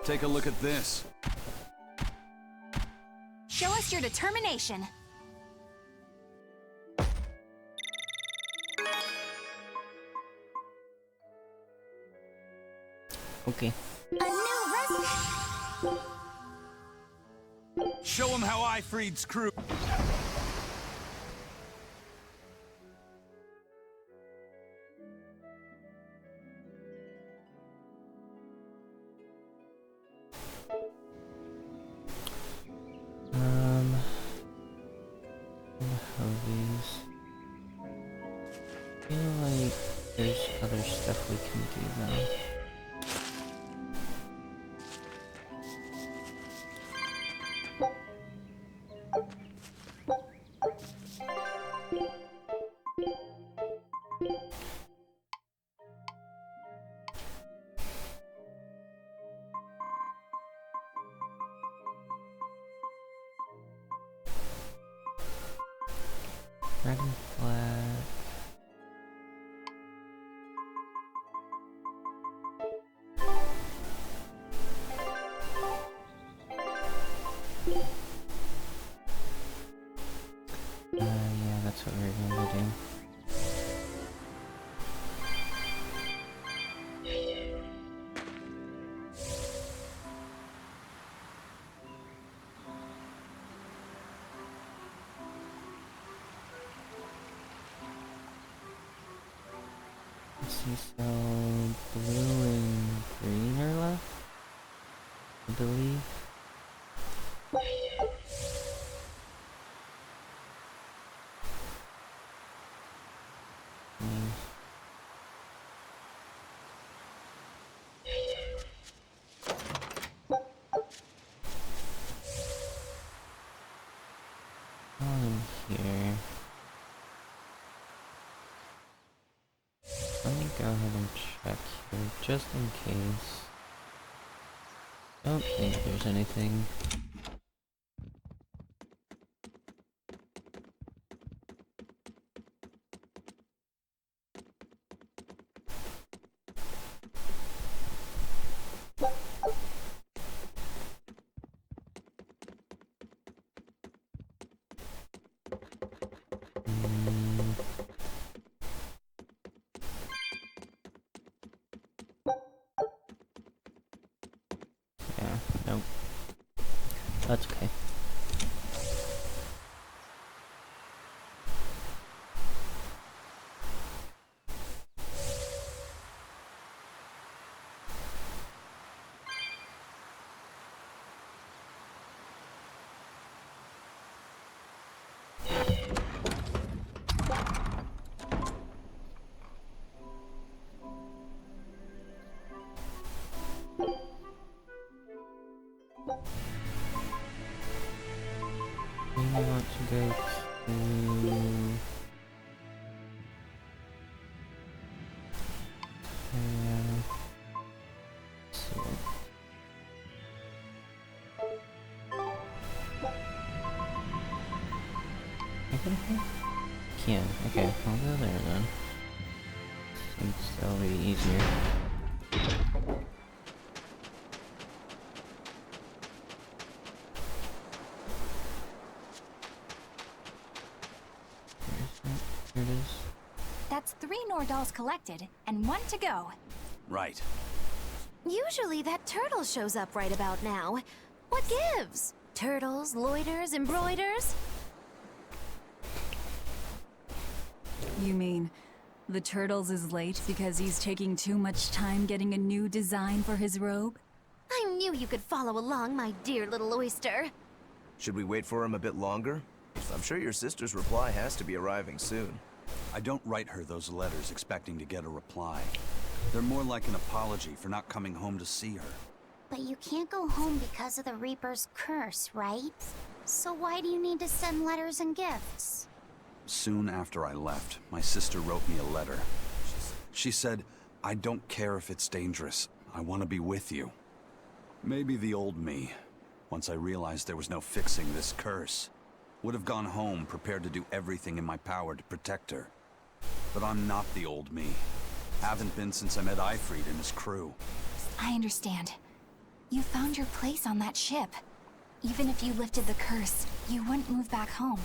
Take a look at this. Show us your determination. Okay. A new Show him how I freed Screw. These. I feel like there's other stuff we can do now. Red and black. Yeah, that's what we're going to do. Let's see, so blue and green are left, I believe. While I'm here, let me go ahead and check here, just in case. Don't think there's anything. Yeah, nope. That's okay. We want to go to... So... I can help? Can. Okay, I'll go there then. Seems that'll be easier. Here it is. That's 3 Nordals collected, and 1 to go. Right. Usually that turtle shows up right about now. What gives? Turtles, loiters, embroiders? You mean, the Turtles is late because he's taking too much time getting a new design for his robe? I knew you could follow along, my dear little oyster. Should we wait for him a bit longer? I'm sure your sister's reply has to be arriving soon. I don't write her those letters expecting to get a reply. They're more like an apology for not coming home to see her. But you can't go home because of the Reaper's curse, right? So why do you need to send letters and gifts? Soon after I left, my sister wrote me a letter. She said, "I don't care if it's dangerous. I want to be with you." Maybe the old me, once I realized there was no fixing this curse, would have gone home prepared to do everything in my power to protect her. But I'm not the old me. Haven't been since I met Ifrid and his crew. I understand. You found your place on that ship. Even if you lifted the curse, you wouldn't move back home.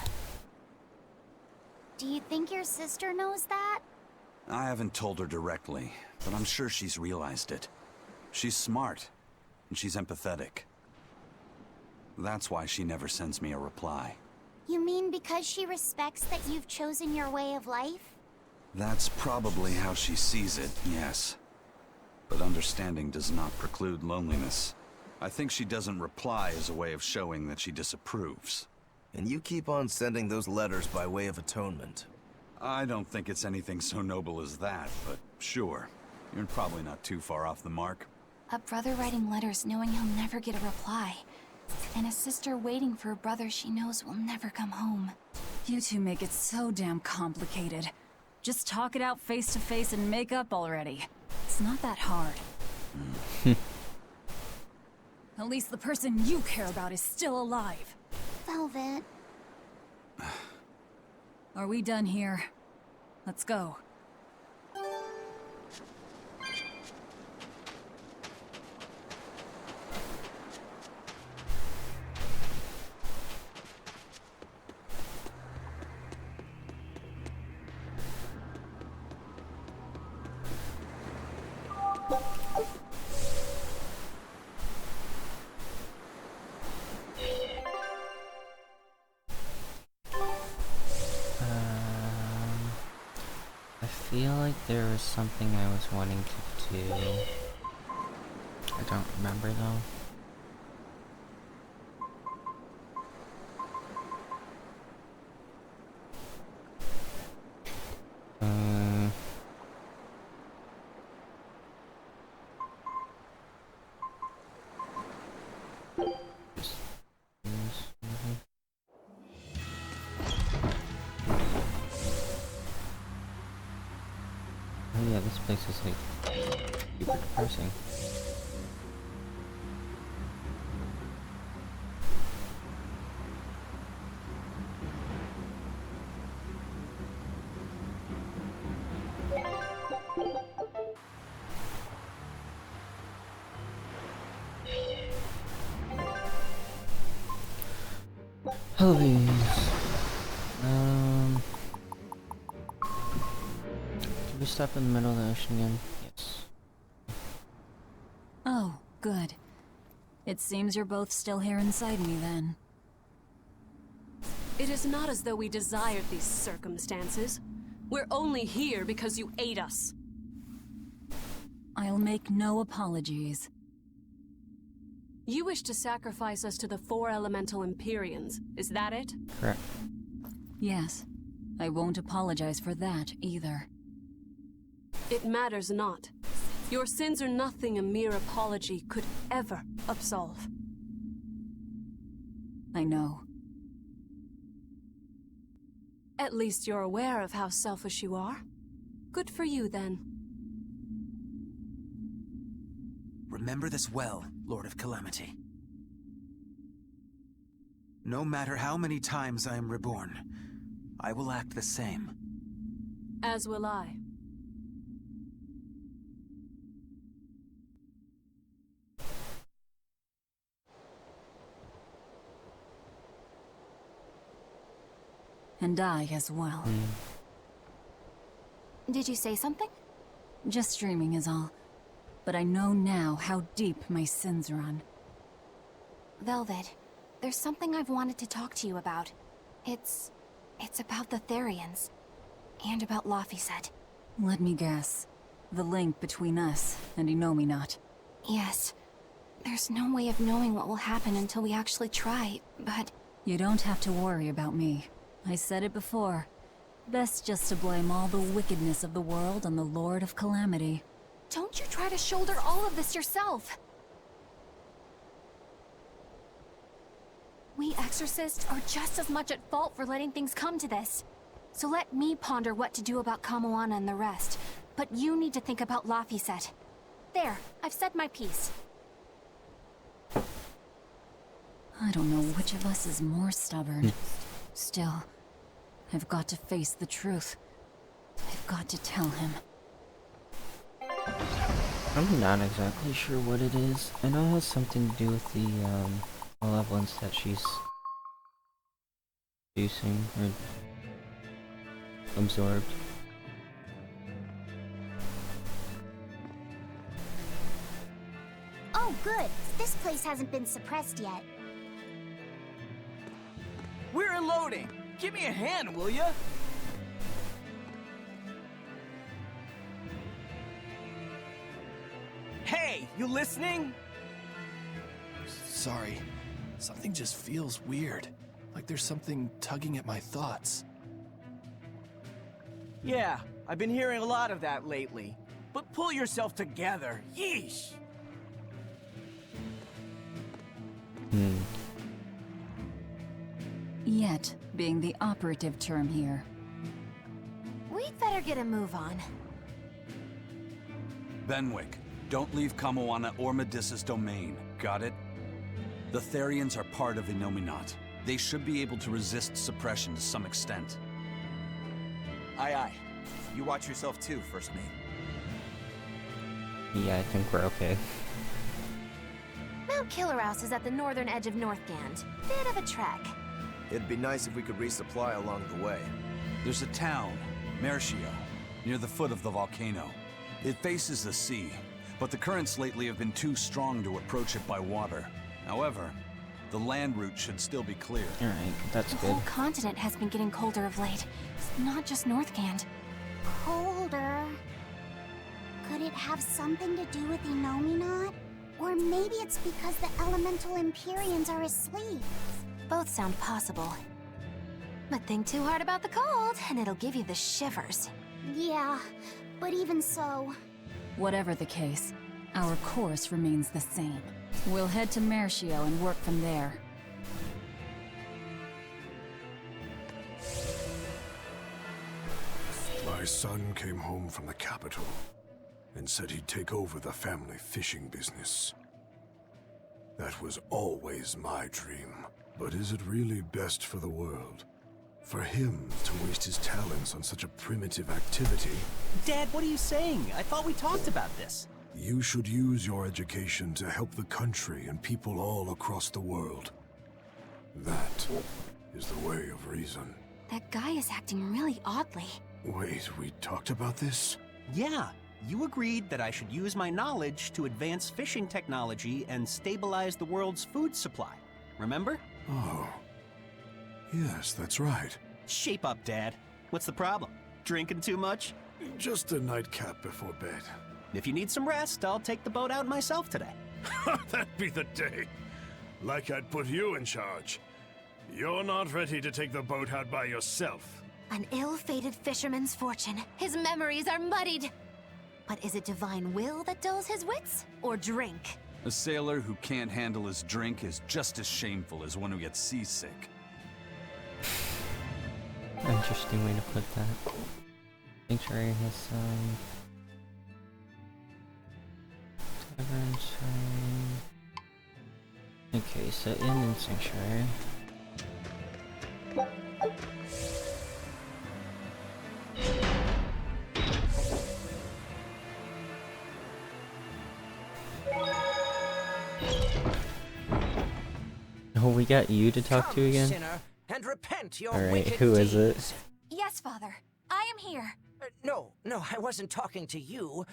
Do you think your sister knows that? I haven't told her directly, but I'm sure she's realized it. She's smart, and she's empathetic. That's why she never sends me a reply. You mean because she respects that you've chosen your way of life? That's probably how she sees it, yes. But understanding does not preclude loneliness. I think she doesn't reply as a way of showing that she disapproves. And you keep on sending those letters by way of atonement. I don't think it's anything so noble as that, but sure. You're probably not too far off the mark. A brother writing letters knowing he'll never get a reply. And a sister waiting for a brother she knows will never come home. You two make it so damn complicated. Just talk it out face to face and make up already. It's not that hard. At least the person you care about is still alive. Velvet. Are we done here? Let's go. I feel like there was something I was wanting to do. I don't remember though. place is like super depressing. Holidays. Did we stop in the middle of the ocean again? Yes. Oh, good. It seems you're both still here inside me then. It is not as though we desired these circumstances. We're only here because you ate us. I'll make no apologies. You wish to sacrifice us to the 4 elemental Empyreans, is that it? Correct. Yes. I won't apologize for that either. It matters not. Your sins are nothing a mere apology could ever absolve. I know. At least you're aware of how selfish you are. Good for you, then. Remember this well, Lord of Calamity. No matter how many times I am reborn, I will act the same. As will I. And I as well. Did you say something? Just dreaming is all. But I know now how deep my sins run. Velvet, there's something I've wanted to talk to you about. It's about the Therians. And about Laphicet. Let me guess. The link between us and Innominat. Yes. There's no way of knowing what will happen until we actually try, but... You don't have to worry about me. I said it before. Best just to blame all the wickedness of the world on the Lord of Calamity. Don't you try to shoulder all of this yourself! We exorcists are just as much at fault for letting things come to this. So let me ponder what to do about Kamoana and the rest. But you need to think about Laphicet. There, I've said my piece. I don't know which of us is more stubborn. Still, I've got to face the truth. I've got to tell him. I'm not exactly sure what it is. I know it has something to do with the malevolence that she's producing or absorbed. Oh, good. This place hasn't been suppressed yet. We're unloading! Give me a hand, will ya? Hey, you listening? Sorry. Something just feels weird. Like there's something tugging at my thoughts. Yeah, I've been hearing a lot of that lately. But pull yourself together. Yeesh! Yet being the operative term here. We'd better get a move on. Benwick, don't leave Kamoana or Medissa's domain. Got it? The Therians are part of Innominat. They should be able to resist suppression to some extent. Aye aye. You watch yourself too, First Mate. Yeah, I think we're okay. Mount Killerhouse is at the northern edge of Northgand. Bit of a trek. It'd be nice if we could resupply along the way. There's a town, Berseria, near the foot of the volcano. It faces the sea, but the currents lately have been too strong to approach it by water. However, the land route should still be clear. Alright, that's The good. whole continent has been getting colder of late. Not just Northgand. Colder. Could it have something to do with Innominat? Or maybe it's because the elemental Empyreans are asleep. Both sound possible. But think too hard about the cold, and it'll give you the shivers. Yeah, but even so... Whatever the case, our course remains the same. We'll head to Mercio and work from there. My son came home from the capital. and said he'd take over the family fishing business. That was always my dream. But is it really best for the world? For him to waste his talents on such a primitive activity? Dad, what are you saying? I thought we talked about this. You should use your education to help the country and people all across the world. That is the way of reason. That guy is acting really oddly. Wait, we talked about this? Yeah, you agreed that I should use my knowledge to advance fishing technology and stabilize the world's food supply. Remember? Oh. Yes, that's right. Shape up, Dad. What's the problem? Drinking too much? Just a nightcap before bed. If you need some rest, I'll take the boat out myself today. That'd be the day. Like I'd put you in charge. You're not ready to take the boat out by yourself. An ill-fated fisherman's fortune. His memories are muddied. But is it divine will that dulls his wits, or drink? A sailor who can't handle his drink is just as shameful as one who gets seasick. Interesting way to put that. Sanctuary has some... Tavern, okay, so inn and sanctuary. Oh, we got you to talk to again? Sinner, and repent your Alright, wicked who is it? deeds. Yes, Father. I am here. No, I wasn't talking to you.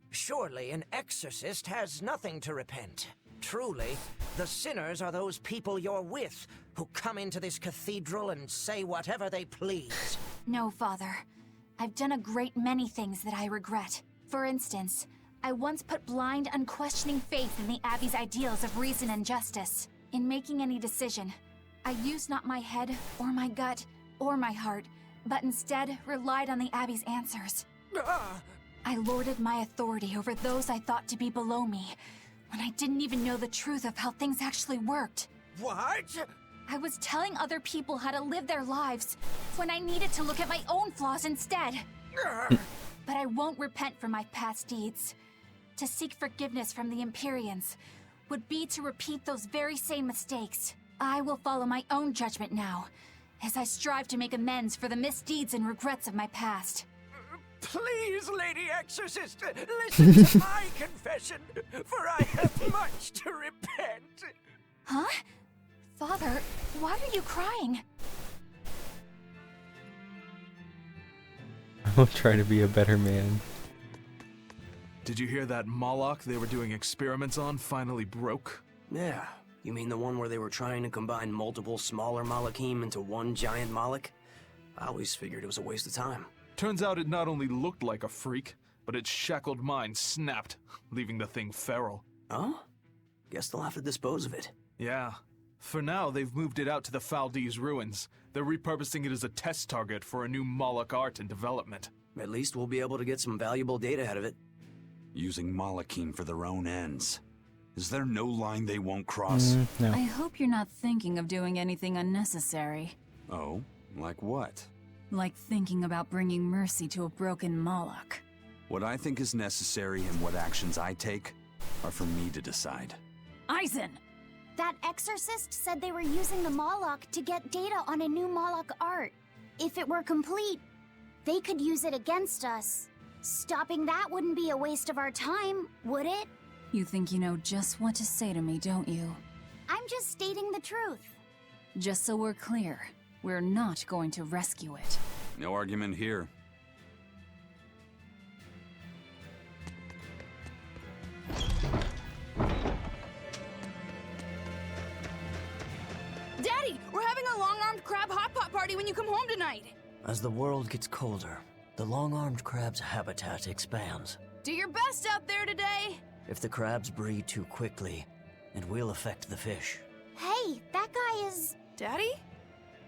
Surely an exorcist has nothing to repent. Truly, the sinners are those people you're with, who come into this cathedral and say whatever they please. No, Father. I've done a great many things that I regret. For instance, I once put blind, unquestioning faith in the Abbey's ideals of reason and justice. In making any decision, I used not my head, or my gut, or my heart, but instead relied on the Abbey's answers. I lorded my authority over those I thought to be below me, when I didn't even know the truth of how things actually worked. What? I was telling other people how to live their lives, when I needed to look at my own flaws instead. But I won't repent for my past deeds. To seek forgiveness from the Empyreans would be to repeat those very same mistakes. I will follow my own judgment now, as I strive to make amends for the misdeeds and regrets of my past. Please, Lady Exorcist, listen to my confession, for I have much to repent. Huh? Father, why are you crying? I'll try to be a better man. Did you hear that Moloch they were doing experiments on finally broke? Yeah. You mean the one where they were trying to combine multiple smaller Malachim into one giant Moloch? I always figured it was a waste of time. Turns out it not only looked like a freak, but its shackled mind snapped, leaving the thing feral. Oh? Guess they'll have to dispose of it. Yeah. For now, they've moved it out to the Faldees ruins. They're repurposing it as a test target for a new Moloch art and development. At least we'll be able to get some valuable data out of it. Using Malachim for their own ends. Is there no line they won't cross? No. I hope you're not thinking of doing anything unnecessary. Oh? Like what? Like thinking about bringing mercy to a broken Moloch. What I think is necessary and what actions I take are for me to decide. Eisen! That exorcist said they were using the Moloch to get data on a new Moloch art. If it were complete, they could use it against us. Stopping that wouldn't be a waste of our time, would it? You think you know just what to say to me, don't you? I'm just stating the truth. Just so we're clear, we're not going to rescue it. No argument here. Daddy, we're having a long-armed crab hot pot party when you come home tonight. As the world gets colder, the long-armed crab's habitat expands. Do your best out there today. If the crabs breed too quickly, it will affect the fish. Hey, that guy is... Daddy?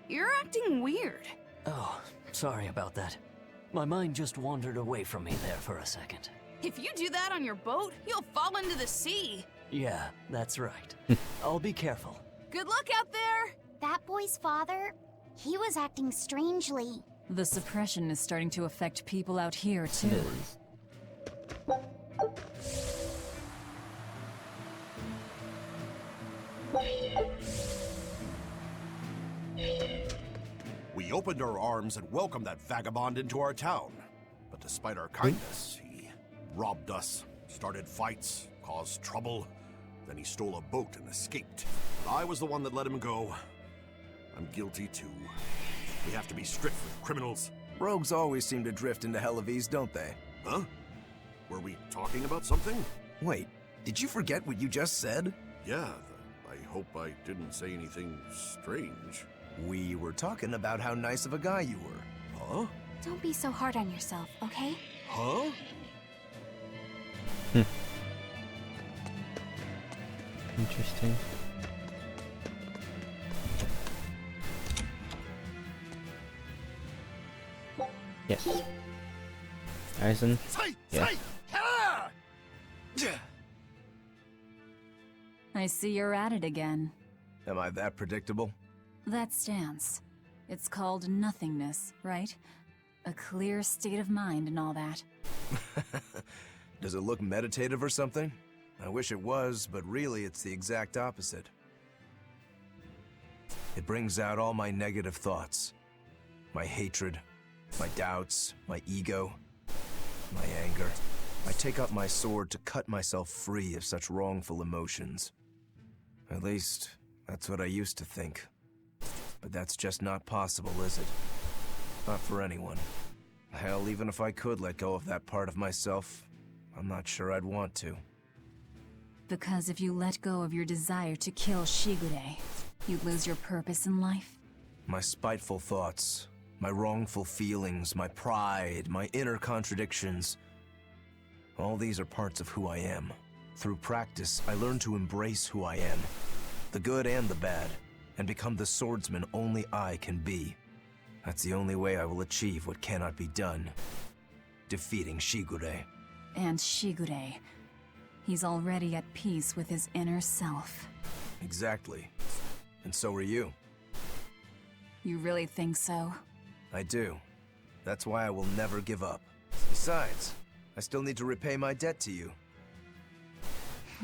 You're acting weird. Oh, sorry about that. My mind just wandered away from me there for a second. If you do that on your boat, you'll fall into the sea. Yeah, that's right. I'll be careful. Good luck out there! That boy's father, he was acting strangely. The suppression is starting to affect people out here, too. opened our arms and welcomed that vagabond into our town. But despite our kindness, he robbed us, started fights, caused trouble. Then he stole a boat and escaped. But I was the one that let him go. I'm guilty too. We have to be strict with criminals. Rogues always seem to drift into hell of ease, don't they? Huh? Were we talking about something? Wait, did you forget what you just said? Yeah, I hope I didn't say anything strange. We were talking about how nice of a guy you were. Huh? Don't be so hard on yourself, okay? Huh? Interesting. Yes. Aizen? Yeah. I see you're at it again. Am I that predictable? That stance. It's called nothingness, right? A clear state of mind and all that. Does it look meditative or something? I wish it was, but really it's the exact opposite. It brings out all my negative thoughts. My hatred, my doubts, my ego, my anger. I take up my sword to cut myself free of such wrongful emotions. At least, that's what I used to think. But that's just not possible, is it? Not for anyone. Hell, even if I could let go of that part of myself, I'm not sure I'd want to. Because if you let go of your desire to kill Shigure, you'd lose your purpose in life? My spiteful thoughts, my wrongful feelings, my pride, my inner contradictions. All these are parts of who I am. Through practice, I learned to embrace who I am, the good and the bad, and become the swordsman only I can be. That's the only way I will achieve what cannot be done. Defeating Shigure. And Shigure. He's already at peace with his inner self. Exactly. And so are you. You really think so? I do. That's why I will never give up. Besides, I still need to repay my debt to you.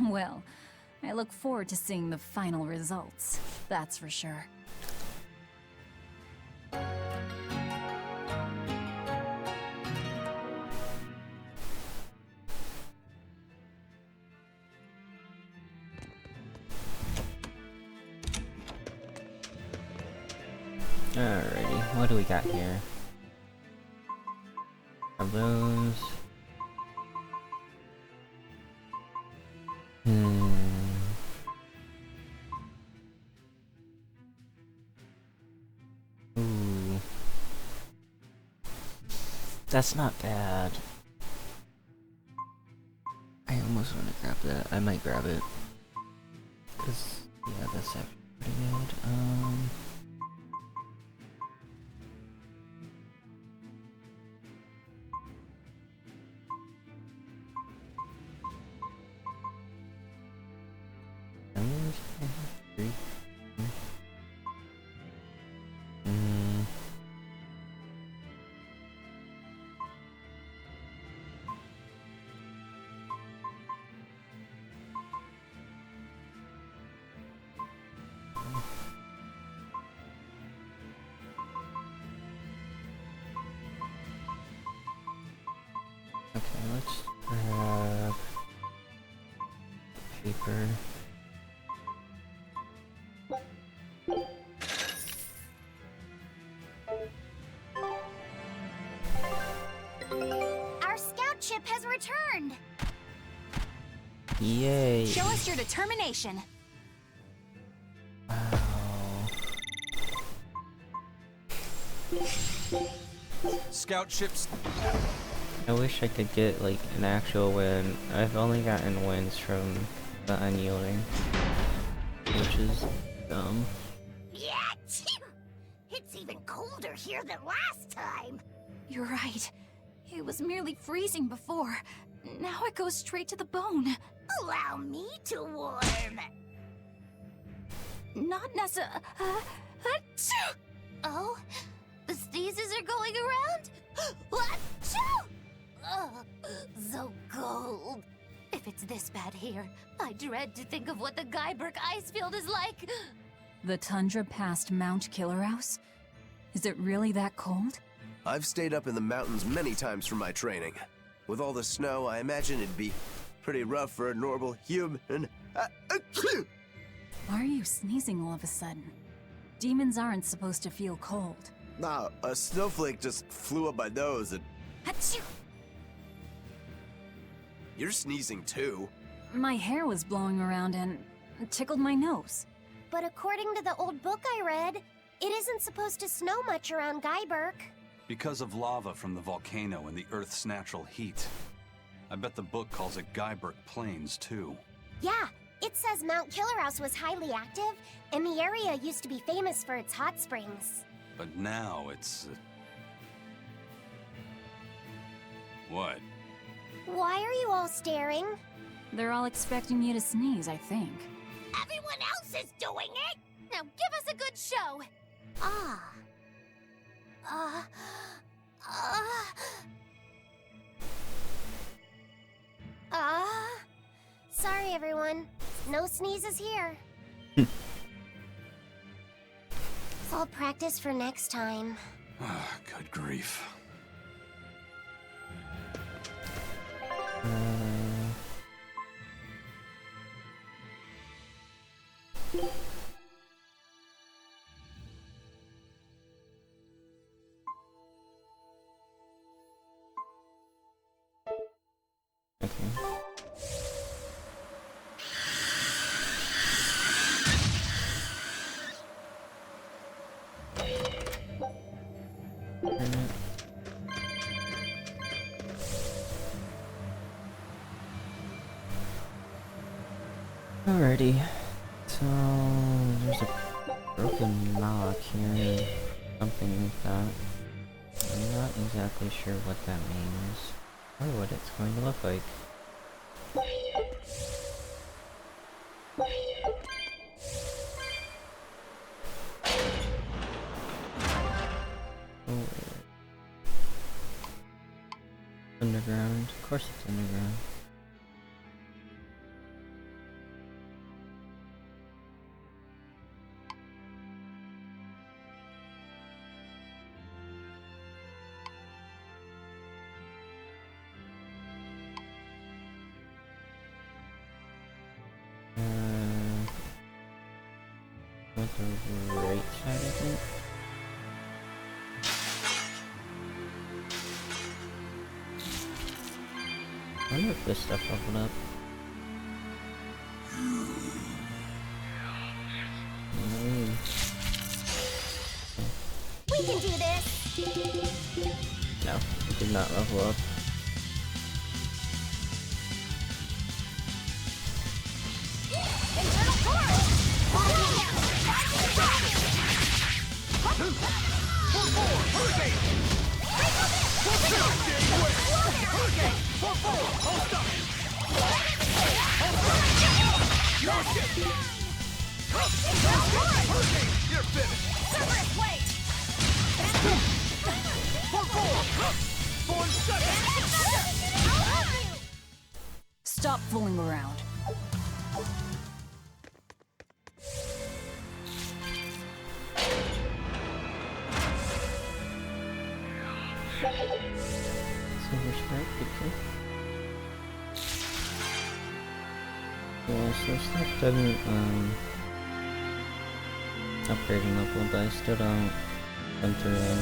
Well, I look forward to seeing the final results. That's for sure. Alrighty, what do we got here? Are those? Ooh. That's not bad. I almost want to grab that. I might grab it. Cause, yeah, that's actually pretty good. Okay, let's grab paper. Our scout ship has returned. Yay! Show us your determination. Scout ships. I wish I could get like an actual win. I've only gotten wins from the unyielding, which is dumb. Yeah, it's even colder here than last time. You're right. It was merely freezing before. Now it goes straight to the bone. Allow me to warm. Not necessarily. Oh, the sneezes are going around? Achoo! Oh, so cold. If it's this bad here, I dread to think of what the Guyberg ice field is like. The tundra past Mount Killerhouse? Is it really that cold? I've stayed up in the mountains many times for my training. With all the snow, I imagine it'd be pretty rough for a normal human. Why are you sneezing all of a sudden? Demons aren't supposed to feel cold. Nah, a snowflake just flew up my nose and... Achoo! You're sneezing too. My hair was blowing around and tickled my nose. But according to the old book I read, it isn't supposed to snow much around Guyberk. Because of lava from the volcano and the Earth's natural heat. I bet the book calls it Guyberk Plains, too. Yeah, it says Mount Killerhouse was highly active, and the area used to be famous for its hot springs. But now it's... What? Why are you all staring? They're all expecting you to sneeze, I think. Everyone else is doing it! Now give us a good show! Sorry everyone. No sneezes here. I'll practice for next time. Good grief. Alrighty, so there's a broken lock here, something like that. I'm not exactly sure what that means, or what it's going to look like. Oh, underground, of course it's underground. The right side, I think. I wonder if this stuff leveled up. We can do this! No, it did not level up. Internal force! Stop fooling around. Silver Sprite, good kill. Yeah, so stuff doesn't, upgrade in level, but I still don't come through them.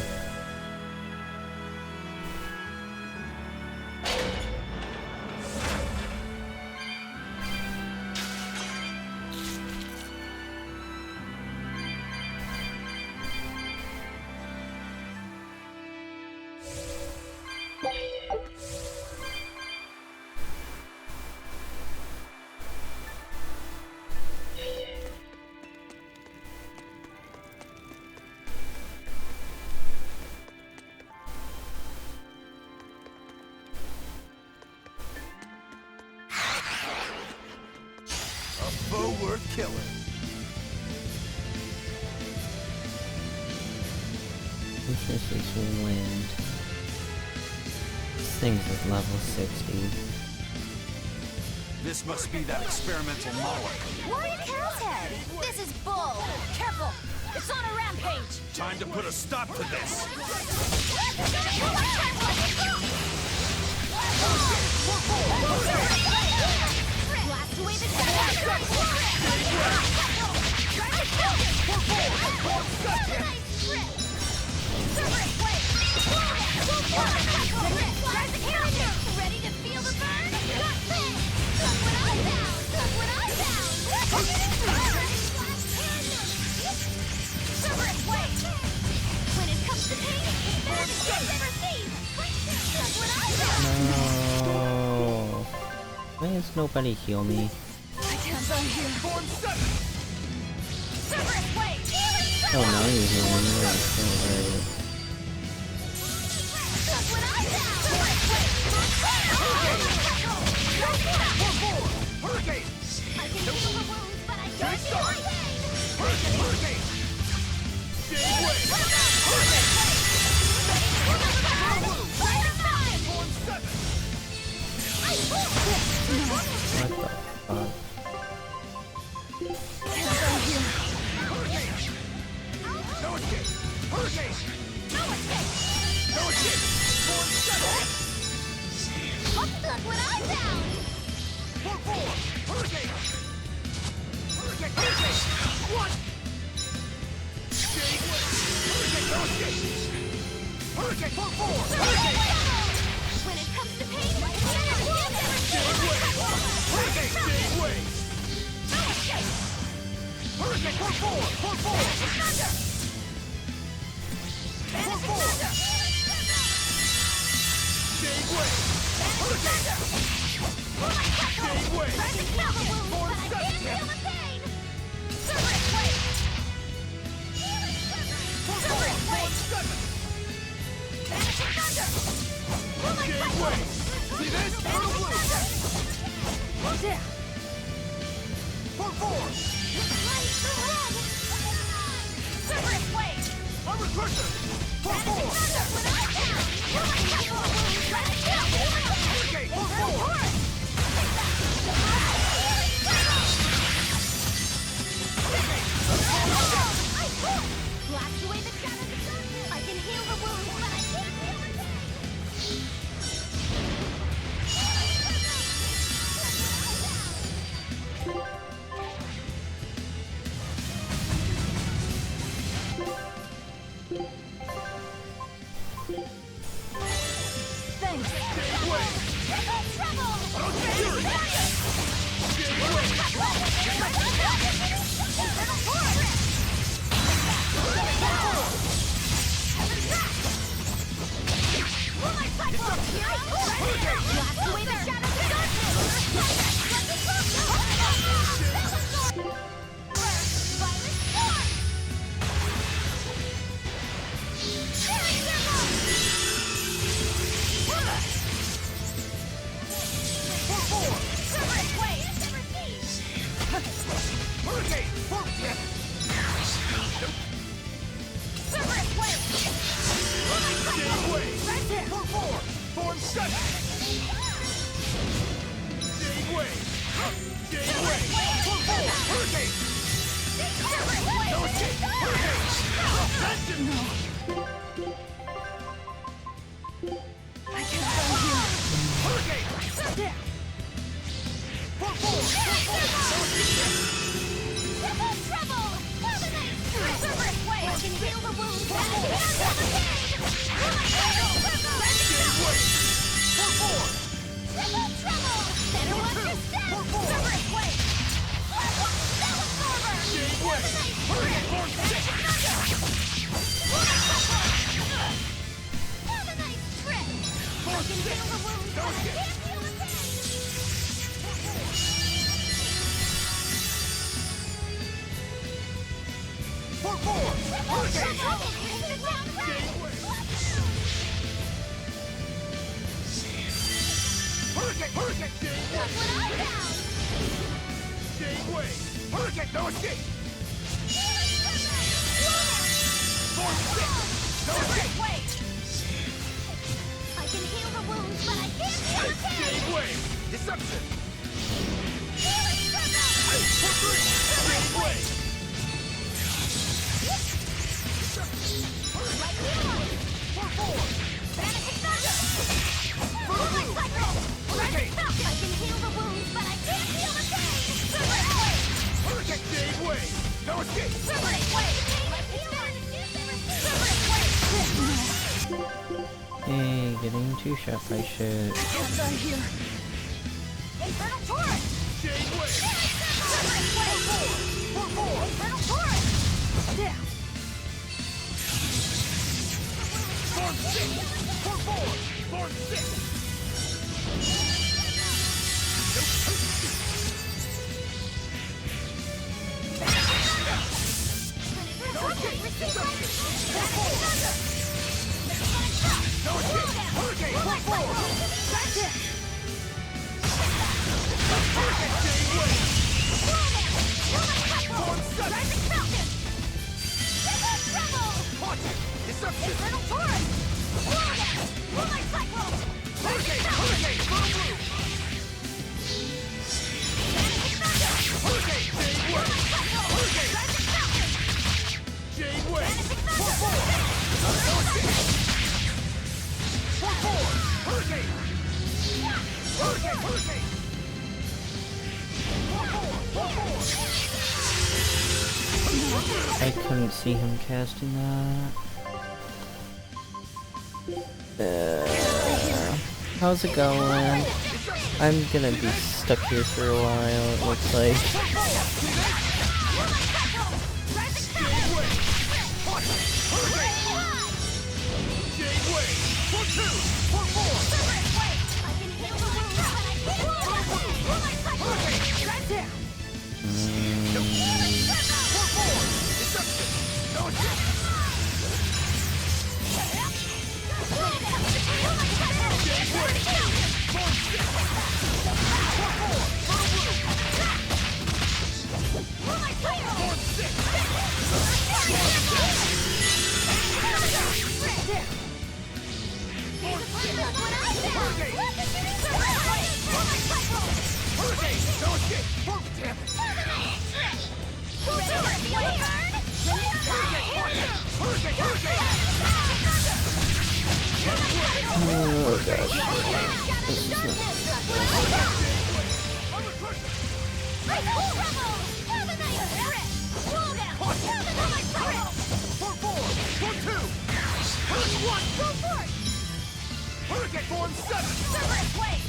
Worth killing. This is wind. This thing's at level 60. This must be that experimental Moloch. Warrior Cow's Head! This is bull! Careful! It's on a rampage! Time to put a stop to this! Blast away the ready to feel the burn? Look what I found! Look what I found! Super wait! When it comes to pain, it's better to get than receive! Look what I found! No. Please nobody heal me. I can't go here. Super wait! Oh, now you heal me. I'm so worried. Look what I found! Hurricane! I can heal the wounds, but I can't heal the pain! Hurricane! Stay away! What the fuck? No escape! Hurricane! No escape! No escape! Form 7! Look what I found! Form 4! Hurricane! Hurricane! Hurricane! What? Stay away! Hurricane! No escape! Hurricane! Form 4! Hurricane! When it comes to pain, it's better to give than receive! Hurricane! Stay away! No escape! Hurricane! Form 4! Form 4! Thunder! Form 4! Stay away! Hurricane! Stay away! Try to kill the wounds, but I can't feel the pain! Super wait! Super wait! Vanishing thunder! Stay away! See this? Turtle blue! There! Form 4! Light the red! Super wait! Armor crusher! Form 4! Hurricane! Form 4! Blast away the shadows of darkness! I can heal the wounds, but I can't heal the pain! Thanks! Stay away! Trouble! I don't see you! Stay away! Blast away the shadows of darkness! Hurricane! Form 10! Stay away! Form 4! Form 7! Stay away! Stay away! Form 4! Hurricane! No escape! Hurricane! That's it! I can't go here. Hurricane! Form 4! Form 4! No escape! Trouble! I can heal the wounds, but I can't heal the pain! Stay away! Form 4! Trouble! Better watch your step! Super wait! Cell absorber! Stay away! Hurricane! Form 6! Have a nice trip! I can heal the wounds, but I can't heal the pain! Form 4! Hurricane! Stay away! Hurricane! Hurricane! Stay away! Look what I found! Stay away! Hurricane! No escape! Form 6! No escape! Wait! I can heal the wounds, but I can't heal the Stay pain! away! Deception! Healing circle! Form 3! Stay away! Hey, getting too shot by shit. Hands out of here. Infernal Torrent! Infernal Torrent! Down! Storm 6! Storm 4! Storm 6! Infernal Torrent! Moonlight Cyclone! Hurricane! Jade Wave! I couldn't see him casting that. How's it going? I'm gonna be stuck here for a while, it looks like. Oh gosh. Hurricane Form 7! Severus Wave!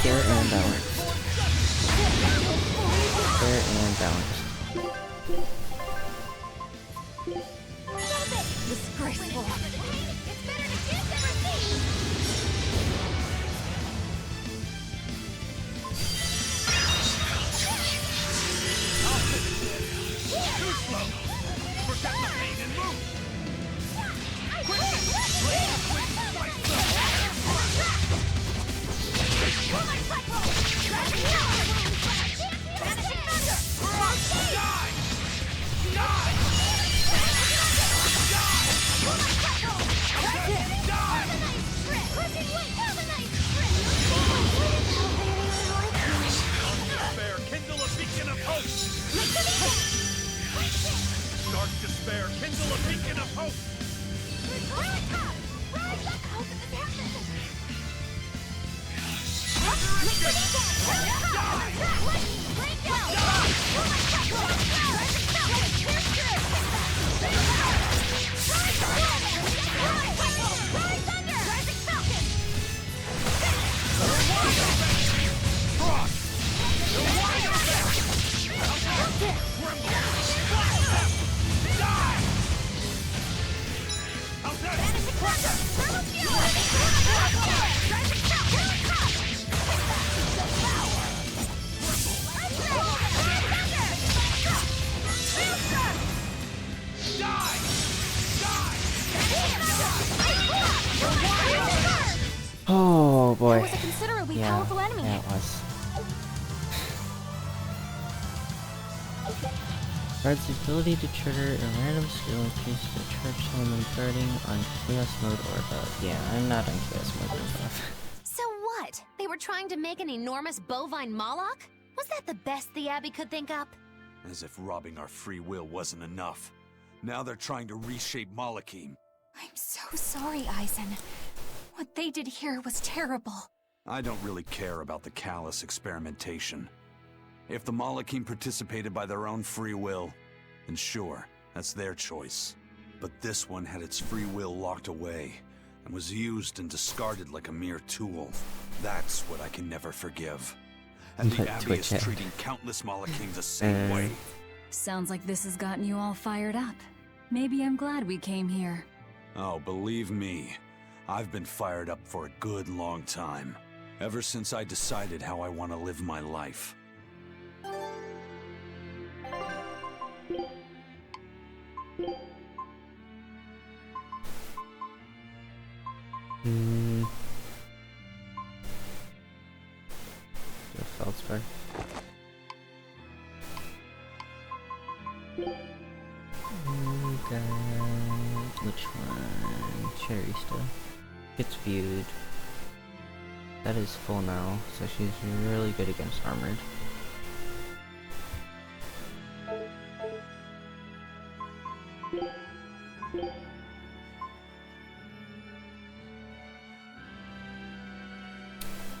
Fair and balanced. Fair and balanced. Disgraceful. Oh boy. That was a considerably Yeah, powerful enemy. yeah, it was. Guards the ability to trigger a random skill increase the charge time when guarding on chaos mode or above. Yeah, I'm not on chaos mode or above. So what? They were trying to make an enormous bovine Moloch? Was that the best the Abbey could think up? As if robbing our free will wasn't enough. Now they're trying to reshape Malachim. I'm so sorry, Eisen. What they did here was terrible. I don't really care about the callous experimentation. If the Malachim participated by their own free will, then sure, that's their choice. But this one had its free will locked away, and was used and discarded like a mere tool. That's what I can never forgive. And the Abbey is treating countless Malachim the same way. Sounds like this has gotten you all fired up. Maybe I'm glad we came here. Oh, believe me, I've been fired up for a good long time. Ever since I decided how I want to live my life. The feldspar. Which one? Cherry still. Gets viewed. That is full now, so she's really good against armored.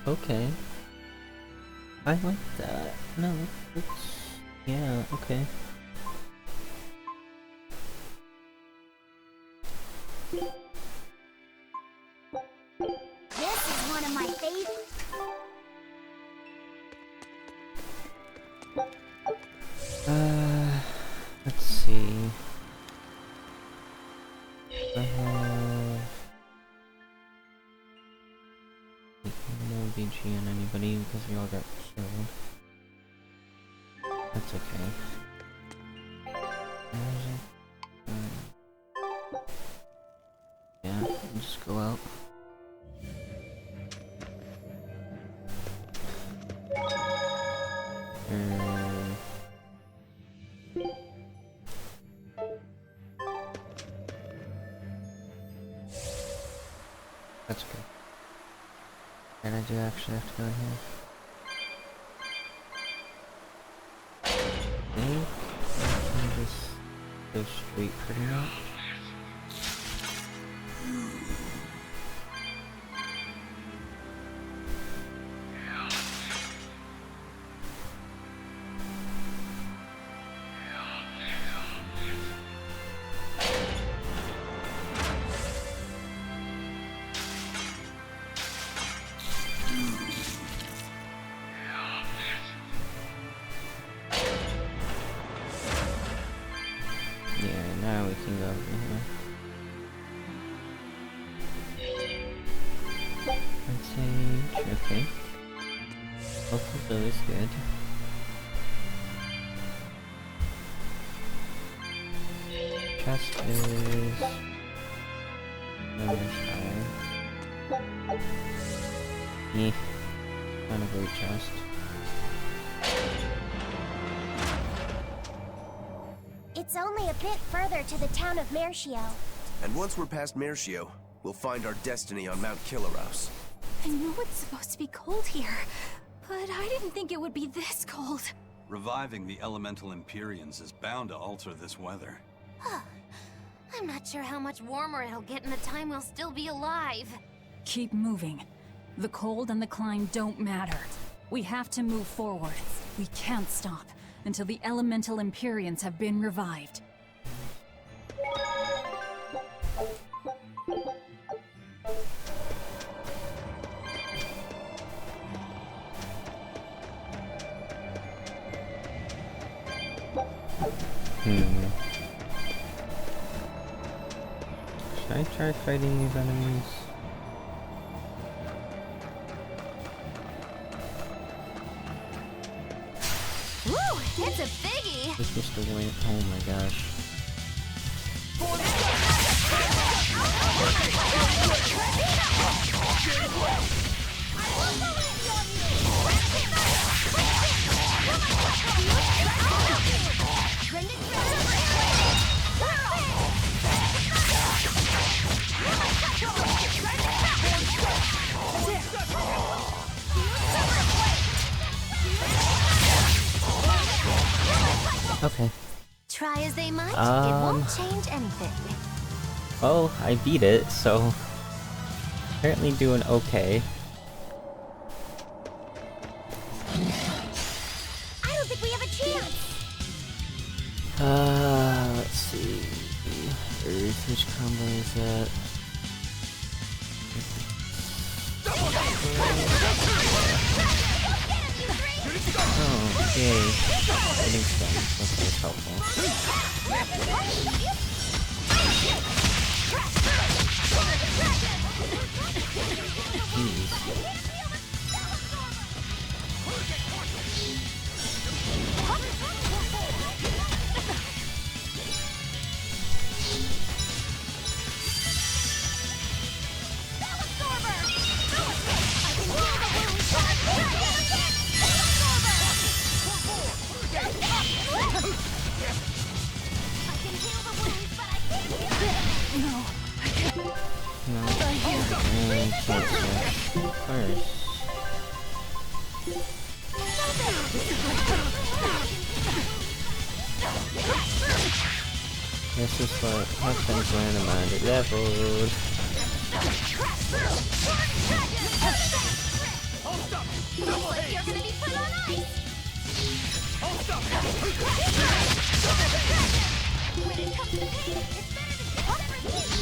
Okay. I like that. No, it's... yeah, okay. This is one of my favorites. Let's see. I have... no BG on anybody because we all got killed. That's okay. Yeah, just go out. That's good. And I do actually have to go here. I think I can just go straight pretty much. Yeah, now we can go over here. Let's see. Okay. Both of those good. Chest is... kind of great chest. It's only a bit further to the town of Mercio. And once we're past Mercio, we'll find our destiny on Mount Killarouse. I know it's supposed to be cold here, but I didn't think it would be this cold. Reviving the elemental Empyreans is bound to alter this weather. I'm not sure how much warmer it'll get in the time we'll still be alive. Keep moving. The cold and the climb don't matter. We have to move forward. We can't stop until the elemental Empyreans have been revived. Should I try fighting these enemies? Woo! It's a biggie! This was the way. Oh my gosh. Okay. Try as they might, it won't change anything. Well, I beat it, so apparently doing okay. I don't think we have a chance. Let's see. Which combo is that? Oh, okay. Getting stunned. That's helpful. Jeez. First. This is what happens when I'm under-leveled. Looks like you're gonna be put on ice! When it comes to pain, it's better to get better heat!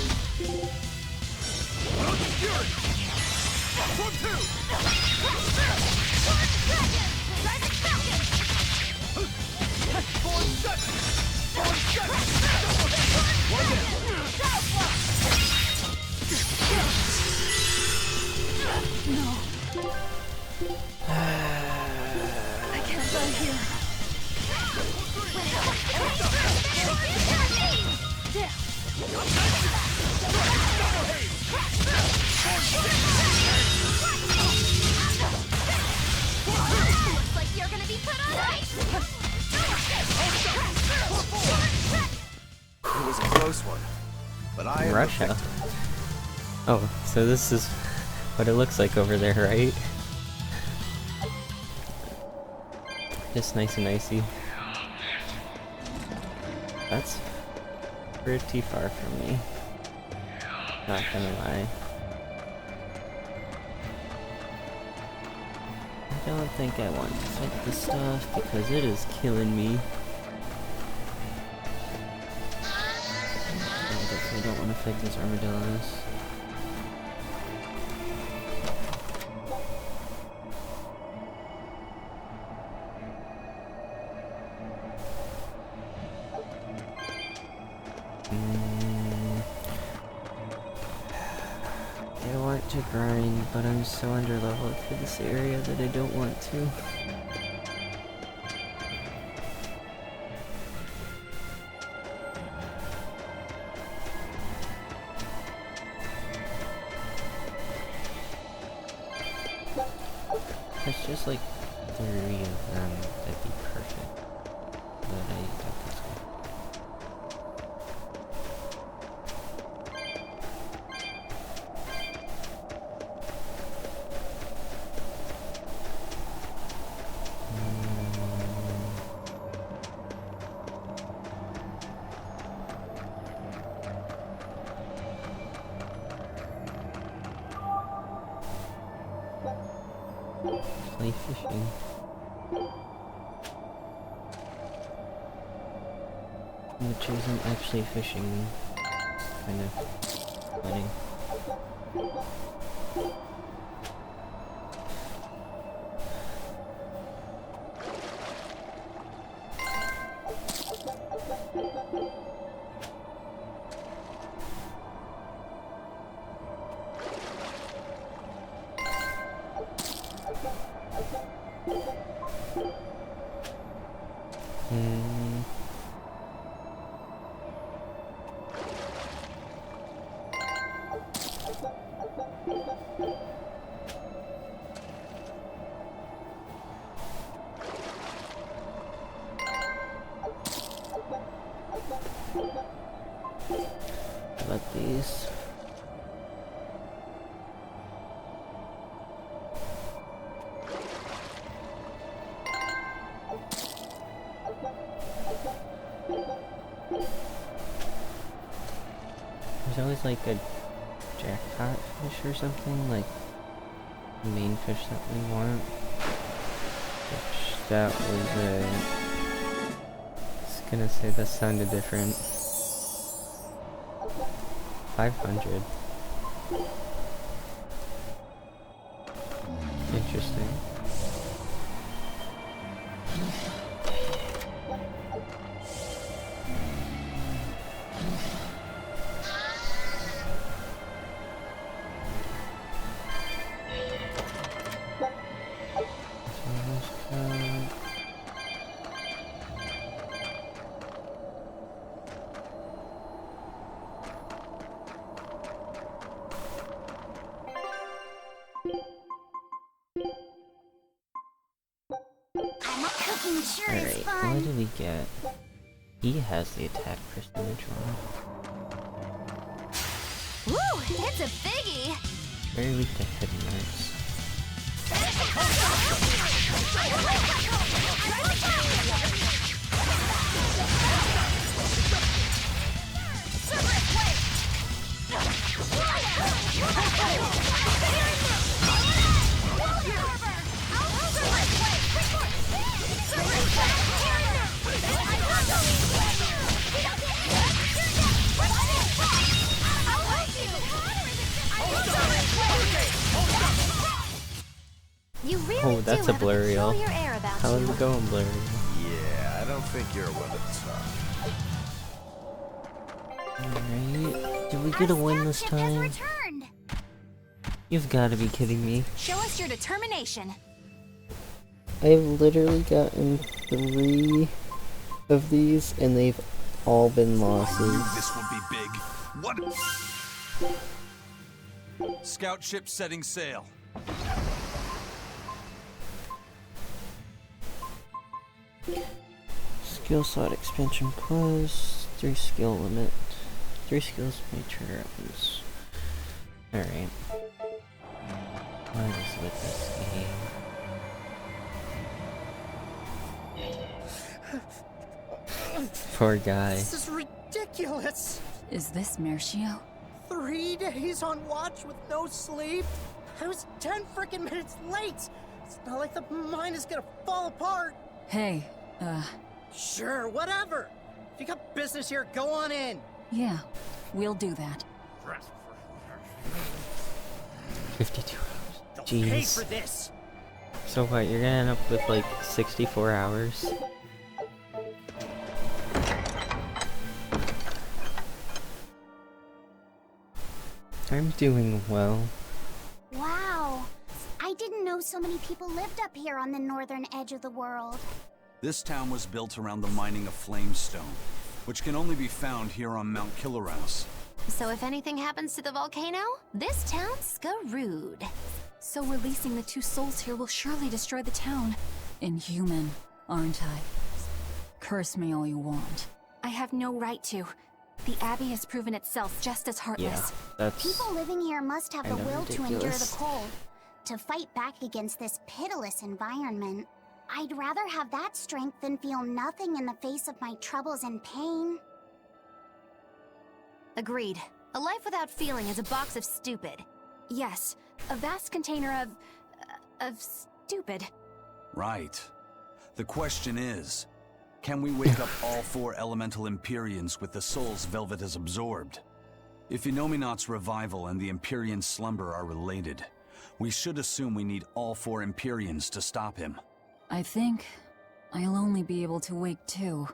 No. I can't die here. Looks like you're gonna be put on ice! It was a close one, but I am Russia. Oh, so this is what it looks like over there, right? Just nice and icy. That's pretty far from me. Not gonna lie. I don't think I want to fight this stuff because it is killing me. I definitely don't want to fight these armadillos. I want to grind, but I'm so underleveled for this area that I don't want to. It's just like 3 of them, that'd be perfect. But I got this one. play fishing. Which isn't actually fishing, kind of wedding. How about these? There's always like a jackpot fish or something, like the main fish that we want. Which that was a... I was gonna say that sounded different. 500. Interesting. Alright, what did we get? He has the attack percentage on. Woo! It's a biggie! Very weak to hit marks. You really Oh, that's a Blurial. How is it going, Blurial? Yeah, I don't think you're one of the Alright, did we get a win this time? You've gotta be kidding me. Show us your determination. I've literally gotten 3 of these, and they've all been losses. This would be big. What? Scout ship setting sail. Skill slot expansion plus 3 skill limit. 3 skills may trigger weapons. Alright. What is with this game? Poor guy. This is ridiculous! Is this Mercio? 3 days on watch with no sleep? I was 10 freaking minutes late! It's not like the mine is gonna fall apart! Hey, Sure, whatever! If you got business here, go on in! yeah, we'll do that. 52 hours. They'll Jeez. pay for this! So what, you're gonna end up with like 64 hours? I'm doing well. Wow. I didn't know so many people lived up here on the northern edge of the world. This town was built around the mining of flamestone, which can only be found here on Mount Killerhouse. So if anything happens to the volcano, this town's screwed. So releasing the 2 souls here will surely destroy the town. Inhuman, aren't I? Curse me all you want. I have no right to. The Abbey has proven itself just as heartless. Yeah, that's People living here must have the kinda will to endure ridiculous. the cold, to fight back against this pitiless environment. I'd rather have that strength than feel nothing in the face of my troubles and pain. Agreed. A life without feeling is a box of stupid. Yes, a vast container of stupid. Right. The question is, can we wake up all 4 elemental Empyreans with the souls Velvet has absorbed? If Inominat's revival and the Empyrean slumber are related, we should assume we need all 4 Empyreans to stop him. I think I'll only be able to wake 2.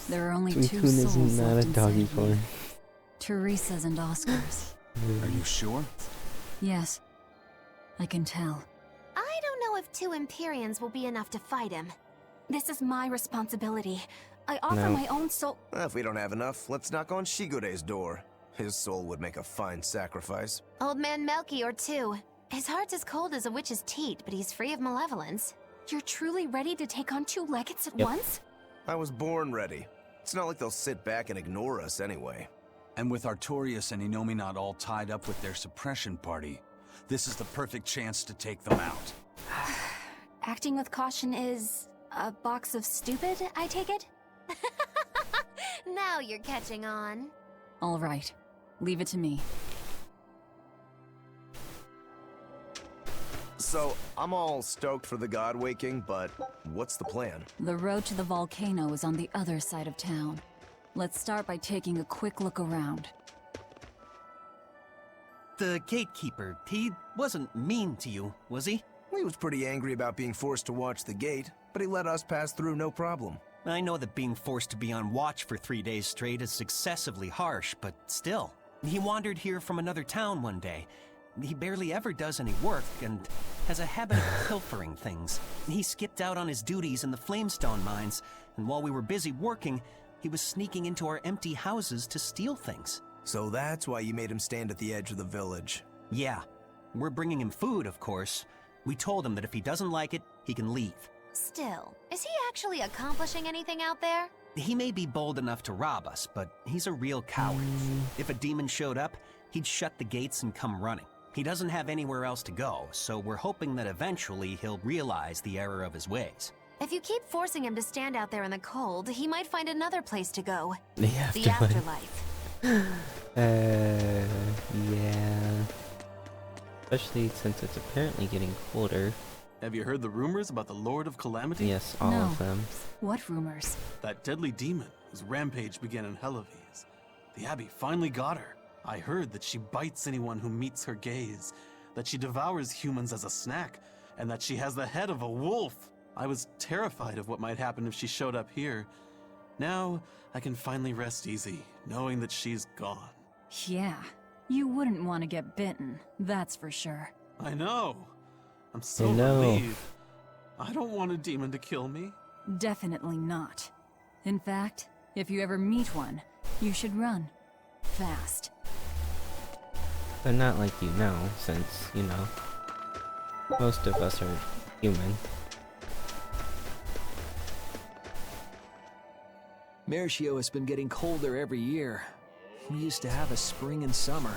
There are only 2 Toon souls is not a left doggy inside me. form. Teresa's and Oscar's. Are you sure? Yes. I can tell. I don't know if 2 Empyreans will be enough to fight him. This is my responsibility. I offer No. my own soul. Well, if we don't have enough, let's knock on Shigore's door. His soul would make a fine sacrifice. Old man Melchior, too. His heart's as cold as a witch's teat, but he's free of malevolence. You're truly ready to take on 2 legates at Yep. once? I was born ready. It's not like they'll sit back and ignore us anyway. And with Artorias and Inominat all tied up with their suppression party, this is the perfect chance to take them out. Acting with caution is a box of stupid, I take it? Now you're catching on. All right. Leave it to me. So, I'm all stoked for the god waking, but what's the plan? The road to the volcano is on the other side of town. Let's start by taking a quick look around. The gatekeeper, he wasn't mean to you, was he? He was pretty angry about being forced to watch the gate, but he let us pass through no problem. I know that being forced to be on watch for 3 days straight is excessively harsh, but still. He wandered here from another town one day. He barely ever does any work and has a habit of pilfering things. He skipped out on his duties in the Flamestone mines, and while we were busy working, he was sneaking into our empty houses to steal things. So that's why you made him stand at the edge of the village. Yeah. We're bringing him food, of course. We told him that if he doesn't like it, he can leave. Still, is he actually accomplishing anything out there? He may be bold enough to rob us, but he's a real coward. If a demon showed up, he'd shut the gates and come running. He doesn't have anywhere else to go, so we're hoping that eventually he'll realize the error of his ways. If you keep forcing him to stand out there in the cold, he might find another place to go. The The afterlife. Yeah. Especially since it's apparently getting colder. Have you heard the rumors about the Lord of Calamity? Yes, all No. of them. What rumors? That deadly demon whose rampage began in Helives. The Abbey finally got her. I heard that she bites anyone who meets her gaze, that she devours humans as a snack, and that she has the head of a wolf. I was terrified of what might happen if she showed up here. Now, I can finally rest easy, knowing that she's gone. Yeah. You wouldn't want to get bitten, that's for sure. I know. I'm so I know. relieved. I don't want a demon to kill me. Definitely not. In fact, if you ever meet one, you should run. Fast. But not like you know, since, you know, most of us are human. Mercio has been getting colder every year. We used to have a spring and summer,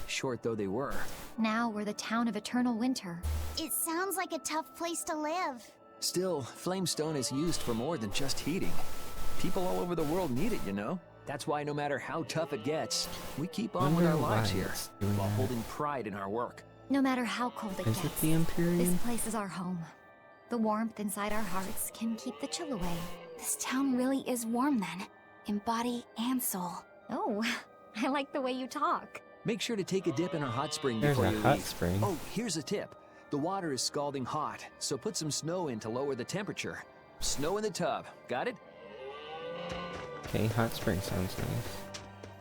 short though they were. Now we're the town of eternal winter. It sounds like a tough place to live. Still, Flamestone is used for more than just heating. People all over the world need it, you know? That's why no matter how tough it gets, we keep on with our Wonder lives why here, it's doing while that. holding pride in our work. No matter how cold it Is gets, it the Empyrean? this place is our home. The warmth inside our hearts can keep the chill away. This town really is warm then, in body and soul. Oh, I like the way you talk. Make sure to take a dip in our hot spring There's before a you hot leave. spring. Oh, here's a tip. The water is scalding hot, so put some snow in to lower the temperature. Snow in the tub, got it? Okay, hot spring sounds nice.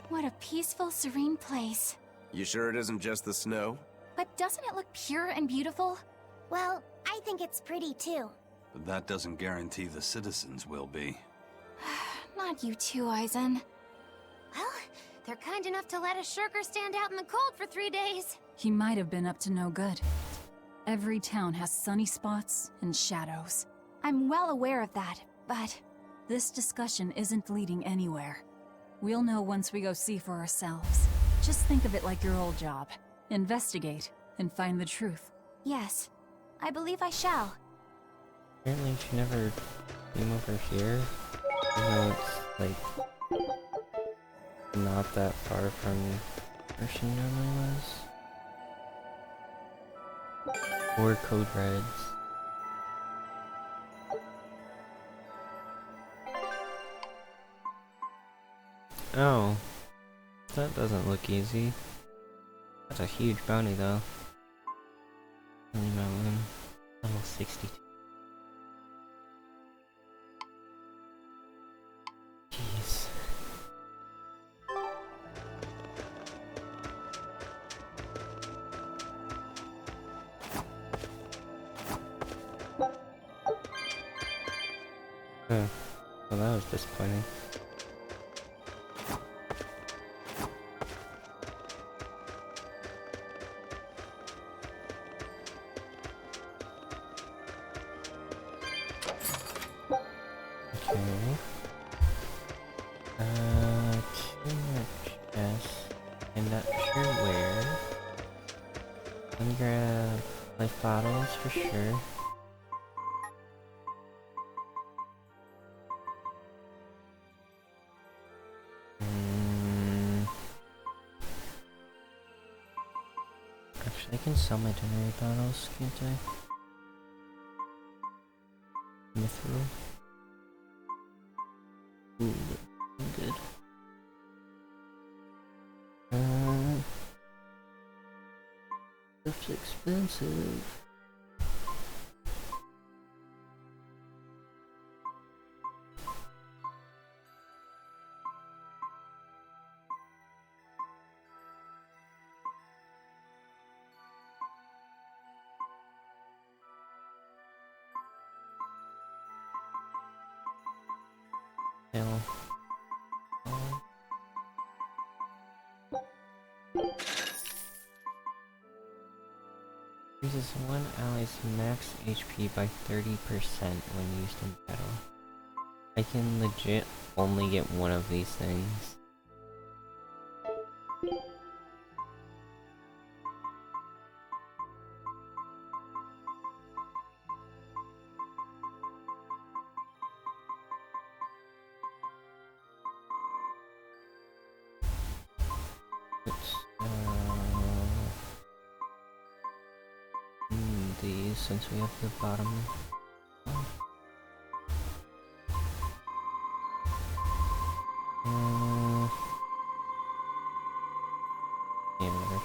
What a peaceful, serene place. You sure it isn't just the snow? But doesn't it look pure and beautiful? Well, I think it's pretty too. But that doesn't guarantee the citizens will be. Not you too, Eisen. Well, they're kind enough to let a shirker stand out in the cold for 3 days. He might have been up to no good. Every town has sunny spots and shadows. I'm well aware of that, but This discussion isn't leading anywhere. We'll know once we go see for ourselves. Just think of it like your old job. Investigate and find the truth. yes, I believe I shall. Apparently she never came over here. Even though it's, like, not that far from where she normally was. Or Code Reds. Oh. That doesn't look easy. That's a huge bounty though. Holy mountain. Level 62. Jeez. Well, that was disappointing. Okay. Two more chests. I'm not sure where. Let me grab life bottles for sure. Actually, I can sell my generator bottles, can't I? Mithril. Ooh, good. Stuff's expensive. Hell. Increases one ally's max HP by 30% when used in battle. I can legit only get one of these things. These, since we have the bottom one. Yeah, whatever.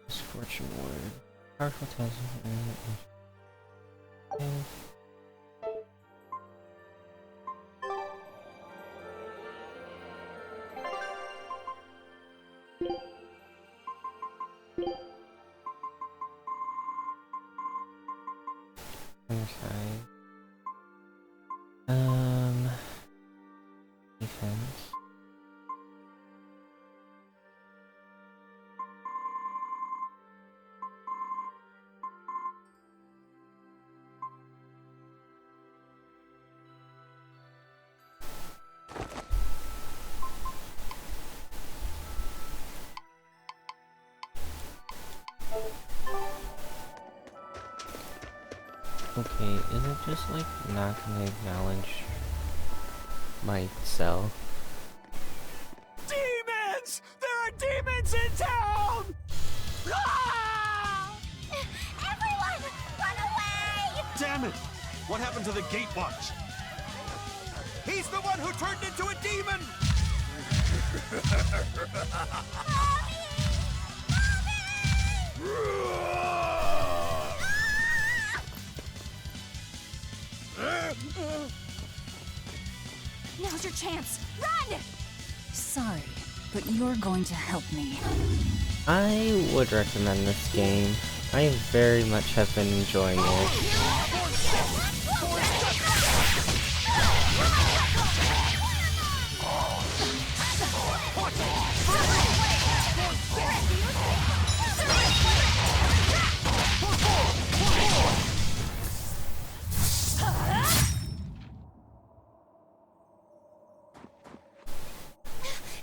Misfortune ward. Powerful tells okay. Defense. Okay, is it just like not gonna acknowledge myself? Demons! There are demons in town! Ah! Everyone, run away! Damn it! What happened to the gate watch? He's the one who turned into a demon! Now's your chance. Run! Sorry, but you're going to help me. I would recommend this game. I very much have been enjoying it.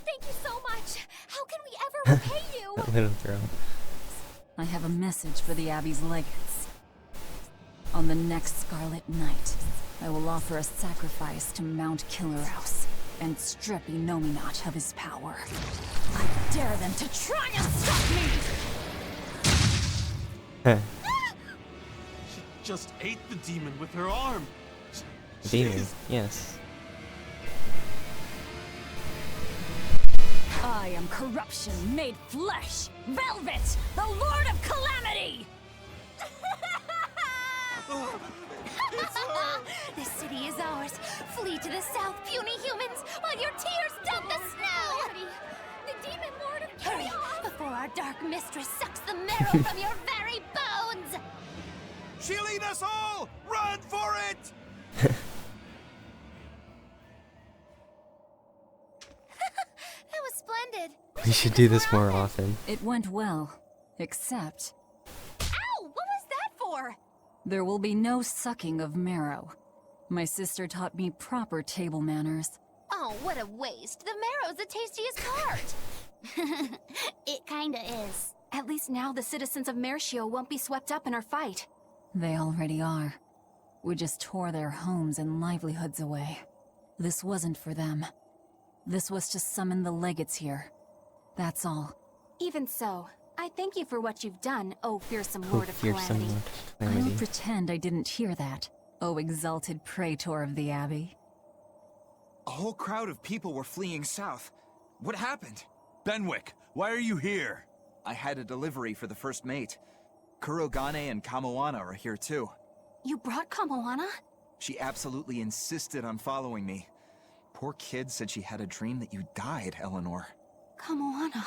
Thank you so much. How can we ever repay you? That little girl. I have a message for the Abbey's legates. On the next Scarlet Night, I will offer a sacrifice to Mount Killerhouse and strip Inominat of his power. I dare them to try and stop me! She just ate the demon with her arm. Demon, yes. I am corruption made flesh! Velvet, the Lord of Calamity! The city is ours. Flee to the south, puny humans, while your tears dump the snow! The demon lord of chaos! Hurry, before our dark mistress sucks the marrow from your very bones! She'll eat us all! Run for it! That was splendid. We should do this more often. It went well, except Ow! What was that for? there will be no sucking of marrow. My sister taught me proper table manners. Oh, what a waste. The marrow's the tastiest part. It kinda is. At least now the citizens of Mercio won't be swept up in our fight. They already are. We just tore their homes and livelihoods away. This wasn't for them. This was to summon the legates here. That's all. Even so, I thank you for what you've done, oh fearsome Lord of Calamity. I'll pretend I didn't hear that, oh exalted praetor of the Abbey. A whole crowd of people were fleeing south. What happened? Benwick, why are you here? I had a delivery for the first mate. Kurogane and Kamoana are here too. You brought Kamoana? She absolutely insisted on following me. Poor kid said she had a dream that you died, Eleanor. Kamoana.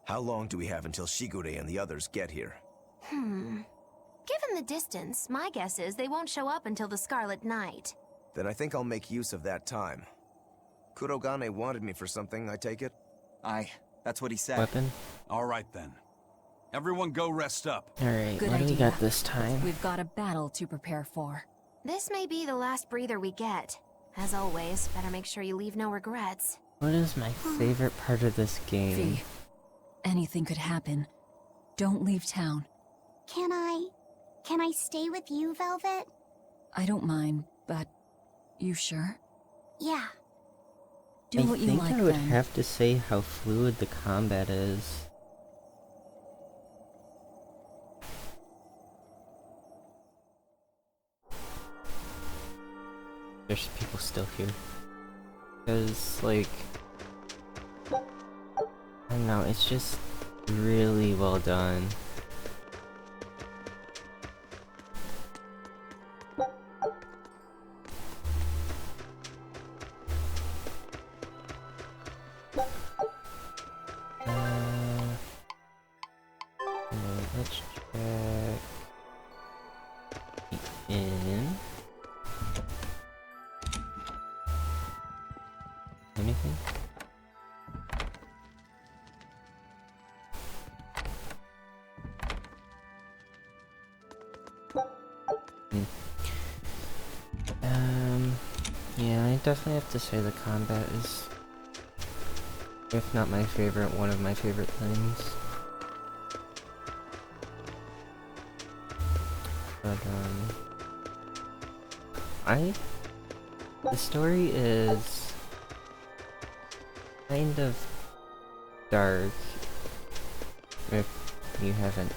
How long do we have until Shigure and the others get here? Given the distance, my guess is they won't show up until the Scarlet Night. Then I think I'll make use of that time. Kurogane wanted me for something, I take it? Aye, that's what he said. Weapon? All right then. Everyone go rest up. Alright, Good what do we idea. got this time? We've got a battle to prepare for. This may be the last breather we get. As always, better make sure you leave no regrets. What is my favorite part of this game? Fee, anything could happen. Don't leave town. Can I stay with you, Velvet? I don't mind, but you sure? Yeah. Do what you like, I think I would then. have to say how fluid the combat is. There's people still here. Because, like... I don't know, it's just really well done. Let's check in. Anything? Yeah, I definitely have to say the combat is, if not my favorite, one of my favorite things. But, the story is kind of dark, if you haven't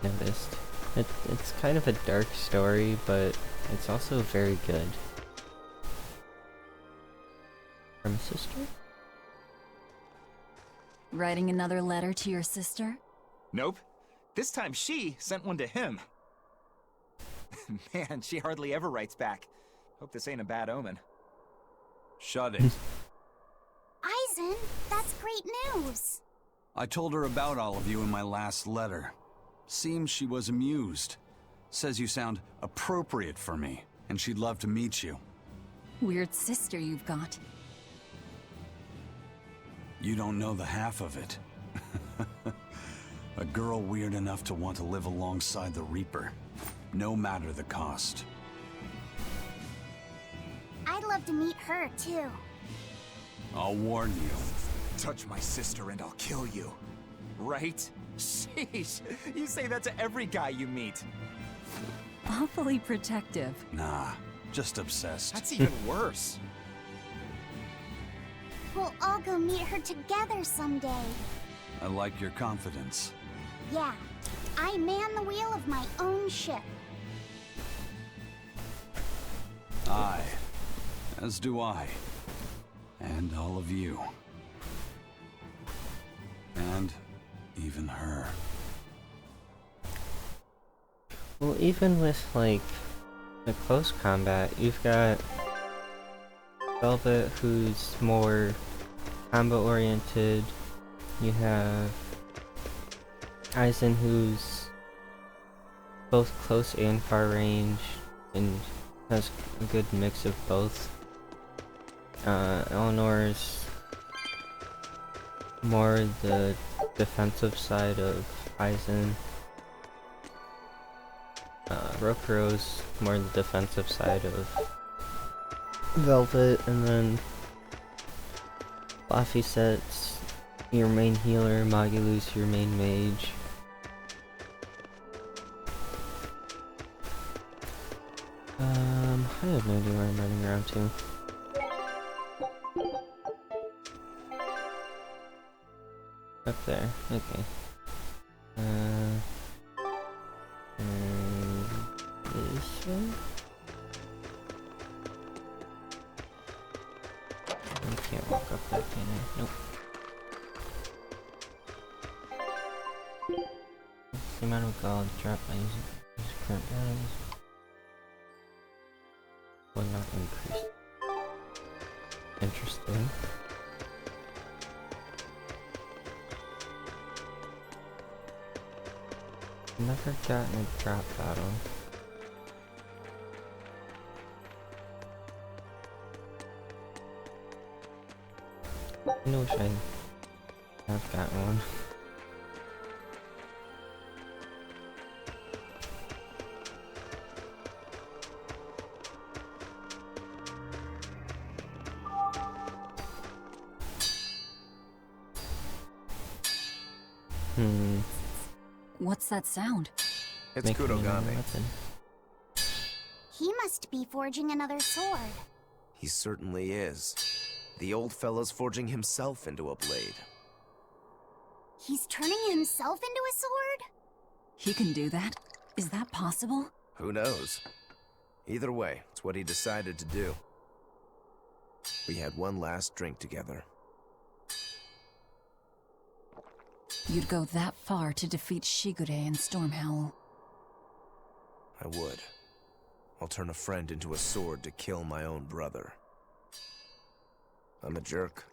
noticed. It's kind of a dark story, but it's also very good. From a sister? Writing another letter to your sister? Nope. This time she sent one to him. Man, she hardly ever writes back. Hope this ain't a bad omen. Shut it. Aizen, that's great news. I told her about all of you in my last letter. Seems she was amused. Says you sound appropriate for me, and she'd love to meet you. Weird sister you've got. You don't know the half of it. A girl weird enough to want to live alongside the Reaper, no matter the cost. I'd love to meet her, too. I'll warn you. Touch my sister and I'll kill you. Right? Sheesh, you say that to every guy you meet. Awfully protective. Nah, just obsessed. That's even worse. We'll all go meet her together someday. I like your confidence. Yeah, I man the wheel of my own ship. Aye, as do I. And all of you. And even her. Well, even with, like, the close combat, you've got Velvet, who's more combo-oriented. You have Aizen, who's both close and far range, and has a good mix of both. Eleanor's more the defensive side of Aizen. Rokuro's more the defensive side of Velvet, and then Laphicet's your main healer, Magulu's your main mage. I have no idea where I'm running around to. Up there, okay. And this way? I can't walk up that, can I? Nope. The amount of gold dropped by using current values will not increase. Interesting. Never gotten a drop battle. I wish I have gotten one. What's that sound? It's Kurogane. He must be forging another sword. He certainly is. The old fella's forging himself into a blade. He's turning himself into a sword? He can do that? Is that possible? Who knows? Either way, it's what he decided to do. We had one last drink together. You'd go that far to defeat Shigure and Stormhowl. I would. I'll turn a friend into a sword to kill my own brother. I'm a jerk.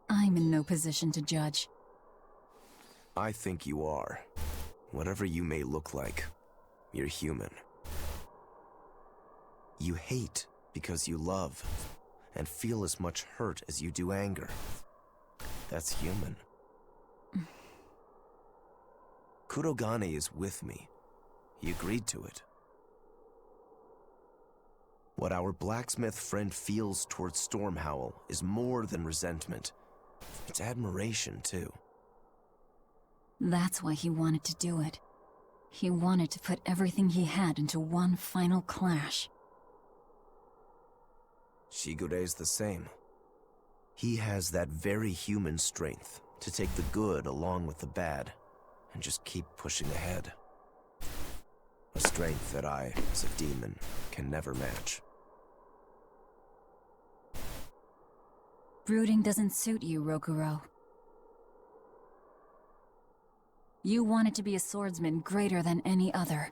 I'm in no position to judge. I think you are. Whatever you may look like, you're human. You hate because you love, and feel as much hurt as you do anger. That's human. Kurogane is with me. He agreed to it. What our blacksmith friend feels towards Stormhowl is more than resentment. It's admiration, too. That's why he wanted to do it. He wanted to put everything he had into one final clash. Shigure's the same. He has that very human strength to take the good along with the bad and just keep pushing ahead. A strength that I, as a demon, can never match. Brooding doesn't suit you, Rokuro. You wanted to be a swordsman greater than any other.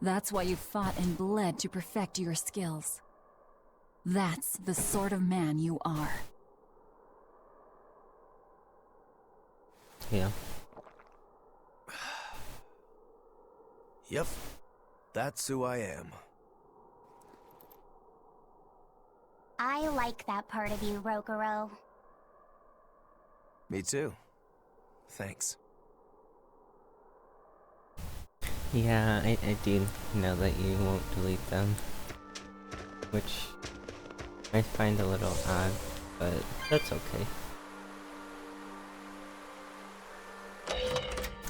That's why you fought and bled to perfect your skills. That's the sort of man you are. Yeah. Yep. That's who I am. I like that part of you, Rokuro. Me too. Thanks. Yeah, I do know that you won't delete them. Which I find a little odd, but that's okay.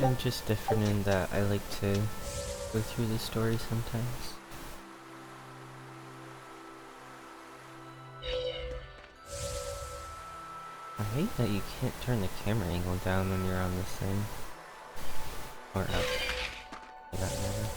I'm just different in that I like to go through the story sometimes. I hate that you can't turn the camera angle down when you're on this thing. Or up. For that matter.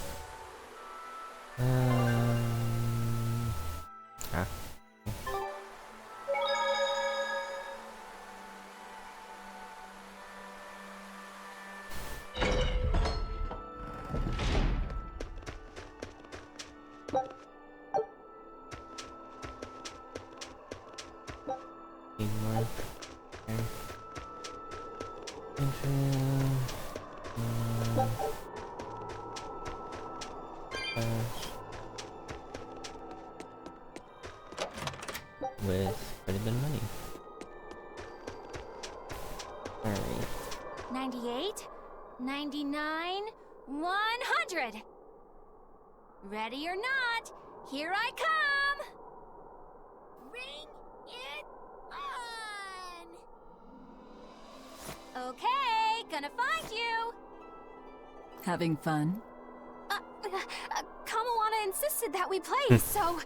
with quite a bit of money. Alright. 98, 99, 100. Ready or not, here I come! Bring it on! Okay, gonna find you! Having fun? Kamawana insisted that we play, so...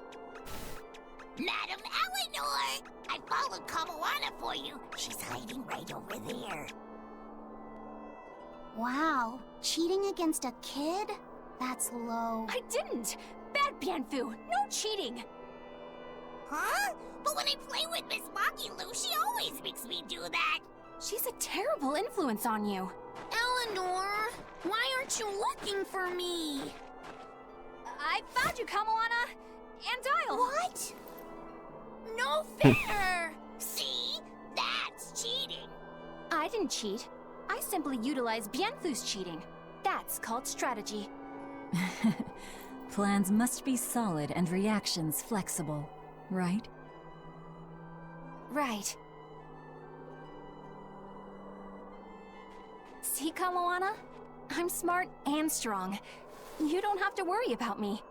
Madam Eleanor! I followed Kamawana for you. She's hiding right over there. Wow, cheating against a kid? That's low. I didn't! Bad Bienfu, no cheating! Huh? But when I play with Miss Makilu, she always makes me do that. She's a terrible influence on you. Eleanor, why aren't you looking for me? I found you, Kamawana! And Dial! What? No fair! See? That's cheating. I didn't cheat. I simply utilized Bienfu's cheating. That's called strategy. Plans must be solid and reactions flexible, right? Right. See, Kamawana? I'm smart and strong. You don't have to worry about me.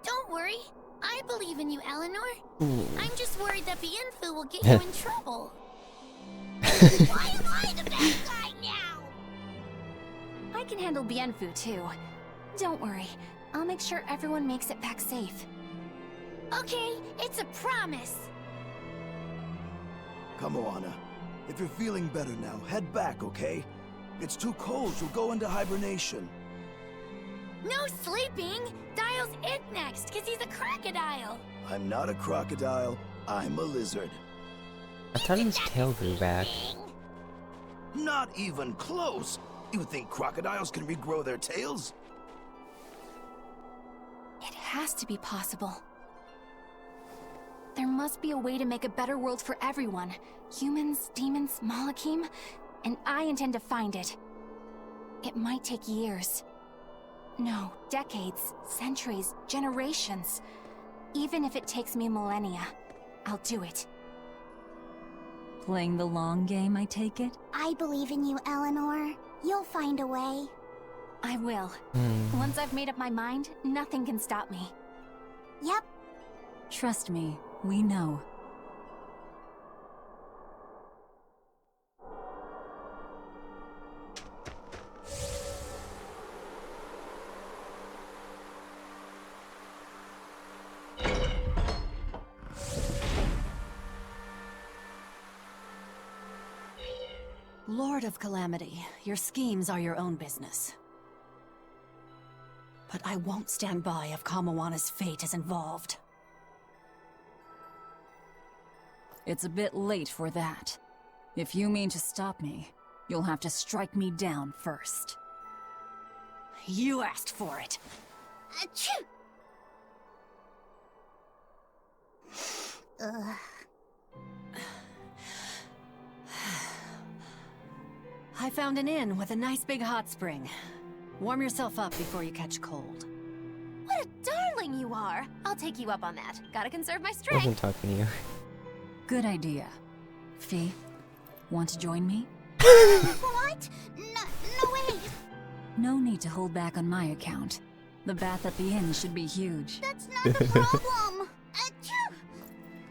Don't worry. I believe in you, Eleanor. Ooh. I'm just worried that Bienfu will get you in trouble. Why am I the bad guy now? I can handle Bienfu, too. Don't worry. I'll make sure everyone makes it back safe. Okay, it's a promise. Kamawana, if you're feeling better now, head back, okay? It's too cold, you'll go into hibernation. No sleeping! Dial's it next, because he's a crocodile. I'm not a crocodile, I'm a lizard. I thought his tail grew back. Not even close! You think crocodiles can regrow their tails? It has to be possible. There must be a way to make a better world for everyone. Humans, demons, Malakim, and I intend to find it. It might take years. No, decades, centuries, generations. Even if it takes me millennia, I'll do it. Playing the long game, I take it? I believe in you, Eleanor. You'll find a way. I will. Once I've made up my mind, nothing can stop me. Yep. Trust me, we know. Lord of Calamity, your schemes are your own business. But I won't stand by if Kamawana's fate is involved. It's a bit late for that. If you mean to stop me, you'll have to strike me down first. You asked for it. Achoo! Ugh. I found an inn with a nice big hot spring. Warm yourself up before you catch cold. What a darling you are! I'll take you up on that. Gotta conserve my I strength. wasn't talking to you. Good idea. Fee, want to join me? What? No way! No need to hold back on my account. The bath at the inn should be huge. That's not the problem! Achoo!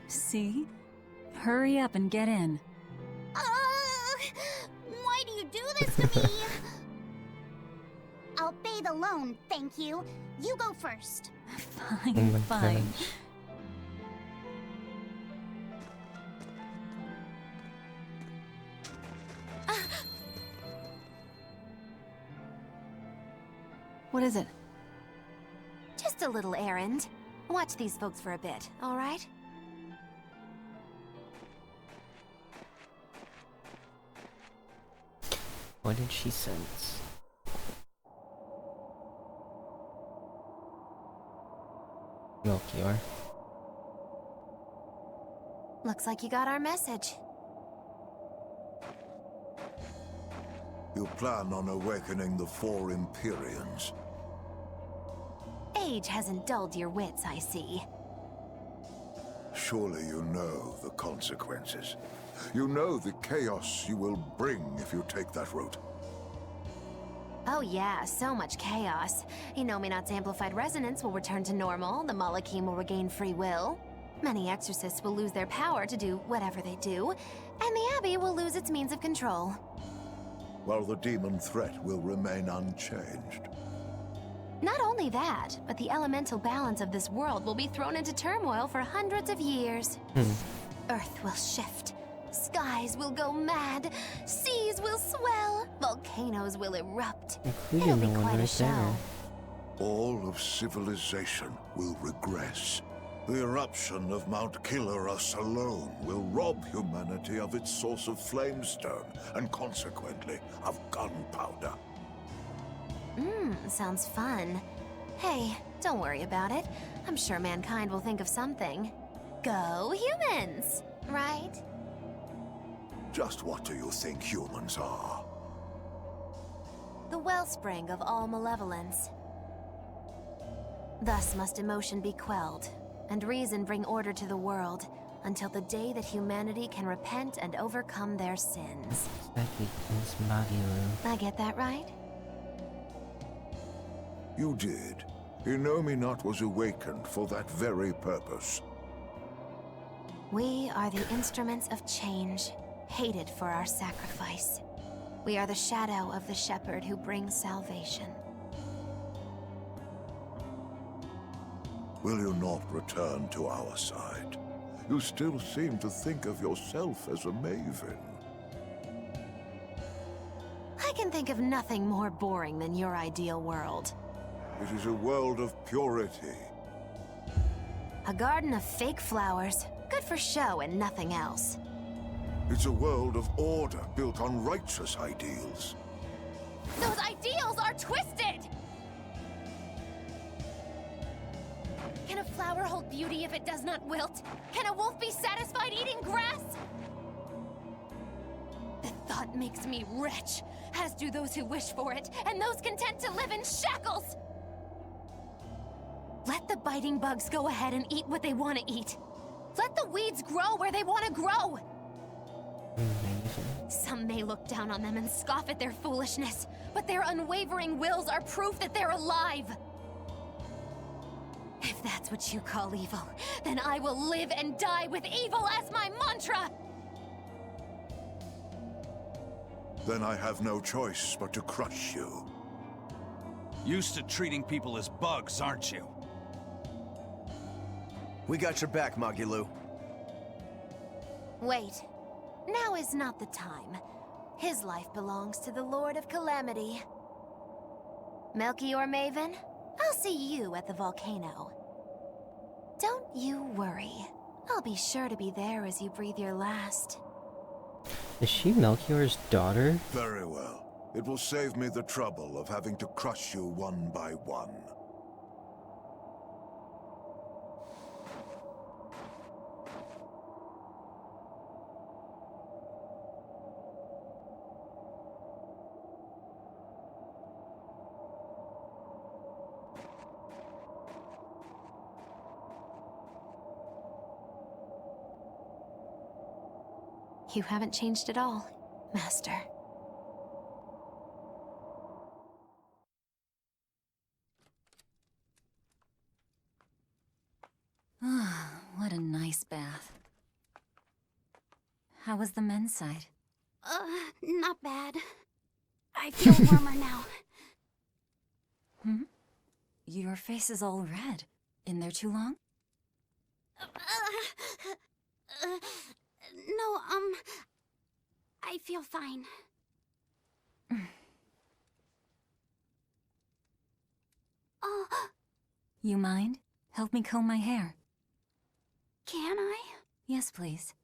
See? Hurry up and get in. Why do you do this to me? I'll bathe alone, thank you. You go first. Fine, fine. What is it? Just a little errand. Watch these folks for a bit, all right? What did she sense? Melchior. Looks like you got our message. You plan on awakening the four Empyreans. age hasn't dulled your wits, I see. Surely you know the consequences. You know the chaos you will bring if you take that route. Oh yeah, so much chaos. Inominat's amplified resonance will return to normal, the Malachim will regain free will. Many exorcists will lose their power to do whatever they do, and the Abbey will lose its means of control. While the demon threat will remain unchanged. Not only that, but the elemental balance of this world will be thrown into turmoil for hundreds of years. Earth will shift. Skies will go mad. Seas will swell. Volcanoes will erupt. It'll be quite a show. All of civilization will regress. The eruption of Mount Killerus alone will rob humanity of its source of flamestone, and consequently, of gunpowder. Sounds fun. Hey, don't worry about it. I'm sure mankind will think of something. Go humans, right? Just what do you think humans are? The wellspring of all malevolence. Thus must emotion be quelled, and reason bring order to the world, until the day that humanity can repent and overcome their sins. I get that right? You did. Inominat was awakened for that very purpose. We are the instruments of change, hated for our sacrifice. We are the shadow of the shepherd who brings salvation. Will you not return to our side? You still seem to think of yourself as a maven. I can think of nothing more boring than your ideal world. It is a world of purity. A garden of fake flowers, good for show and nothing else. It's a world of order built on righteous ideals. Those ideals are twisted! Can a flower hold beauty if it does not wilt? Can a wolf be satisfied eating grass? The thought makes me rich, as do those who wish for it, and those content to live in shackles! Let the biting bugs go ahead and eat what they want to eat. Let the weeds grow where they want to grow. Some may look down on them and scoff at their foolishness, but their unwavering wills are proof that they're alive. If that's what you call evil, then I will live and die with evil as my mantra! Then I have no choice but to crush you. Used to treating people as bugs, aren't you? We got your back, Magilou. Wait. Now is not the time. His life belongs to the Lord of Calamity. Melchior Maven, I'll see you at the volcano. Don't you worry. I'll be sure to be there as you breathe your last. Is she Melchior's daughter? Very well. It will save me the trouble of having to crush you one by one. You haven't changed at all, Master. What a nice bath. How was the men's side? Not bad. I feel warmer now. Your face is all red. In there too long? No, I feel fine. Oh. You mind? Help me comb my hair. Can I? Yes, please.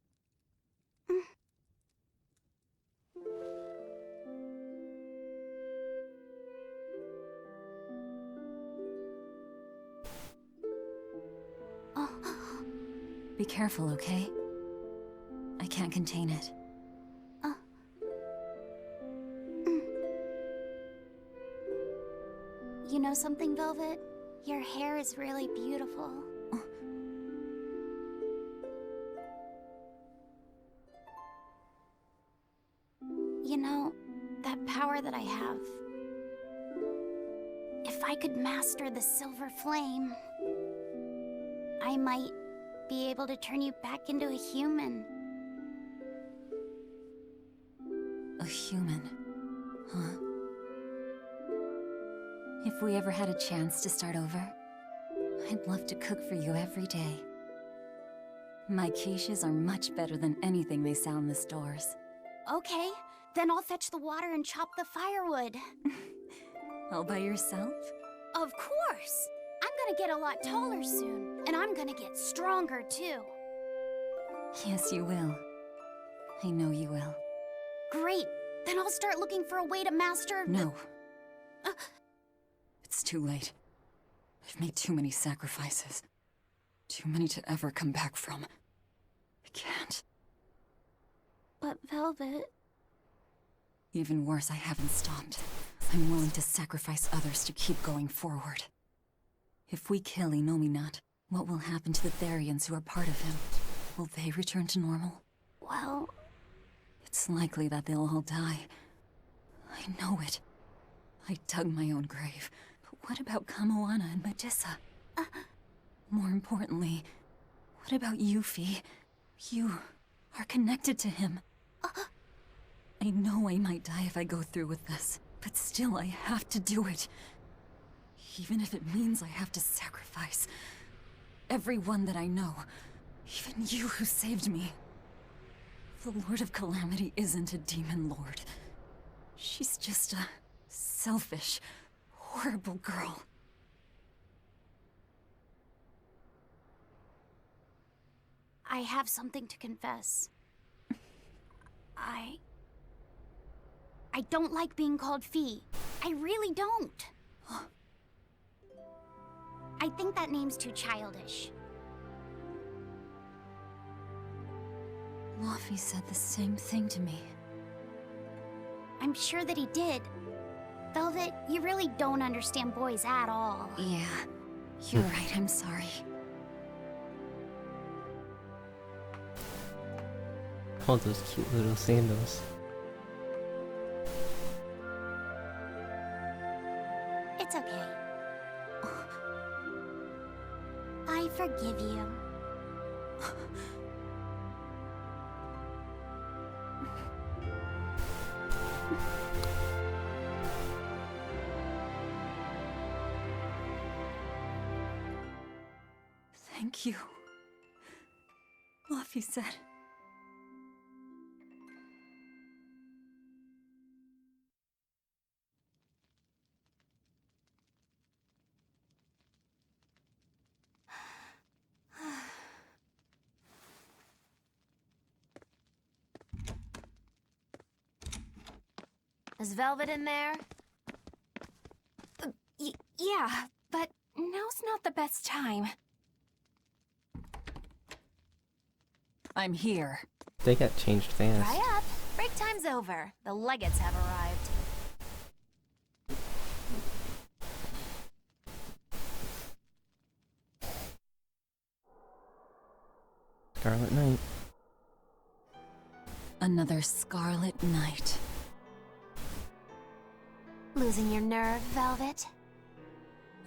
Be careful, okay? I can't contain it. You know something, Velvet? Your hair is really beautiful. You know, that power that I have... If I could master the silver flame, I might be able to turn you back into a human. A human, huh? If we ever had a chance to start over, I'd love to cook for you every day. My quiches are much better than anything they sell in the stores. Okay, then I'll fetch the water and chop the firewood. All by yourself? Of course! I'm gonna get a lot taller soon, and I'm gonna get stronger too. Yes, you will. I know you will. Great! Then I'll start looking for a way to master... No. It's too late. I've made too many sacrifices. Too many to ever come back from. I can't. But Velvet... Even worse, I haven't stopped. I'm willing to sacrifice others to keep going forward. If we kill Inominat, what will happen to the Therians who are part of him? Will they return to normal? Well... It's likely that they'll all die. I know it. I dug my own grave. But what about Kamoana and Medissa? More importantly, what about Yuffie? You are connected to him. I know I might die if I go through with this, but still I have to do it. Even if it means I have to sacrifice everyone that I know. Even you who saved me. The Lord of Calamity isn't a demon lord. She's just a selfish, horrible girl. I have something to confess. I don't like being called Fee. I really don't. I think that name's too childish. Luffy said the same thing to me. I'm sure that he did. Velvet, you really don't understand boys at all. Yeah, you're right, I'm sorry. All those cute little sandals. It's okay. I forgive you. Thank you. Luffy said. Is Velvet in there? Yeah, but now's not the best time. I'm here. They got changed fast. Dry up. Break time's over. The Legates have arrived. Scarlet Knight. Another Scarlet Night. Losing your nerve, Velvet?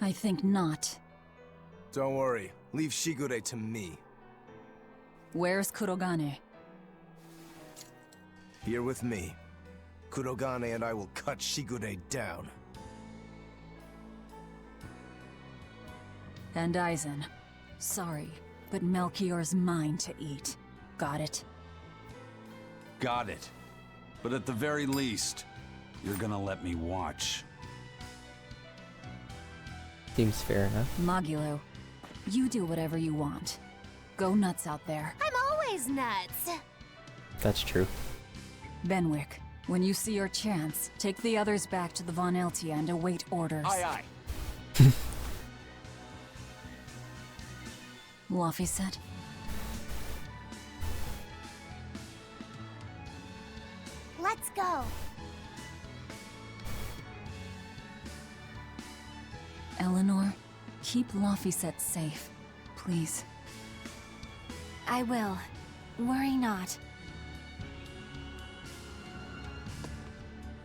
I think not. Don't worry. Leave Shigure to me. Where's Kurogane? Here with me. Kurogane and I will cut Shigure down. And Aizen. Sorry, but Melchior's mine to eat. Got it? Got it. But at the very least, you're gonna let me watch. Seems fair enough. Magilo, you do whatever you want. Go nuts out there. I'm always nuts. That's true. Benwick, when you see your chance, take the others back to the Von Eltia and await orders. Aye, aye. Luffy said. Let's go. Eleanor, Keep Laphicet safe, please. I will. Worry not.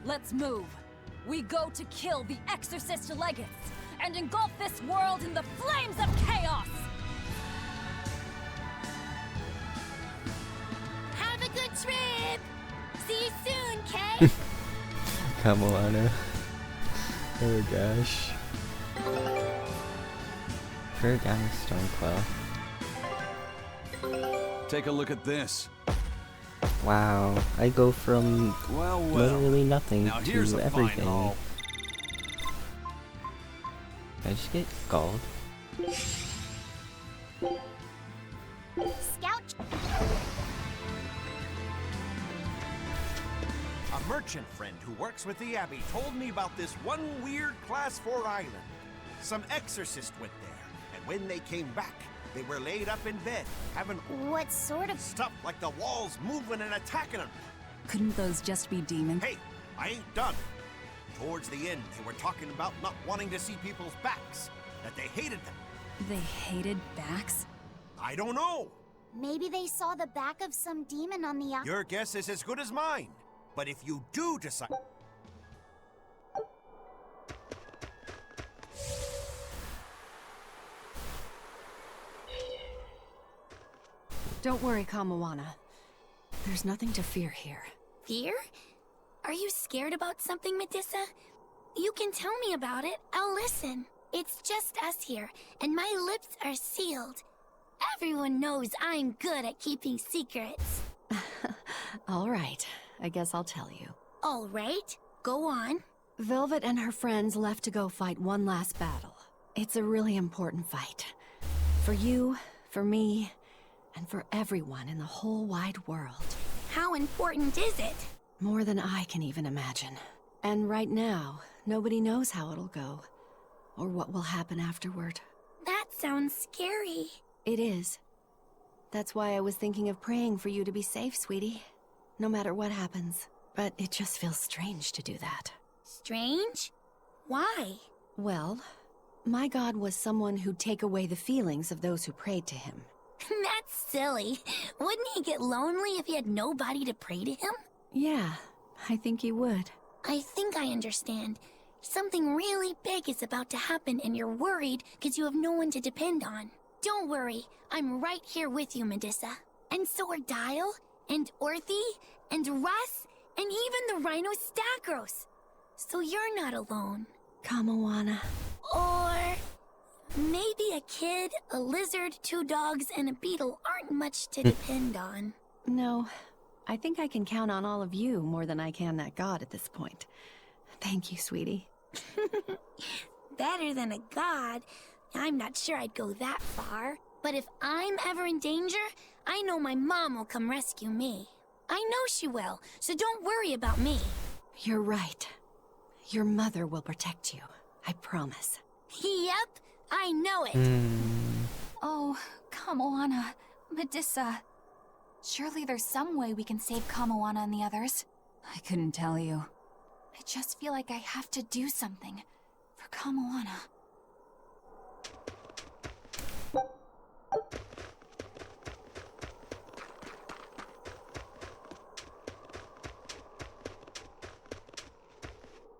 Let's move. We go to kill the Exorcist Legates and engulf this world in the flames of chaos! Have a good trip! See you soon, Kay! Come on. Oh gosh. Poor guy, Stormclaw. Take a look at this. Wow, I go from literally nothing Now to here's a fine everything. haul. I just get gold. Scout. A merchant friend who works with the Abbey told me about this one weird Class 4 island. Some exorcist went there, and when they came back, they were laid up in bed, having What sort of stuff like the walls moving and attacking them. Couldn't those just be demons? Hey, I ain't done. Towards the end, they were talking about not wanting to see people's backs, that they hated them. They hated backs? I don't know. Maybe they saw the back of some demon on the Your guess is as good as mine. But if you do decide... Don't worry, Kamawana. There's nothing to fear here. Fear? Are you scared about something, Medusa? You can tell me about it. I'll listen. It's just us here, and my lips are sealed. Everyone knows I'm good at keeping secrets. All right, I guess I'll tell you. All right, go on. Velvet and her friends left to go fight one last battle. It's a really important fight. For you, for me, and for everyone in the whole wide world. How important is it? More than I can even imagine. And right now, nobody knows how it'll go. Or what will happen afterward. That sounds scary. It is. That's why I was thinking of praying for you to be safe, sweetie. No matter what happens. But it just feels strange to do that. Strange? Why? Well, my god was someone who'd take away the feelings of those who prayed to him. That's silly. Wouldn't he get lonely if he had nobody to pray to him? Yeah, I think he would. I think I understand. Something really big is about to happen and you're worried because you have no one to depend on. Don't worry, I'm right here with you, Medusa. And so are Dial, and Orthy, and Russ, and even the Rhino Stagros. So you're not alone. Kamawana. Or maybe a kid, a lizard, 2 dogs, and a beetle aren't much to depend on. No, I think I can count on all of you more than I can that god at this point. Thank you, sweetie. Better than a god. I'm not sure I'd go that far. But if I'm ever in danger, I know my mom will come rescue me. I know she will, so don't worry about me. You're right. Your mother will protect you. I promise. Yep, I know it. Oh, Kamawana, Medusa. Surely there's some way we can save Kamawana and the others. I couldn't tell you. I just feel like I have to do something for Kamawana.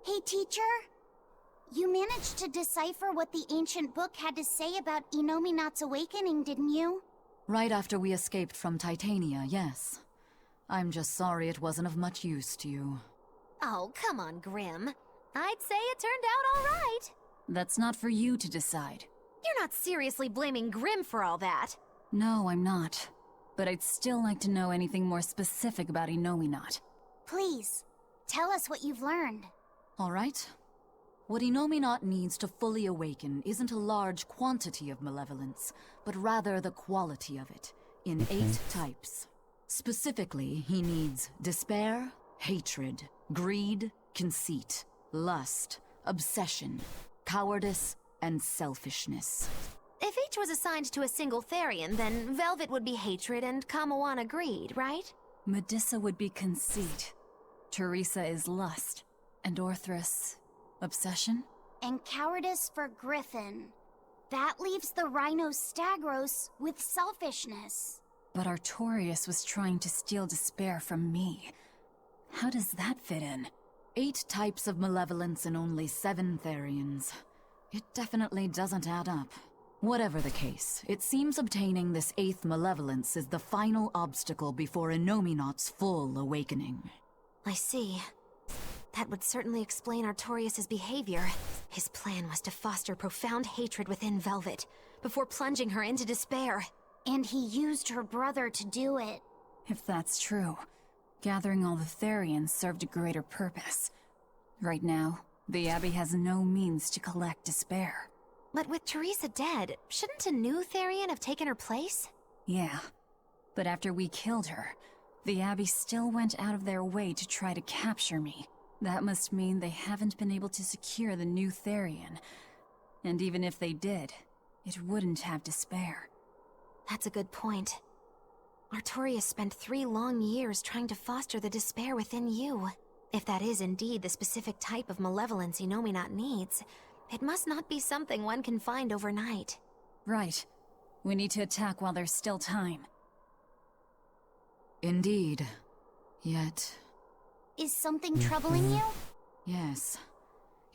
Hey, teacher? You managed to decipher what the ancient book had to say about Inominat's awakening, didn't you? Right after we escaped from Titania, yes. I'm just sorry it wasn't of much use to you. Oh, come on, Grim. I'd say it turned out all right. That's not for you to decide. You're not seriously blaming Grim for all that. No, I'm not. But I'd still like to know anything more specific about Inominat. Please, tell us what you've learned. All right. What Inominat needs to fully awaken isn't a large quantity of malevolence, but rather the quality of it, in 8 types. Specifically, he needs despair, hatred, greed, conceit, lust, obsession, cowardice, and selfishness. If each was assigned to a single Therian, then Velvet would be hatred and Kamawana greed, right? Medusa would be conceit. Teresa is lust. And Orthrus, obsession? And cowardice for Griffin. That leaves the Rhino-Stagros with selfishness. But Artorius was trying to steal despair from me. How does that fit in? 8 types of malevolence and only 7 Therians. It definitely doesn't add up. Whatever the case, it seems obtaining this 8th malevolence is the final obstacle before Innominat's full awakening. I see. That would certainly explain Artorius' behavior. His plan was to foster profound hatred within Velvet, before plunging her into despair. And he used her brother to do it. If that's true, gathering all the Therians served a greater purpose. Right now, the Abbey has no means to collect despair. But with Teresa dead, shouldn't a new Therian have taken her place? Yeah, but after we killed her, the Abbey still went out of their way to try to capture me. That must mean they haven't been able to secure the new Therian. And even if they did, it wouldn't have despair. That's a good point. Artorius spent 3 long years trying to foster the despair within you. If that is indeed the specific type of malevolence Innominat needs, it must not be something one can find overnight. Right. We need to attack while there's still time. Indeed. Yet... Is something troubling you? Yes.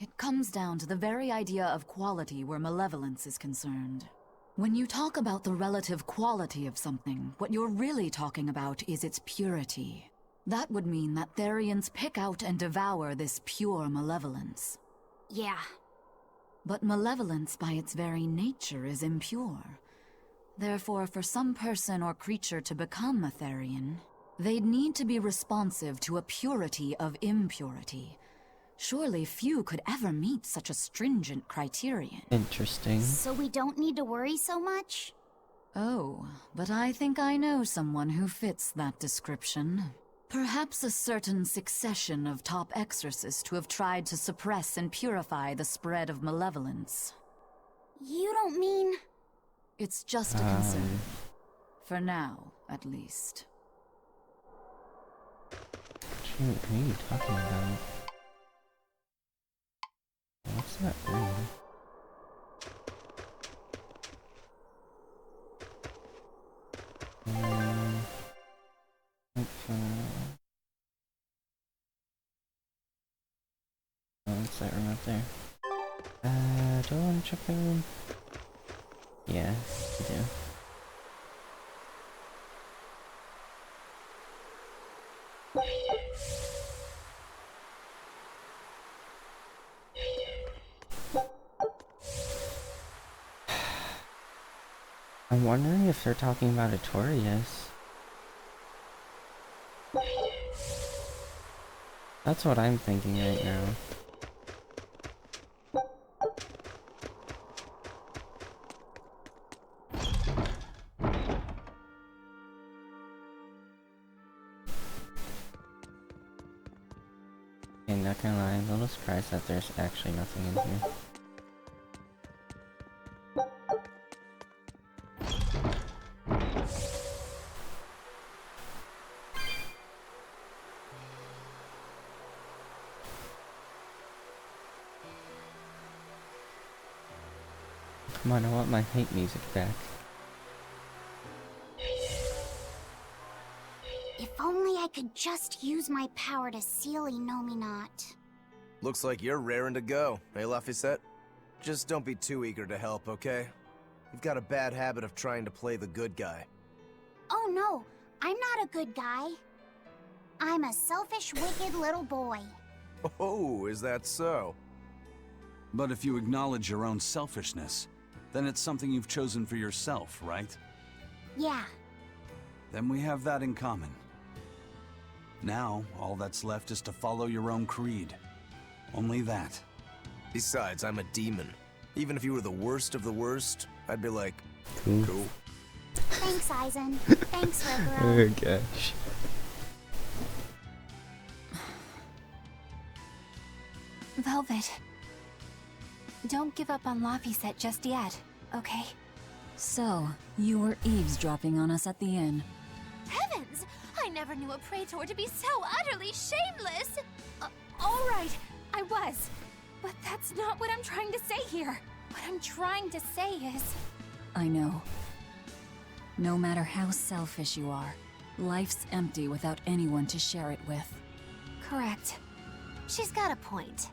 It comes down to the very idea of quality where malevolence is concerned. When you talk about the relative quality of something, what you're really talking about is its purity. That would mean that Therians pick out and devour this pure malevolence. Yeah. But malevolence by its very nature is impure. Therefore, for some person or creature to become a Therian, they'd need to be responsive to a purity of impurity. Surely few could ever meet such a stringent criterion. Interesting. So we don't need to worry so much? Oh, but I think I know someone who fits that description. Perhaps a certain succession of top exorcists who have tried to suppress and purify the spread of malevolence. You don't mean... It's just a concern. For now, at least. Shoot, who are you talking about? What's that room? Oh, what's that room up there? Do I want to check that room? Yeah, I do. I'm wondering if they're talking about Artorius. That's what I'm thinking right now. Okay, not gonna lie, I'm a little surprised that there's actually nothing in here. Come on, I want my hate music back. If only I could just use my power to seal Innominat. Looks like you're raring to go, eh, Laphicet? Just don't be too eager to help, okay? You've got a bad habit of trying to play the good guy. Oh no, I'm not a good guy. I'm a selfish, wicked little boy. Oh, is that so? But if you acknowledge your own selfishness, then it's something you've chosen for yourself, right? Yeah. Then we have that in common. Now, all that's left is to follow your own creed. Only that. Besides, I'm a demon. Even if you were the worst of the worst, I'd be like, cool. Thanks, Eisen. Thanks, Rogoro. Oh gosh. Velvet. Don't give up on Laphicet just yet, okay? So, you were eavesdropping on us at the inn. Heavens! I never knew a praetor to be so utterly shameless! All right, I was. But that's not what I'm trying to say here. What What I'm trying to say is... I know. No matter how selfish you are, life's empty without anyone to share it with. Correct. She's got a point.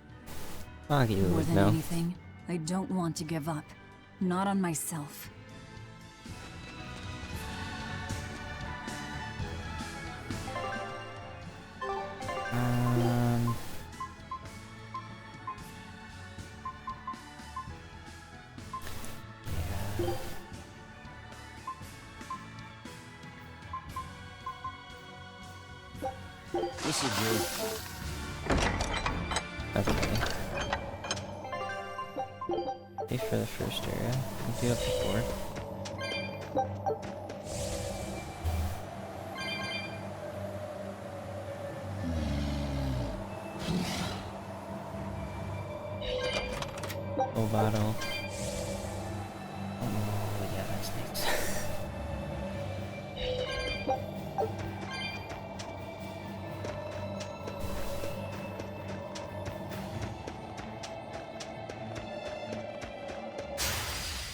Maggie More would than know. anything, I don't want to give up. Not on myself. This will do. Okay. Pay for the first area. We'll do up to 4. Full bottle. Oh yeah, that's nice.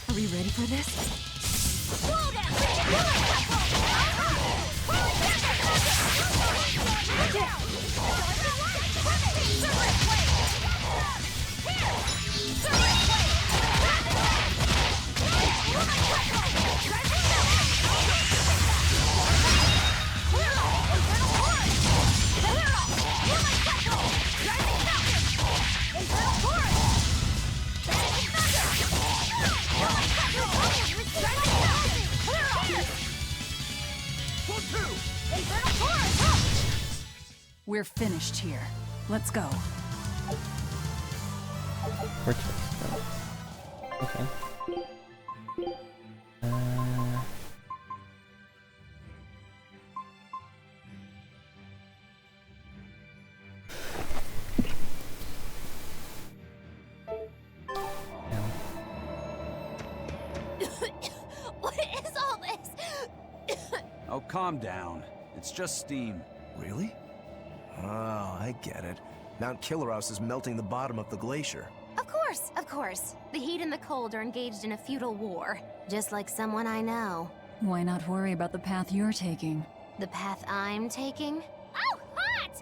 Are we ready for this? We're finished here. Let's go. Okay. What is all this? Oh, calm down. It's just steam. Really? Oh, I get it. Mount Killerhouse is melting the bottom of the glacier. Of course. The heat and the cold are engaged in a feudal war. Just like someone I know. Why not worry about the path you're taking? The path I'm taking? Oh, hot!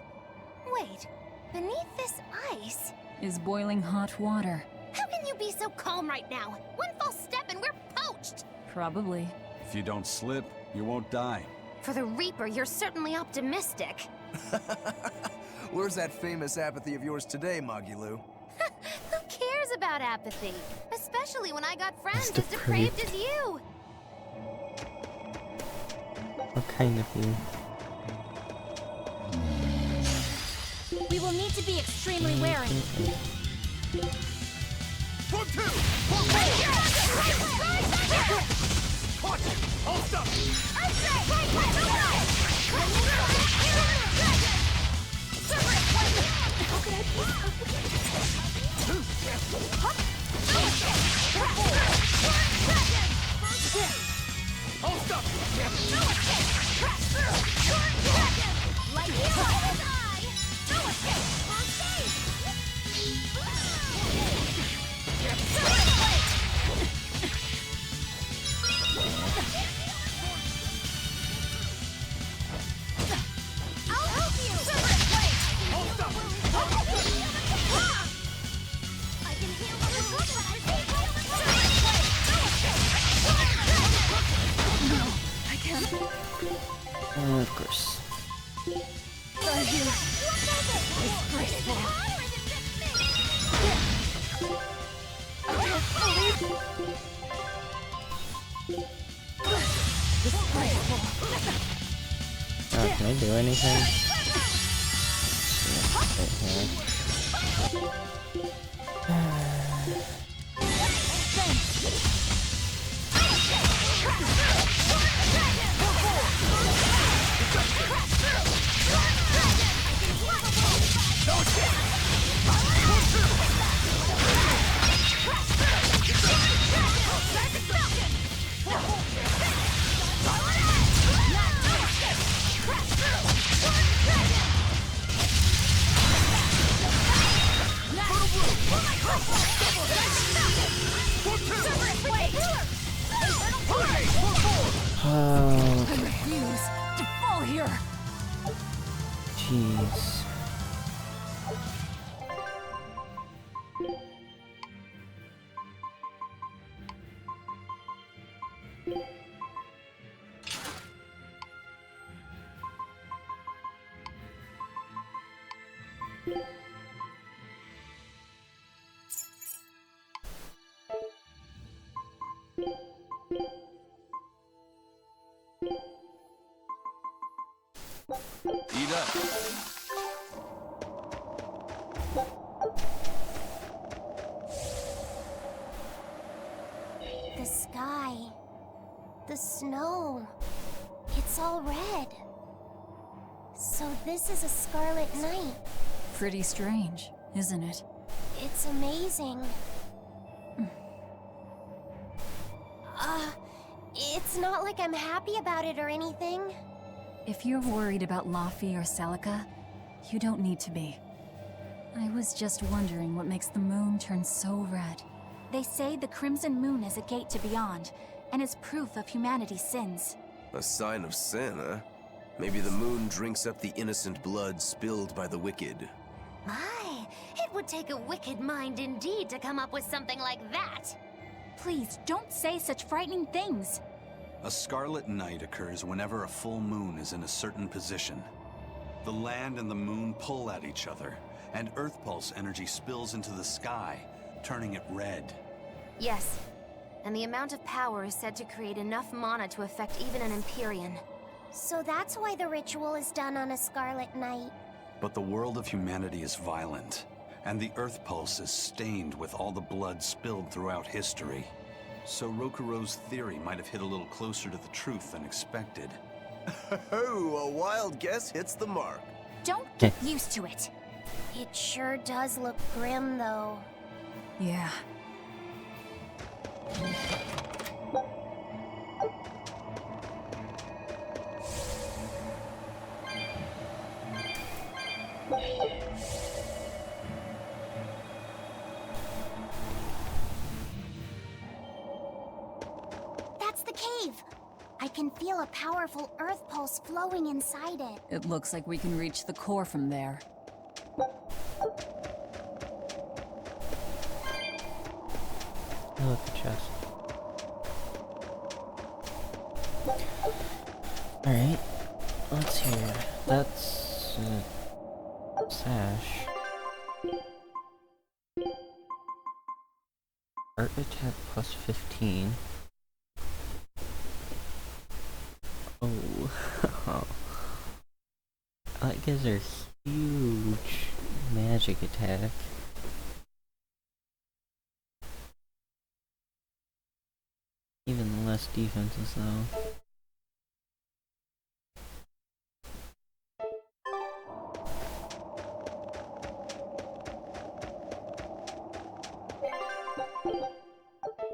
Wait, beneath this ice... Is boiling hot water. How can you be so calm right now? One false step and we're poached! Probably. If you don't slip, you won't die. For the Reaper, you're certainly optimistic. Where's that famous apathy of yours today, Magilu? Who cares about apathy? Especially when I got friends That's as depraved depraved. as you. What kind of you? We will need to be extremely wary. Of course. Can I do anything? Eat up. The sky. The snow. It's all red. So this is a scarlet night. Pretty strange, isn't it? It's amazing. It's not like I'm happy about it or anything. If you're worried about Laffy or Celica, you don't need to be. I was just wondering what makes the moon turn so red. They say the Crimson Moon is a gate to beyond, and is proof of humanity's sins. A sign of sin, huh? Maybe the moon drinks up the innocent blood spilled by the wicked. My, it would take a wicked mind indeed to come up with something like that. Please, don't say such frightening things. A scarlet night occurs whenever a full moon is in a certain position. The land and the moon pull at each other, and Earth Pulse energy spills into the sky, turning it red. Yes, and the amount of power is said to create enough mana to affect even an Empyrean. So that's why the ritual is done on a scarlet night. But the world of humanity is violent, and the Earth Pulse is stained with all the blood spilled throughout history. So Rokuro's theory might have hit a little closer to the truth than expected. Oh, a wild guess hits the mark. Don't get used to it. It sure does look grim, though. Yeah. That's the cave! I can feel a powerful Earth Pulse flowing inside it. It looks like we can reach the core from there. Oh, look, the chest. Alright, let's hear. That's sash. Art attack plus 15. Oh, that gives her huge magic attack. Even less defenses though.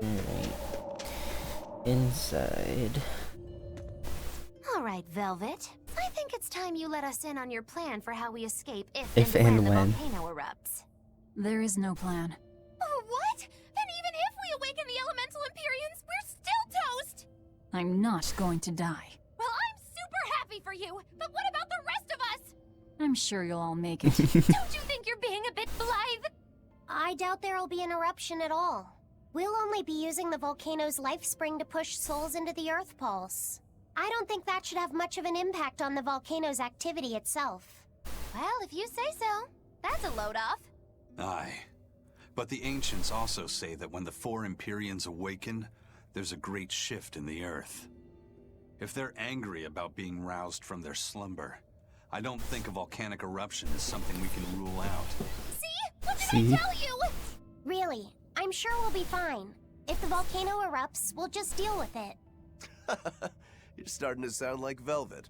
Alright. Inside. All right, Velvet. I think it's time you let us in on your plan for how we escape If and and when when. the volcano erupts. There is no plan. Oh, what? Then even if we awaken the elemental Empyreans, we're still toast! I'm not going to die. Well, I'm super happy for you, but what about the rest of us? I'm sure you'll all make it. Don't you think you're being a bit blithe? I doubt there'll be an eruption at all. We'll only be using the volcano's life spring to push souls into the Earth Pulse. I don't think that should have much of an impact on the volcano's activity itself. Well, if you say so. That's a load off. Aye. But the ancients also say that when the four Empyreans awaken, there's a great shift in the earth. If they're angry about being roused from their slumber, I don't think a volcanic eruption is something we can rule out. See? What did I tell you? Really, I'm sure we'll be fine. If the volcano erupts, we'll just deal with it. You're starting to sound like Velvet.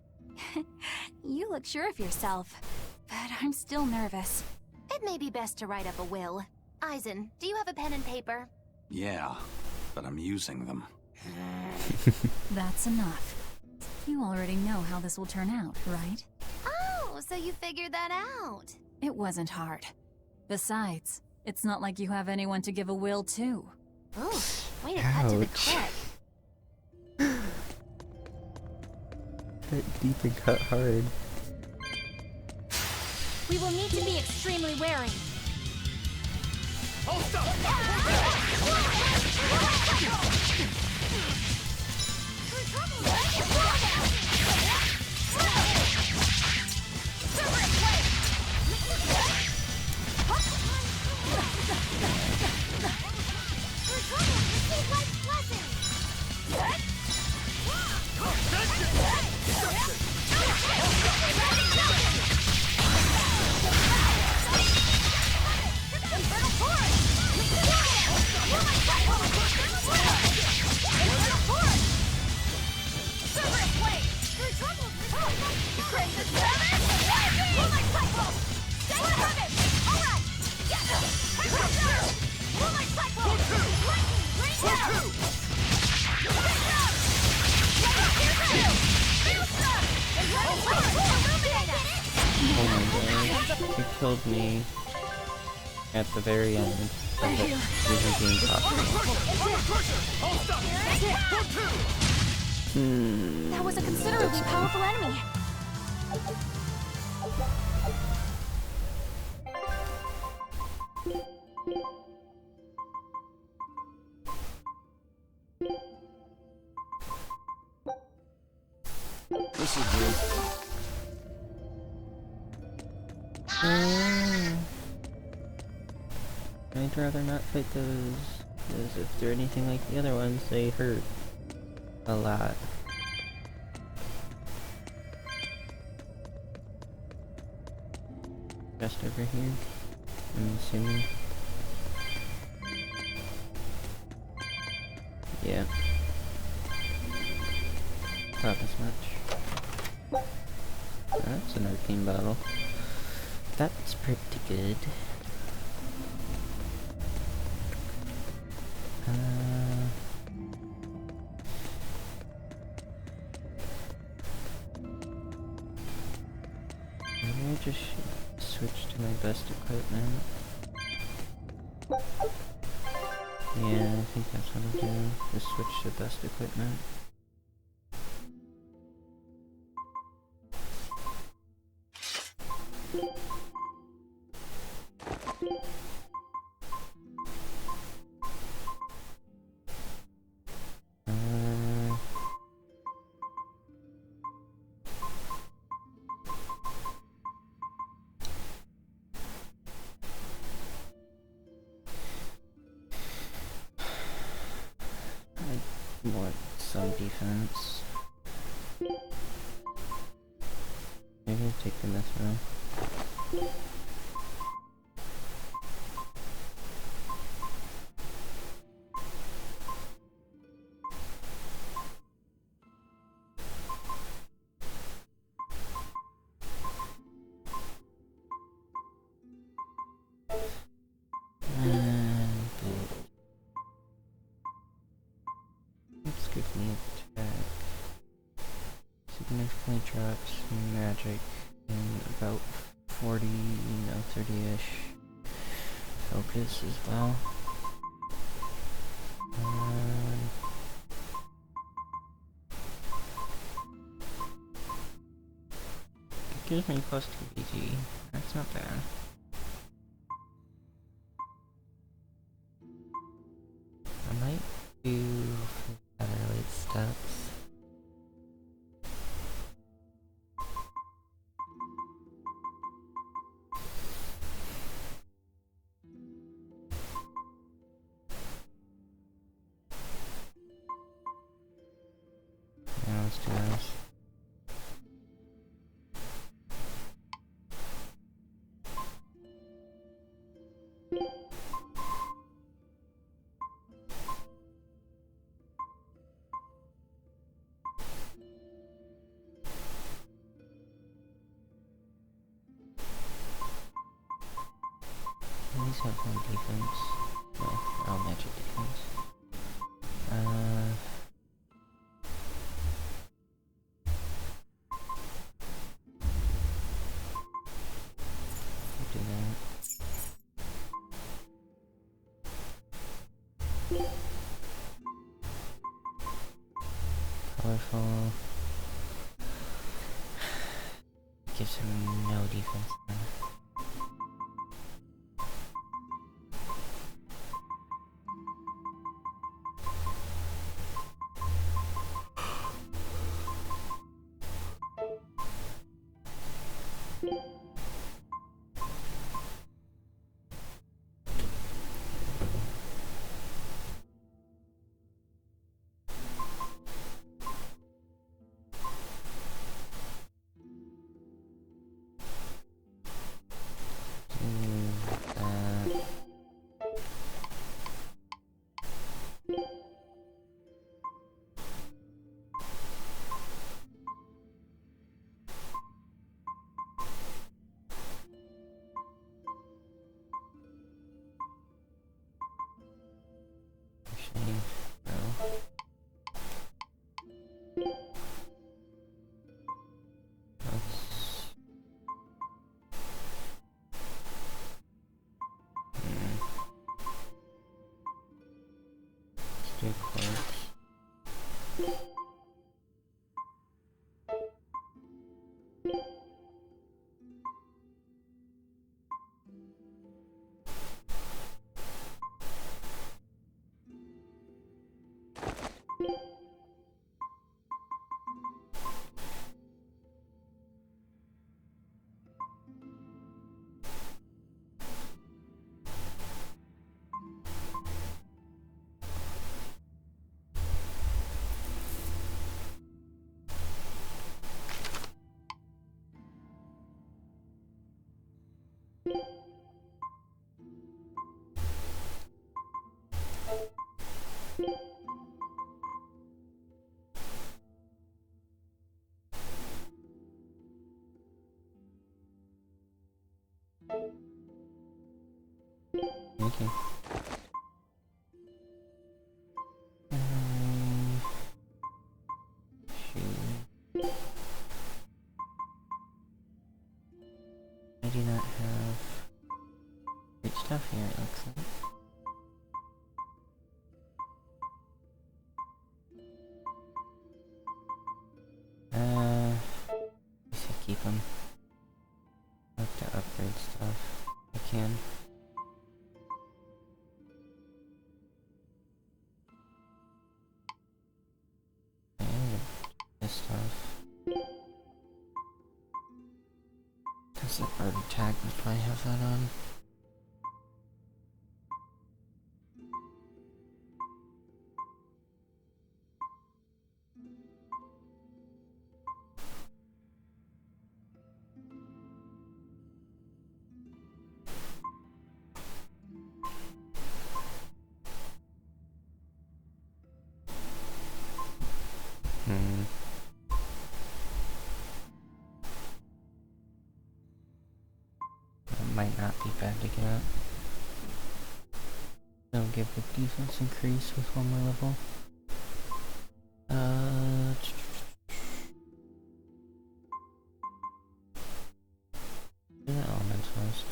You look sure of yourself, but I'm still nervous. It may be best to write up a will. Eisen, do you have a pen and paper? Yeah, but I'm using them. That's enough. You already know how this will turn out, right? Oh, so you figured that out. It wasn't hard. Besides, it's not like you have anyone to give a will to. Ooh, way to cut to the Ouch. quick. Cut deep and cut hard. We will need to be extremely wary. Oh my god. He killed me at the very end of it even being possible. That was a considerably powerful enemy. This is good. I'd rather not fight those, because if they're anything like the other ones, they hurt a lot. Just over here, I'm assuming. Yeah. Thought as much. That's an arcane battle. That's pretty good. Maybe I just should switch to my best equipment. Yeah, I think that's what I'll do. Just switch to best equipment. I want some defense. Maybe I'll take the Mithra. Let's give me attack. Significantly drops magic in about 40, 30-ish. Focus as well. It gives me plus 2 BG. That's not bad. I might do better late steps. Yeah, let's do this. At least have one defense. No, I'll match it defense. Do that. Colorful. Gives him no defense then. Stay close. Okay. Shoot. I do not have great stuff here, it looks like. I should keep them. I have to upgrade stuff if I can. This stuff. Because the bird tag would probably have that on. That might not be bad to get up. That'll give the defense increase with one more level. Do the elements first.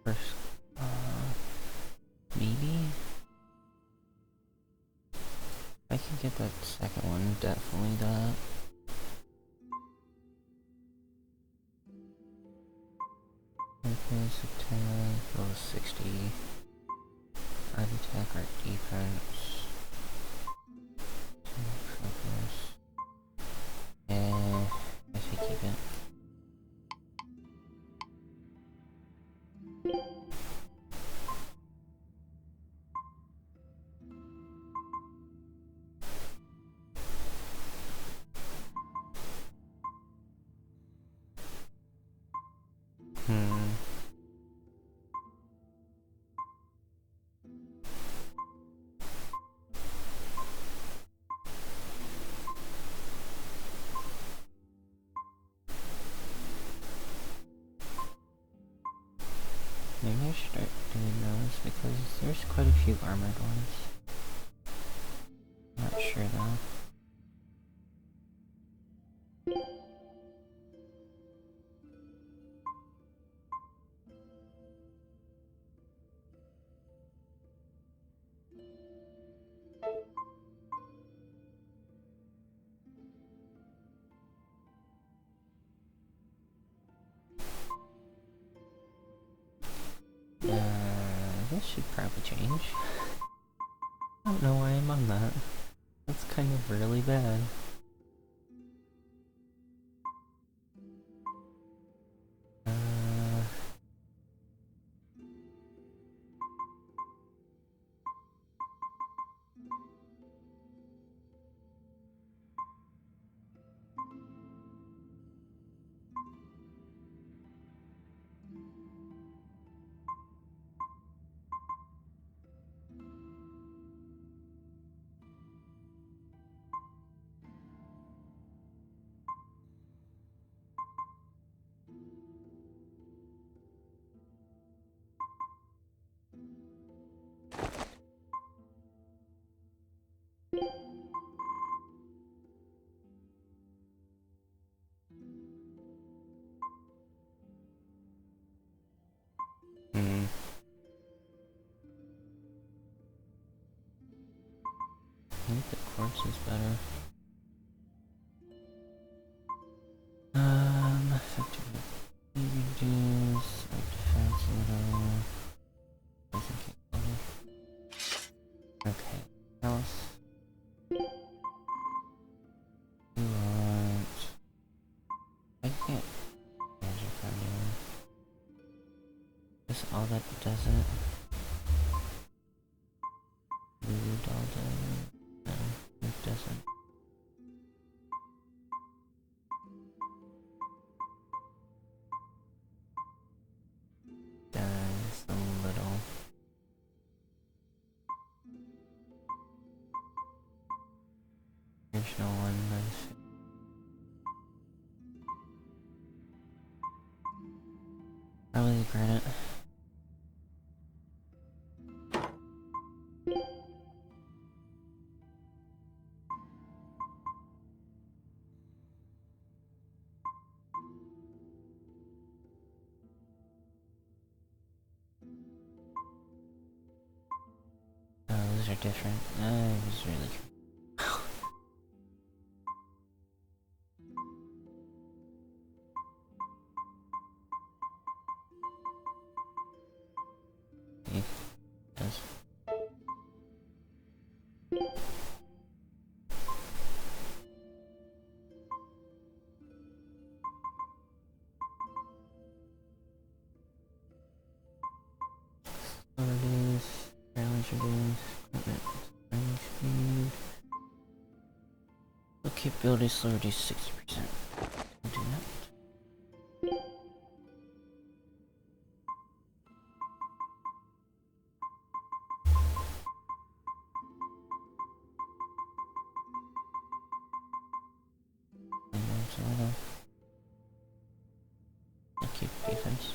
First, maybe? I can get that second one, definitely that. Defense, attack, level 60. Art attack, art defense. Focus. I should keep it. Maybe I should start doing those because there's quite a few armored ones. Not sure though. This should probably change. I don't know why I'm on that. That's kind of really bad. think the quartz is better. Effective reduce our defense a little. Doesn't get loaded. Okay, else. We want. I can't magic on you. Is all that does it? Blue doll does it? No, it doesn't. Does a little. There's no one nice. Probably the granite. Oh, those are different. I was really it does. Reduce, balance reduce, equipment, running speed. Look, capability slow reduce 60%. I'll do that. And that's a little. I'll keep defense.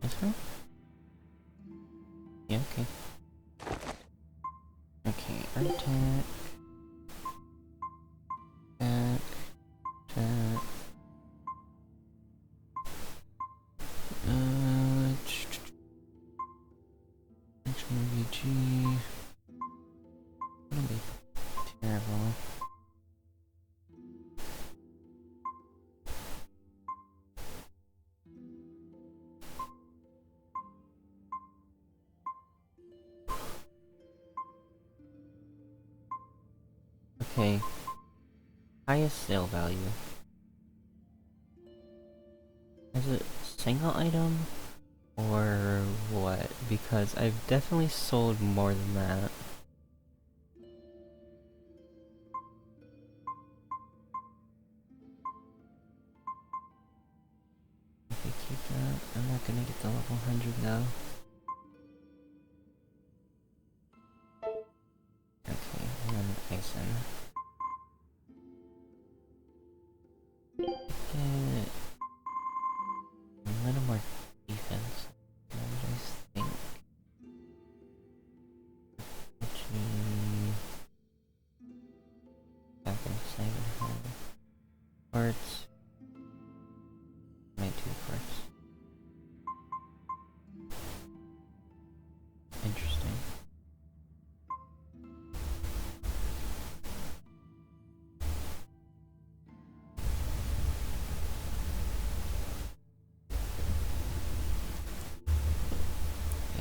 This one? Yeah, okay. Okay, attack. Attack. Attack. HMVG. That'll be terrible. Okay. Highest sale value. Is it single item? Or what? Because I've definitely sold more than that. If we keep that, I'm not gonna get the level 100 now. Okay, and then Ison. Get a little more defense. Let me just think. Actually, back in 700. Quartz. Might do quartz. Interesting.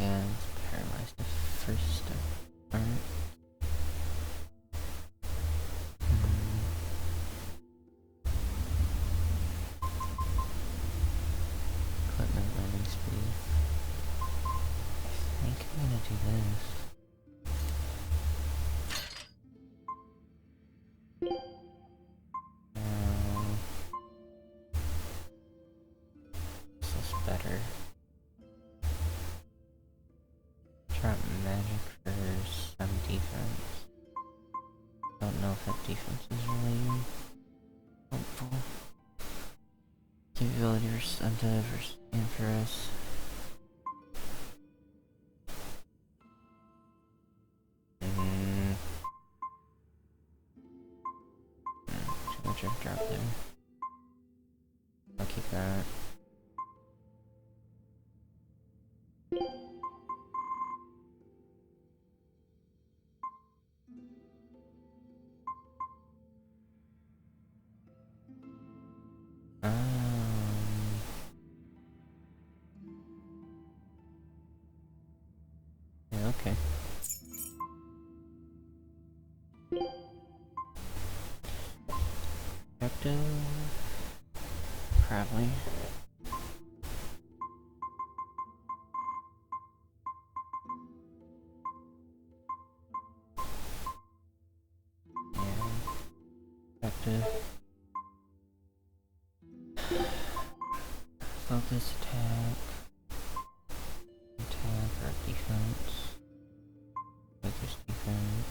And it's paralyzed the first step. Alright. Equipment landing speed. I think I'm gonna do this. This is better. Drop magic for some defense. Don't know if that defense is really helpful. Capability versus undead versus Amphorus. Too much of a drop there. keep that. Yeah, okay. Captive? Probably. Yeah. Captive. Focus attack. Attack or defense. Focus defense.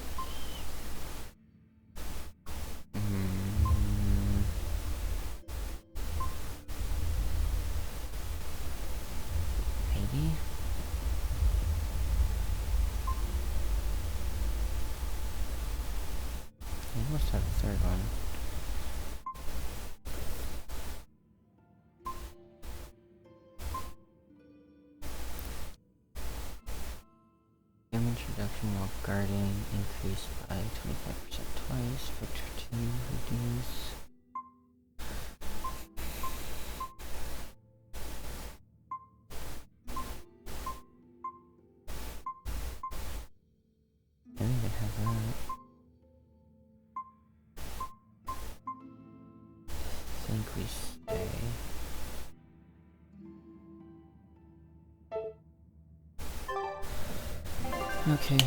Maybe? We must have a third one. Damage reduction while guarding increased by 25% twice. Victor 2 reduce. I don't even have that. I think we stay. Okay.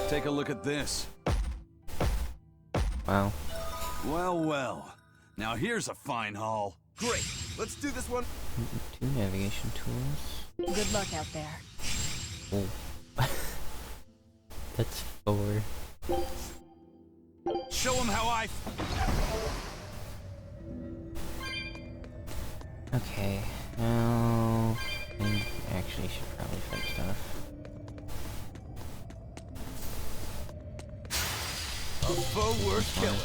Take a look at this. Wow. Well, well. Now here's a fine haul. Great. Let's do this one. 2 navigation tools. Good luck out there. Oh. That's 4. Show him how I... Okay. Now... I actually should probably fight stuff. A foe worth killing.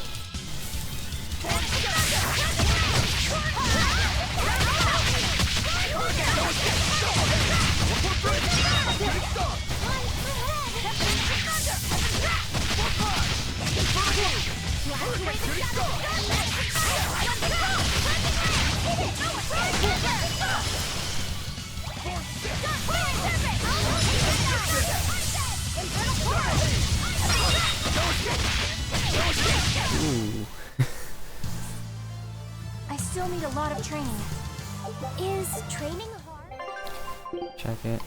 Ooh. I still need a lot of training. Is training hard? Check it.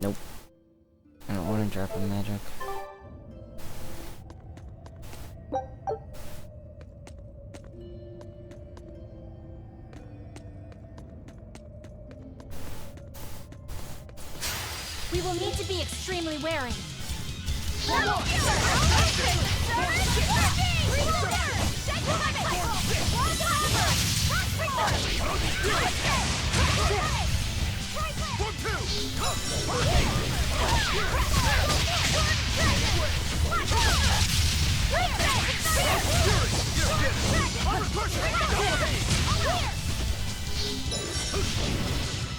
Nope. I don't want to drop a magic. We will need to be extremely wary.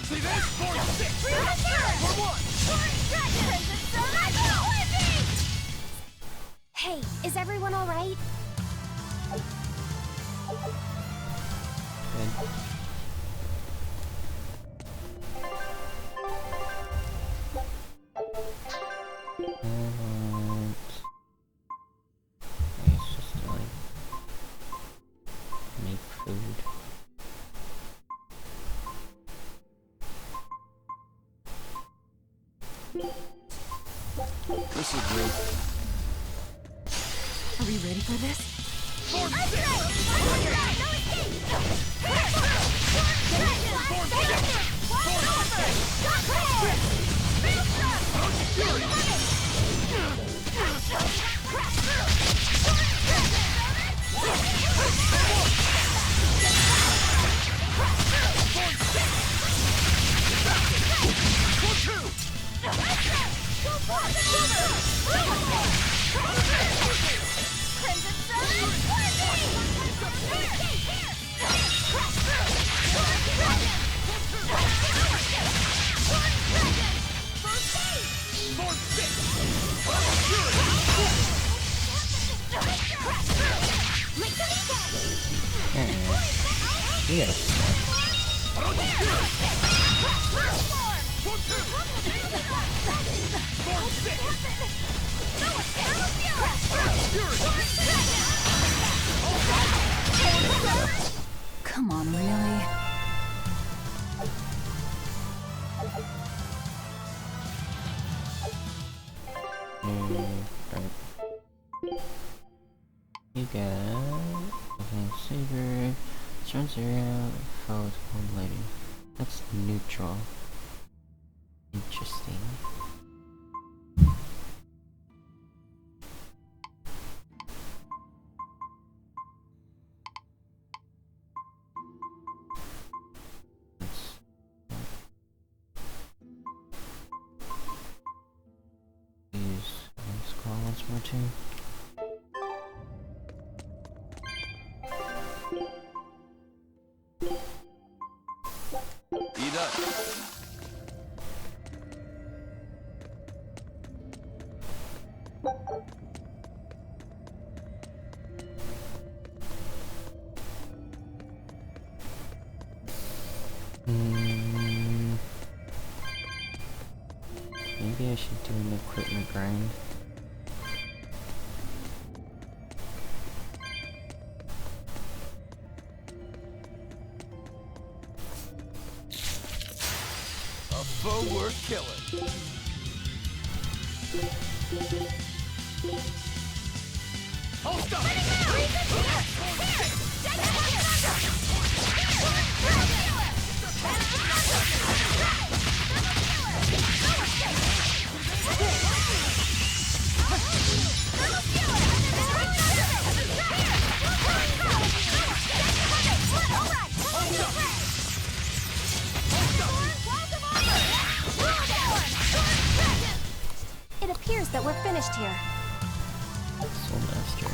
See this? 4-6. 4-1. Hey, is everyone alright? Good. It's just to, like, make food. This is great. Are we ready for this? Yes. Come on, really? You got Saber, Berseria, followed home lady. That's neutral. Interesting. Let's call once more too. Eat up. Maybe I should do an equipment grind. A foe worth killing. Hold up! It appears that we're finished here. Soul Master.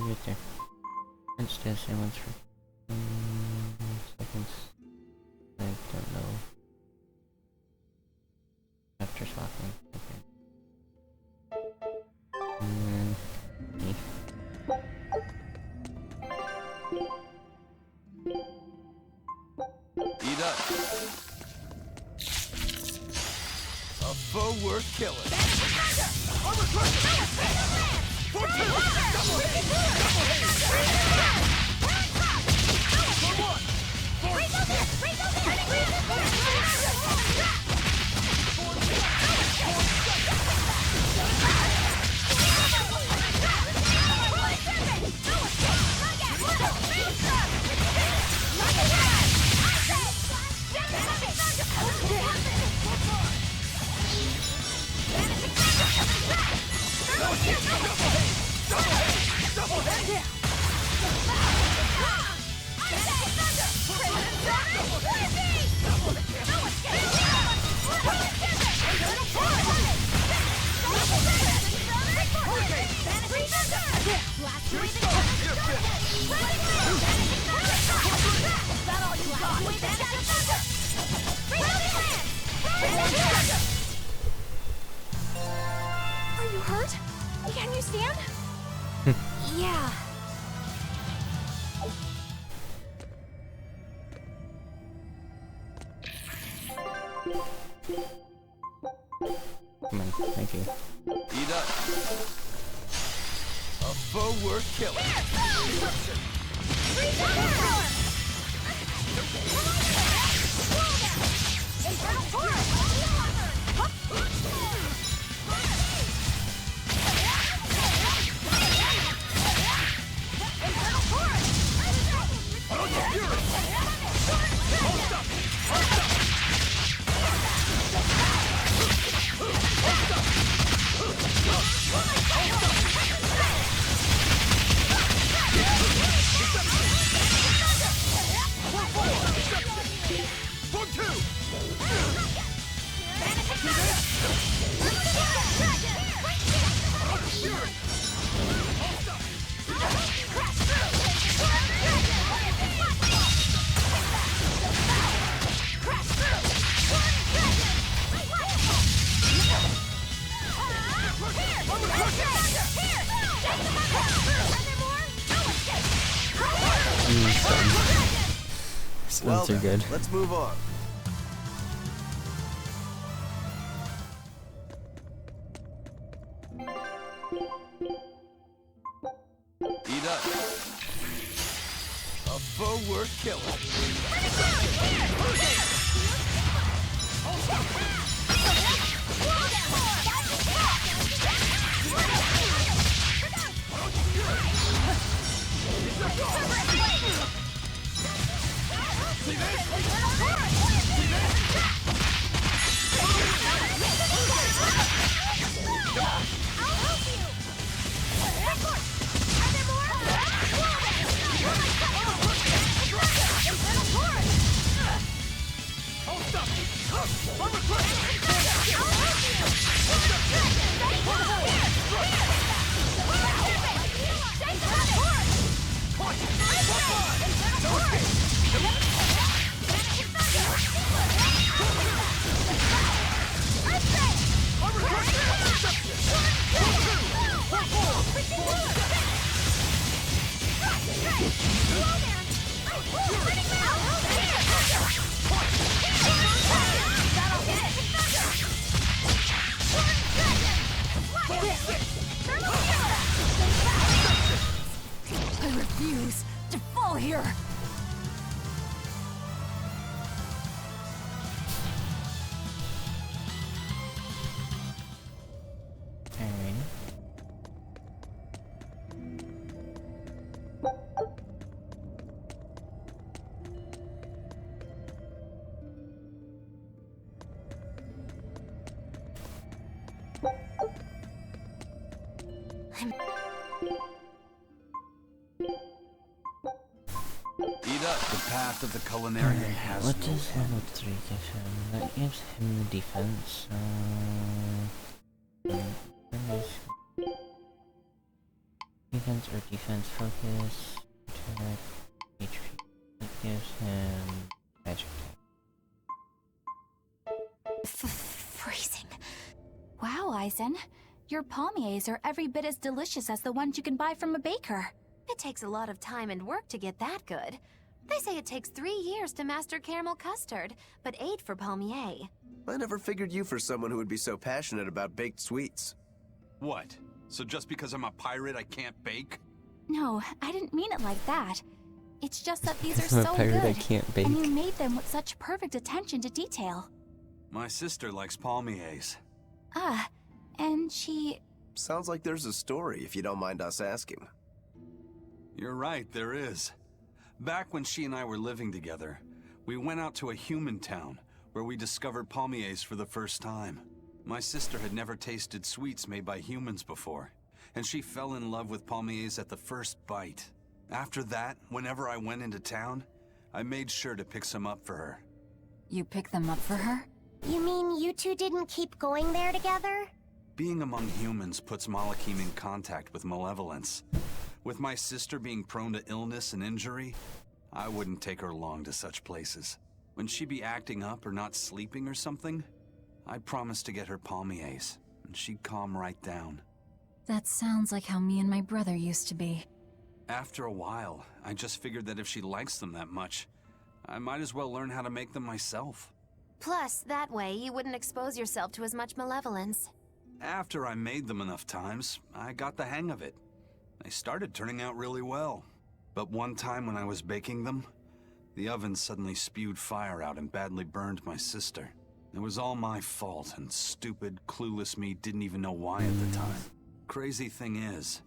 Right there. And stay silence for seconds. I don't know. After swapping. Okay. Eat up. A foe worth killing. Are you hurt? Can you stand? Yeah. Come on, thank you. Eat up. A foe worth killing. Sounds are good. Let's move on. Eat up. A foe worth killing. I refuse to fall here. Eat up. The path of the culinarian has What no does end. level 3 give him? That gives him the defense, defense or defense focus, attack, HP. That gives him magic attack. Freezing. Wow, Eisen. Your palmiers are every bit as delicious as the ones you can buy from a baker. It takes a lot of time and work to get that good. They say it takes 3 years to master caramel custard, but 8 for palmier. I never figured you for someone who would be so passionate about baked sweets. What? So just because I'm a pirate, I can't bake? No, I didn't mean it like that. It's just that these are Because I'm a so pirate, good. I can't bake. And you made them with such perfect attention to detail. My sister likes palmiers. Ah, and she... Sounds like there's a story, if you don't mind us asking. You're right, there is. Back when she and I were living together, we went out to a human town where we discovered palmiers for the first time. My sister had never tasted sweets made by humans before, and she fell in love with palmiers at the first bite. After that, whenever I went into town, I made sure to pick some up for her. You picked them up for her? You mean you two didn't keep going there together? Being among humans puts Malachim in contact with malevolence. With my sister being prone to illness and injury, I wouldn't take her along to such places. When she'd be acting up or not sleeping or something, I'd promise to get her palmiers, and she'd calm right down. That sounds like how me and my brother used to be. After a while, I just figured that if she likes them that much, I might as well learn how to make them myself. Plus, that way you wouldn't expose yourself to as much malevolence. After I made them enough times, I got the hang of it. They started turning out really well. But one time when I was baking them, the oven suddenly spewed fire out and badly burned my sister. It was all my fault, and stupid, clueless me didn't even know why at the time. Crazy thing is,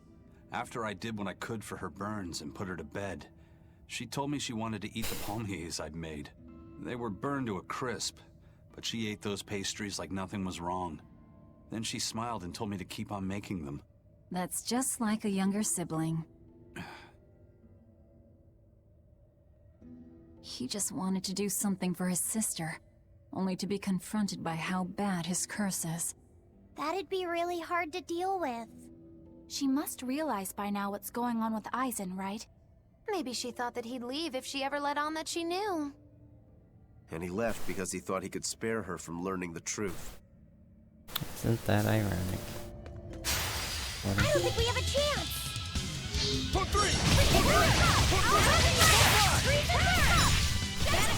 after I did what I could for her burns and put her to bed, she told me she wanted to eat the palmiers I'd made. They were burned to a crisp, but she ate those pastries like nothing was wrong. Then she smiled and told me to keep on making them. That's just like a younger sibling. He just wanted to do something for his sister, only to be confronted by how bad his curse is. That'd be really hard to deal with. She must realize by now what's going on with Eisen, right? Maybe she thought that he'd leave if she ever let on that she knew. And he left because he thought he could spare her from learning the truth. Isn't that ironic? I don't think we have a chance! For 3! For 3! For 3!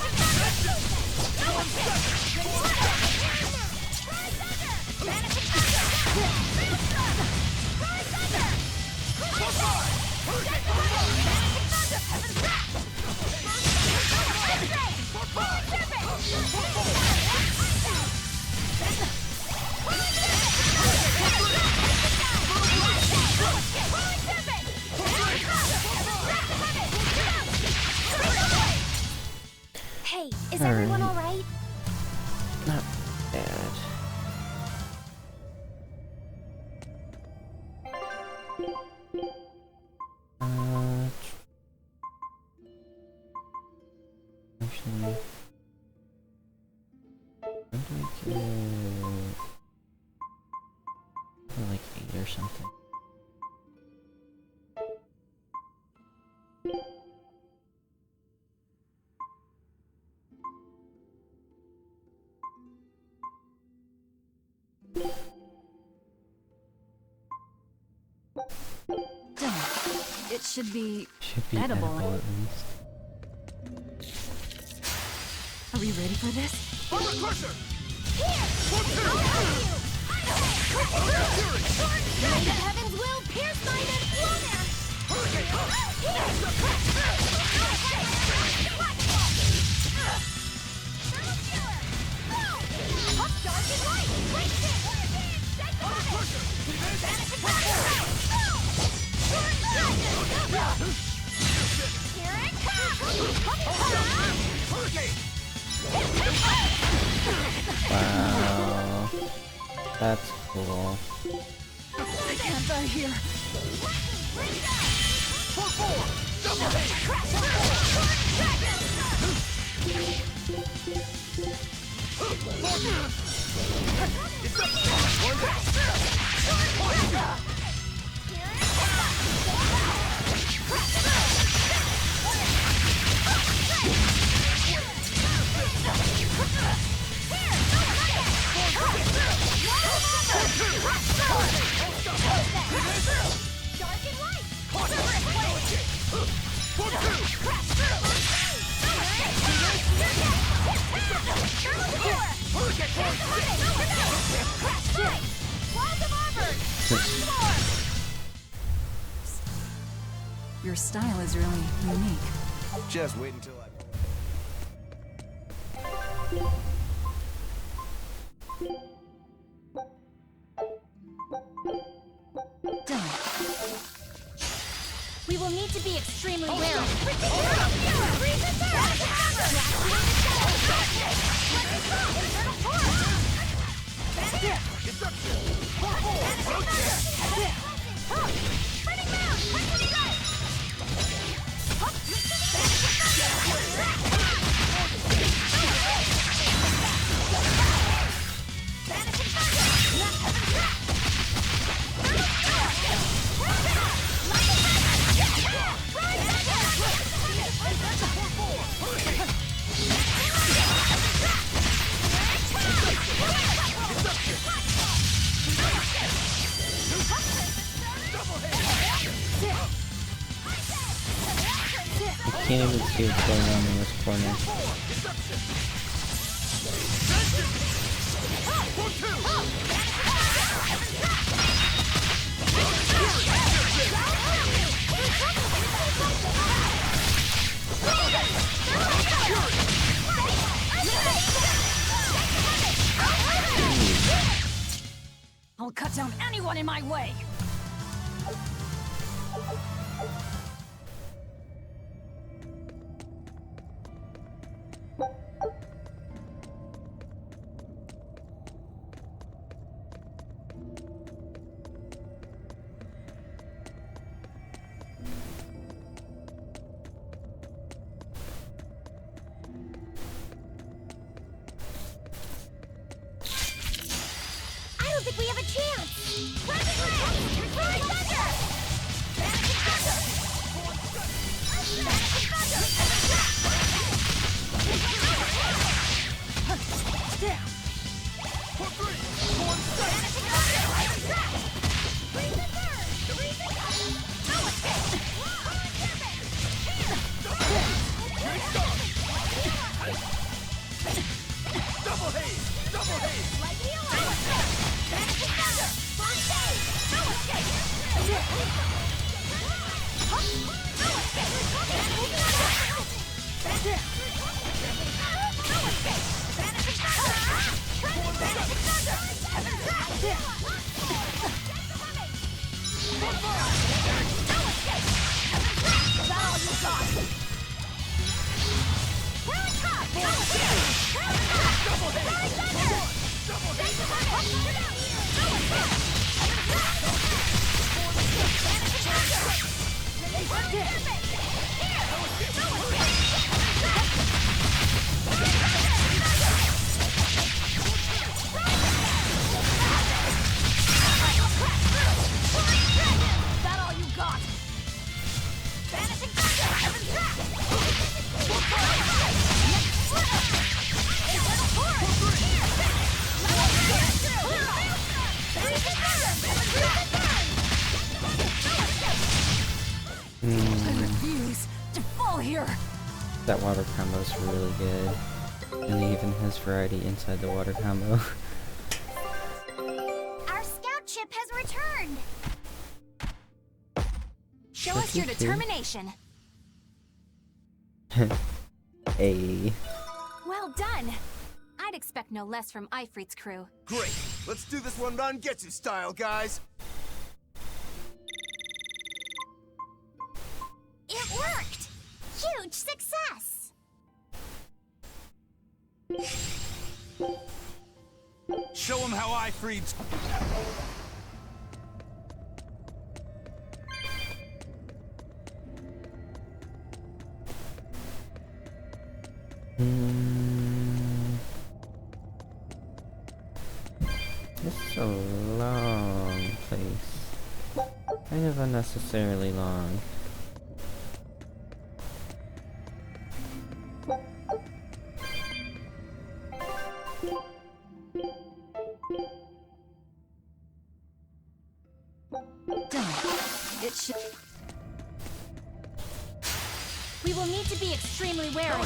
Hey, is everyone all right? Not bad. Actually, when do we get like 8 or something? Done. It should be edible at least. Are we ready for this? Armor crusher! Here! I'll help you! May the heavens will pierce mine and flow there! Hurricane! Here! Up dark and light! Break it! Armor crusher! Vanish and powder! Here it comes! Hurricane! Wow, that's cool. I can't die here. Double Your style is really unique. Just wait until I... Done. We will need to be extremely wary. I can't even see what's going on in this corner. I'll cut down anyone in my way. I don't think we have a chance! Rising Land! Roaring Thunder! Vanishing Thunder! Vanishing Thunder! Down! For three! Vanishing Thunder! Freeze the third! Freezing Thunder! No escape! Roaring Tempest! Double haze! Double haze! Like the alarm! Vanishing Thunder! First aid! No escape! No escape! Vanishing Thunder! No escape! Vanishing Thunder! Vanishing Thunder! No escape! Is that all you got? Whirling Cup! That all you got? Vanishing thunder! Heaven's wrath! Internal force! I refuse to fall here. That water combo is really good. And it even has variety inside the water combo. Our scout ship has returned. Show us your determination. A. Well done. I'd expect no less from Ifrit's crew. Great. Let's do this one Rangetsu style, guys. It worked! Huge success! Show him how I freed. This is a long place. Kind of unnecessarily long. Done. It should. We will need to be extremely wary.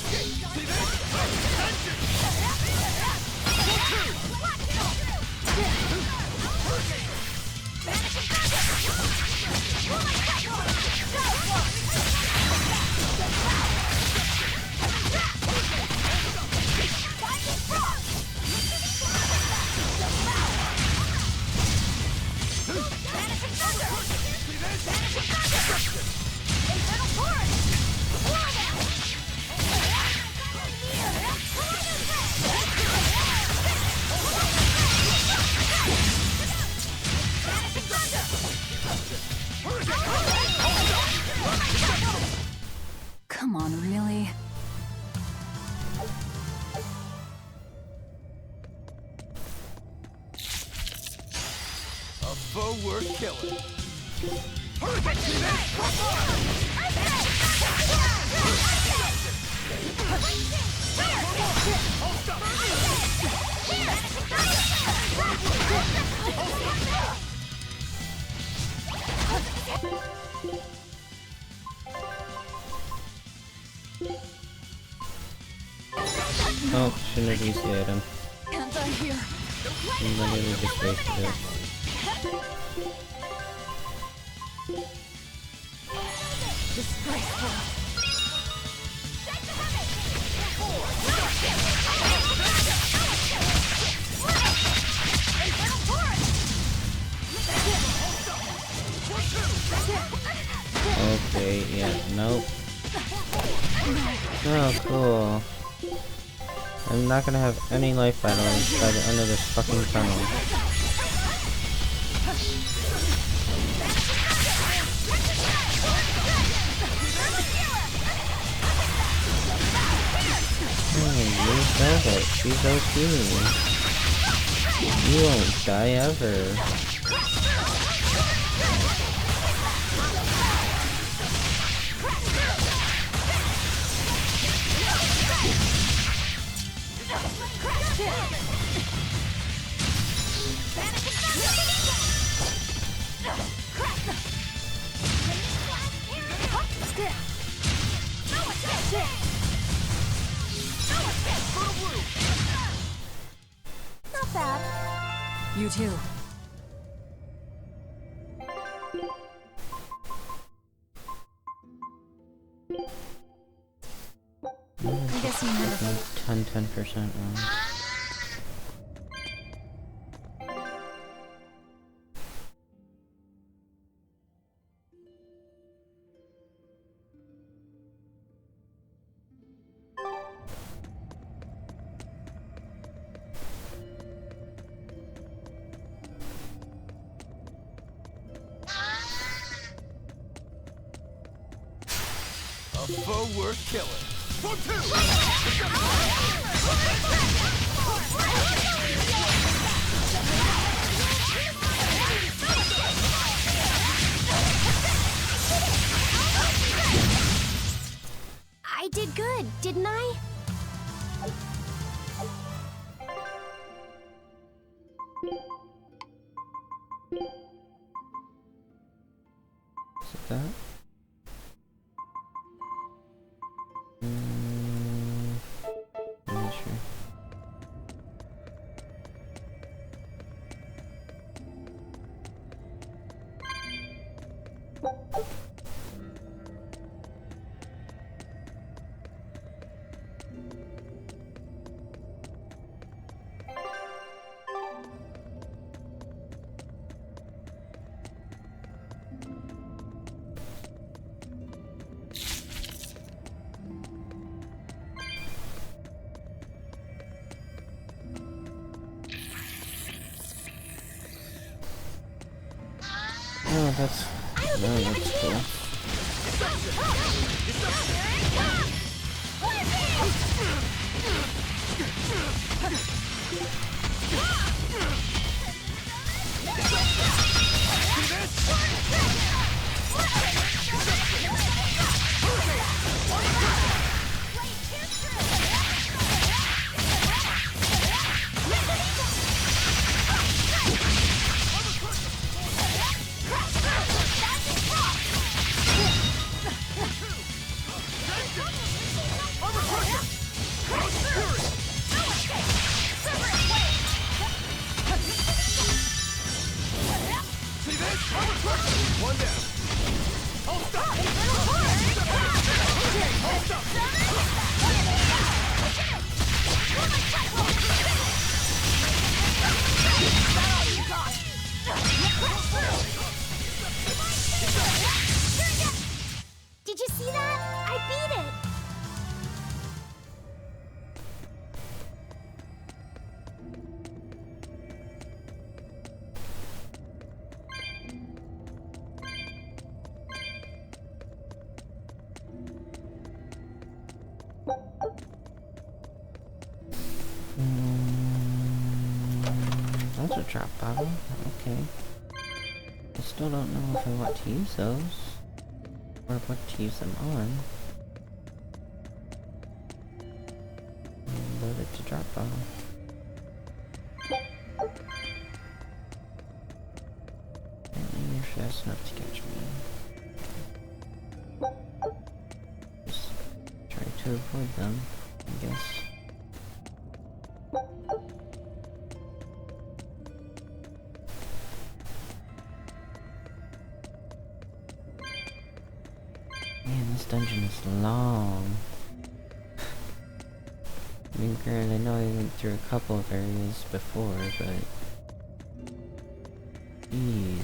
Come on, really? A foe worth killing. Oh, shouldn't have used the item. Can't die here. You literally just wasted it. Disgraceful. Okay, yeah, nope. Oh, cool. I'm not gonna have any life battles by the end of this fucking tunnel. Hey, use Velvet. She's OP. You won't die ever. Not bad. You too. I guess you never. 10% wrong. foe worth killing. For two! I did good, didn't I? Is it that? I'm not sure. Oh, that's cool. One down. Hold up. Did you see that? I beat it! That's a drop bottle. Okay. I still don't know if I want to use those. Or what to use them on. Load it to drop bottle. Apparently you're fast enough to catch me. Just try to avoid them, I guess. Man, this dungeon is long. I mean, granted, I know I went through a couple of areas before, but... Jeez.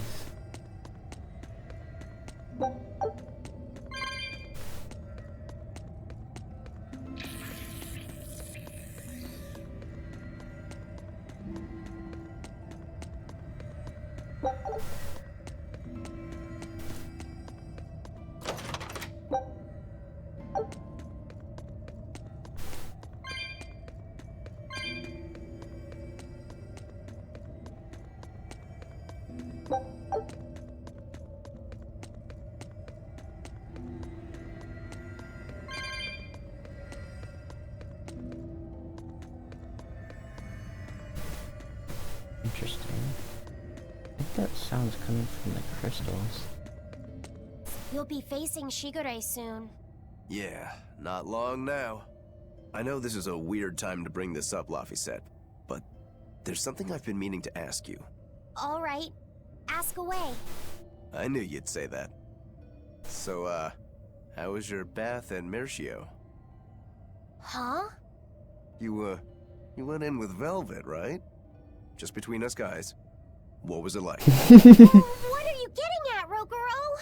Interesting. I think that sound's coming from the crystals. You'll be facing Shigure soon. Yeah, not long now. I know this is a weird time to bring this up, Laphicet, but there's something I've been meaning to ask you. All right, ask away. I knew you'd say that. So, how was your bath and Mercio? Huh? You went in with Velvet, right? Just between us guys. What was it like? What are you getting at, Rogoro?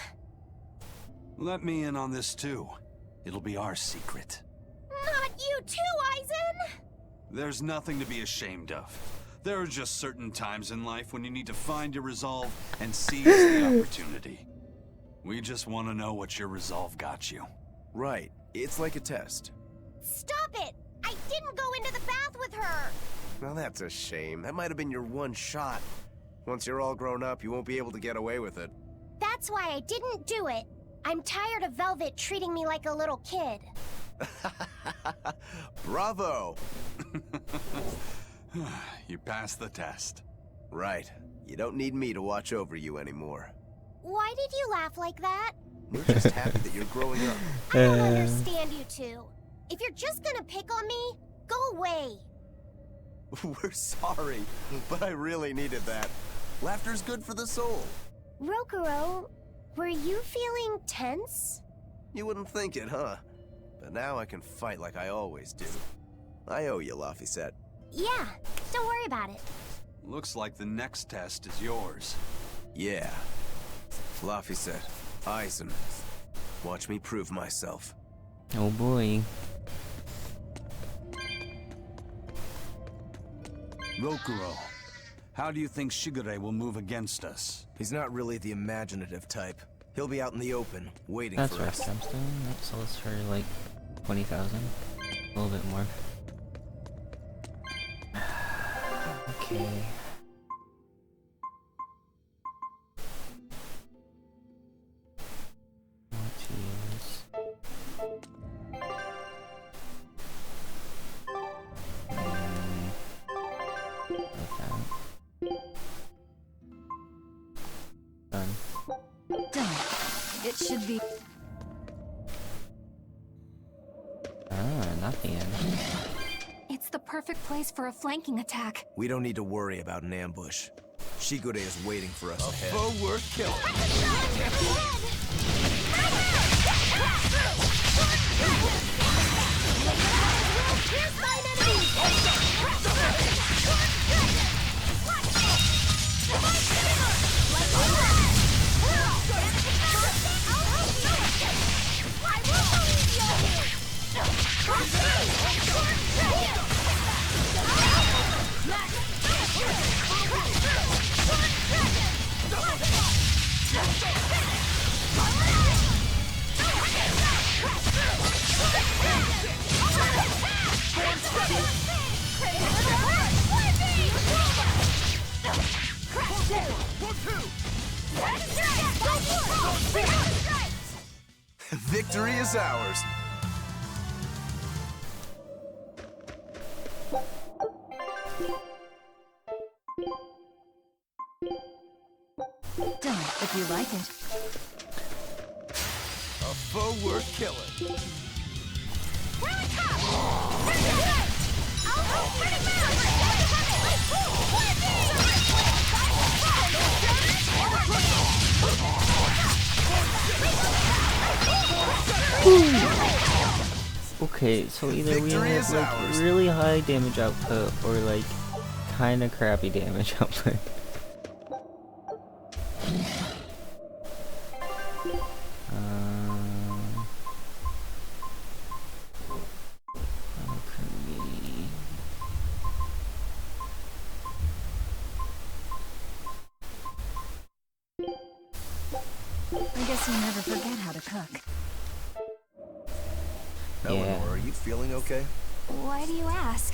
Let me in on this too. It'll be our secret. Not you too, Aizen! There's nothing to be ashamed of. There are just certain times in life when you need to find your resolve and seize the opportunity. We just want to know what your resolve got you. Right. It's like a test. Stop it! I didn't go into the bath with her! Well, that's a shame. That might have been your one shot. Once you're all grown up, you won't be able to get away with it. That's why I didn't do it. I'm tired of Velvet treating me like a little kid. Bravo! You passed the test. Right. You don't need me to watch over you anymore. Why did you laugh like that? We're just happy that you're growing up. I don't understand you two. If you're just gonna pick on me, go away. We're sorry, but I really needed that. Laughter's good for the soul. Rokuro, were you feeling tense? You wouldn't think it, huh? But now I can fight like I always do. I owe you, Laphicet. Yeah, don't worry about it. Looks like the next test is yours. Yeah. Laphicet, Aizen. Watch me prove myself. Oh boy. Rokuro, how do you think Shigure will move against us? He's not really the imaginative type. He'll be out in the open, waiting That's for right, us. Gemstone. That sells for like 20,000. A little bit more. Okay. What to use? Like that. Done. Done. It should be. Ah, not the end. It's the perfect place for a flanking attack. We don't need to worry about an ambush. Shigure is waiting for us ahead. Foe worth killing. Here's mine enemy! Victory is ours. Done, if you like it. A foe worth killing. Okay, so either we have like really high damage output or like kinda crappy damage output. I guess you never forget how to cook. Eleanor, are you feeling okay? Why do you ask?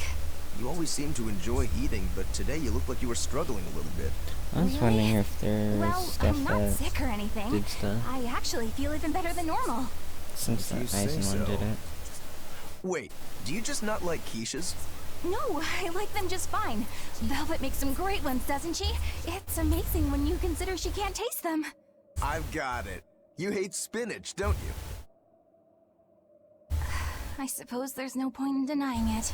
You always seem to enjoy eating, but today you look like you were struggling a little bit. I was wondering if there's Well, stuff I'm not that sick or anything. did stuff. I actually feel even better than normal. Since that You say Aizen one so. did it. Wait, do you just not like quiches? No, I like them just fine. Velvet makes some great ones, doesn't she? It's amazing when you consider she can't taste them. I've got it. You hate spinach, don't you? I suppose there's no point in denying it.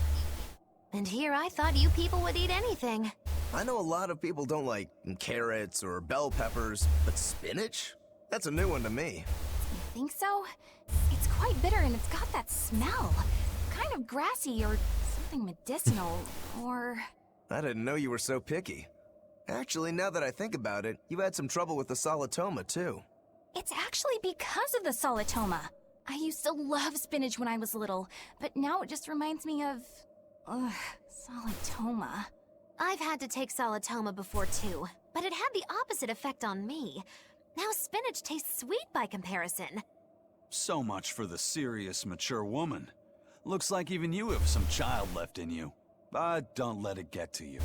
And here I thought you people would eat anything. I know a lot of people don't like carrots or bell peppers, but spinach? That's a new one to me. You think so? It's quite bitter and it's got that smell. Kind of grassy or something medicinal, or... I didn't know you were so picky. Actually, now that I think about it, you had some trouble with the solitoma, too. It's actually because of the solitoma. I used to love spinach when I was little, but now it just reminds me of... solitoma. I've had to take solitoma before too, but it had the opposite effect on me. Now spinach tastes sweet by comparison. So much for the serious, mature woman. Looks like even you have some child left in you. But don't let it get to you.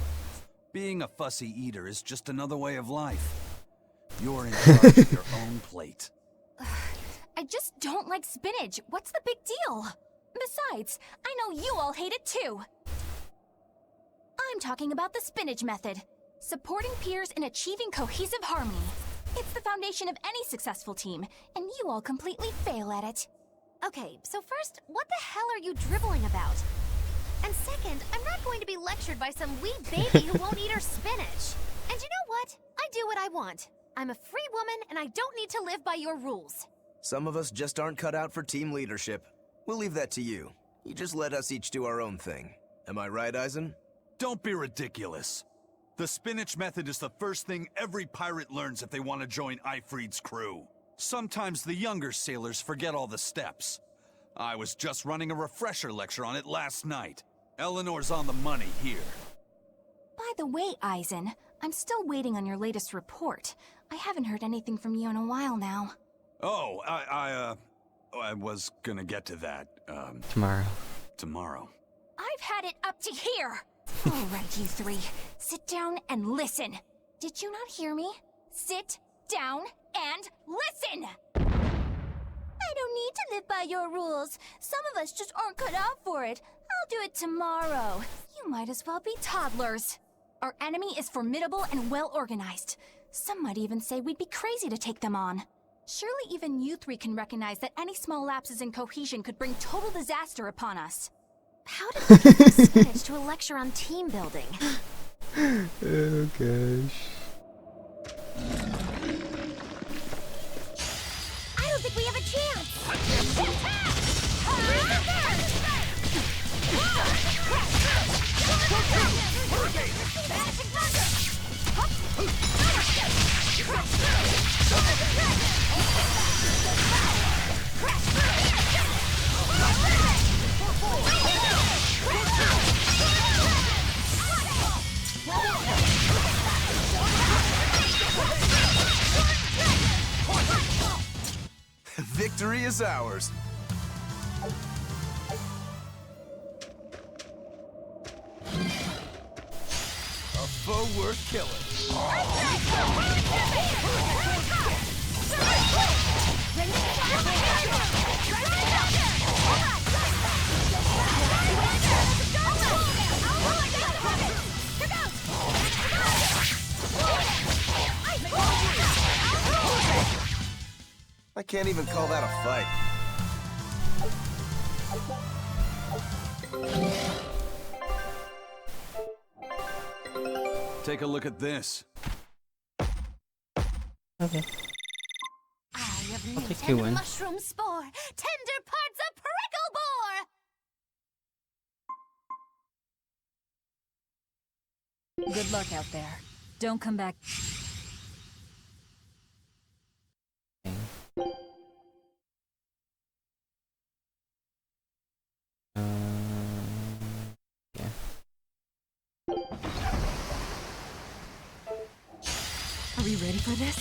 Being a fussy eater is just another way of life. You're in charge of your own plate. I just don't like spinach. What's the big deal? Besides, I know you all hate it too. I'm talking about the spinach method. Supporting peers in achieving cohesive harmony. It's the foundation of any successful team, and you all completely fail at it. Okay, so first, what the hell are you dribbling about? And second, I'm not going to be lectured by some wee baby who won't eat her spinach. And you know what? I do what I want. I'm a free woman, and I don't need to live by your rules. Some of us just aren't cut out for team leadership. We'll leave that to you. You just let us each do our own thing. Am I right, Eisen? Don't be ridiculous. The spinach method is the first thing every pirate learns if they want to join Ifrid's crew. Sometimes the younger sailors forget all the steps. I was just running a refresher lecture on it last night. Eleanor's on the money here. By the way, Eisen, I'm still waiting on your latest report. I haven't heard anything from you in a while now. Oh, I was gonna get to that, Tomorrow. I've had it up to here! All right, you three. Sit down and listen. Did you not hear me? Sit down and listen! I don't need to live by your rules. Some of us just aren't cut out for it. I'll do it tomorrow. You might as well be toddlers. Our enemy is formidable and well-organized. Some might even say we'd be crazy to take them on. Surely even you three can recognize that any small lapses in cohesion could bring total disaster upon us. How did we get from spinach to a lecture on team building? Oh gosh. I don't think we have a chance! Victory is ours. A foe worth killing. I can't even call that a fight. Take a look at this. Okay. I'll take you in. Mushroom spore, tender parts of prickle bore. Good luck out there. Don't come back. Yeah. Are we ready for this?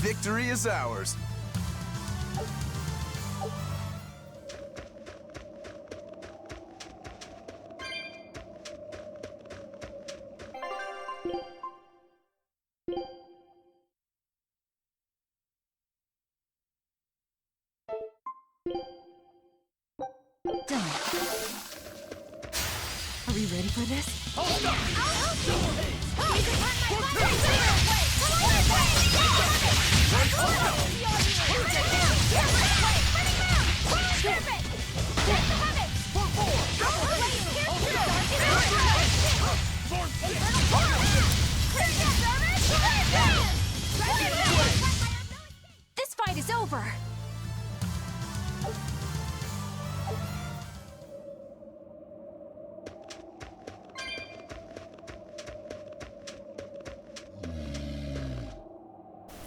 Victory is ours. Done. Are we ready for this?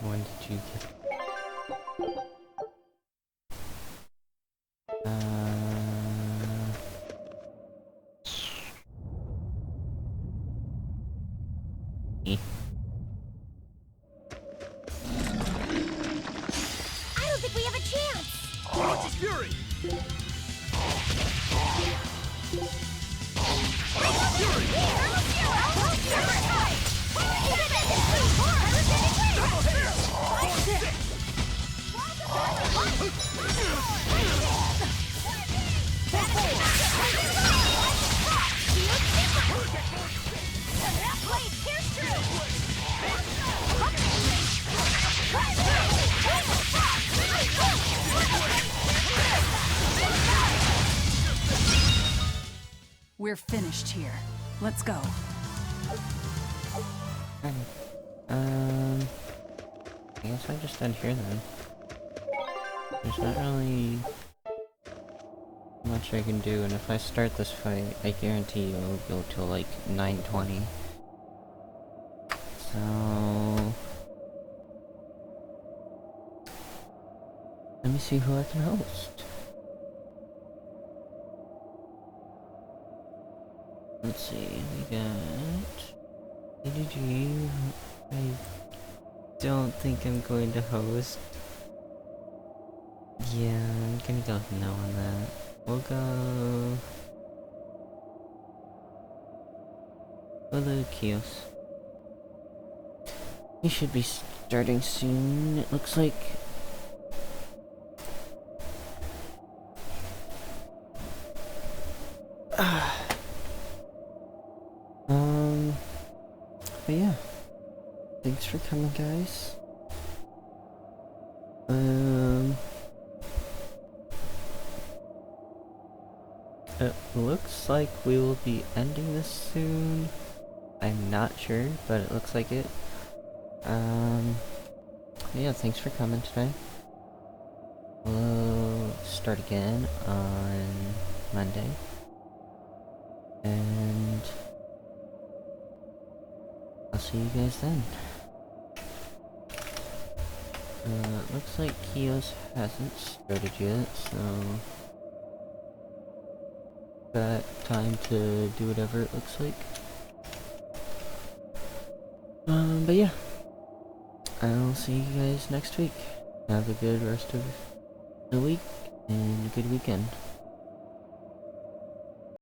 When did you get... I don't think we have a chance! Watch his fury! We're finished here. Let's go. I guess I just end here then. There's not really much I can do, and if I start this fight, I guarantee it'll go till like 9:20. So let me see who I can host. Let's see, we got EDG. I don't think I'm going to host. Yeah, I'm gonna go with no on that. We'll go with the Kios. He should be starting soon, it looks like. But yeah, thanks for coming, guys. It looks like we will be ending this soon. I'm not sure, but it looks like it. Yeah, thanks for coming today. We'll start again on Monday. And I'll see you guys then. Looks like Kios hasn't started yet, so got time to do whatever it looks like. But yeah, I'll see you guys next week. Have a good rest of the week and a good weekend.